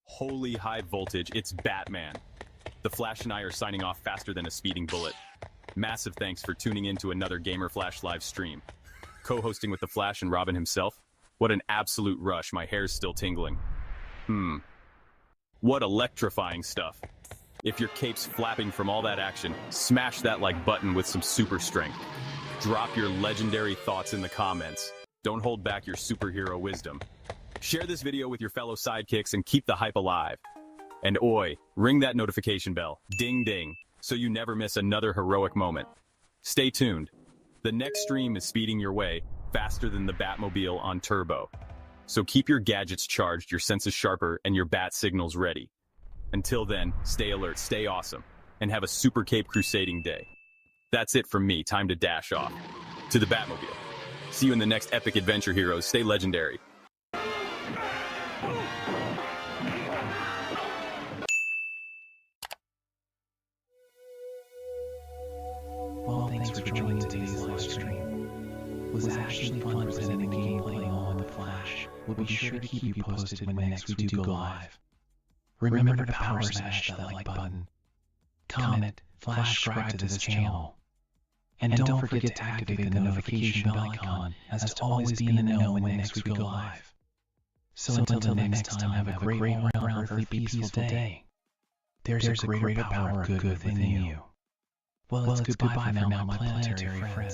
Holy high voltage, it's Batman. The Flash and I are signing off faster than a speeding bullet. Massive thanks for tuning in to another Gamer Flash live stream. Co-hosting with the Flash and Robin himself? What an absolute rush, my hair's still tingling. What electrifying stuff. If your cape's flapping from all that action, smash that like button with some super strength. Drop your legendary thoughts in the comments. Don't hold back your superhero wisdom. Share this video with your fellow sidekicks and keep the hype alive. And oi, ring that notification bell, ding ding, so you never miss another heroic moment. Stay tuned. The next stream is speeding your way faster than the Batmobile on turbo. So keep your gadgets charged, your senses sharper, and your bat signals ready. Until then, stay alert, stay awesome, and have a super cape crusading day. That's it from me, time to dash off. To the Batmobile. See you in the next epic adventure, heroes. Stay legendary. Well, thanks for joining today's live stream. Was actually fun presenting the gameplay along with the Flash. We'll be sure to keep you posted when next we do go live. Remember to power smash that like button, comment, flash subscribe to this channel, and don't forget to activate the notification bell icon as to always be in the know when next we go live. So until the next time, have a great all-around earthly peaceful day. There's a greater power of good within you. Well, it's goodbye for now, my planetary friends.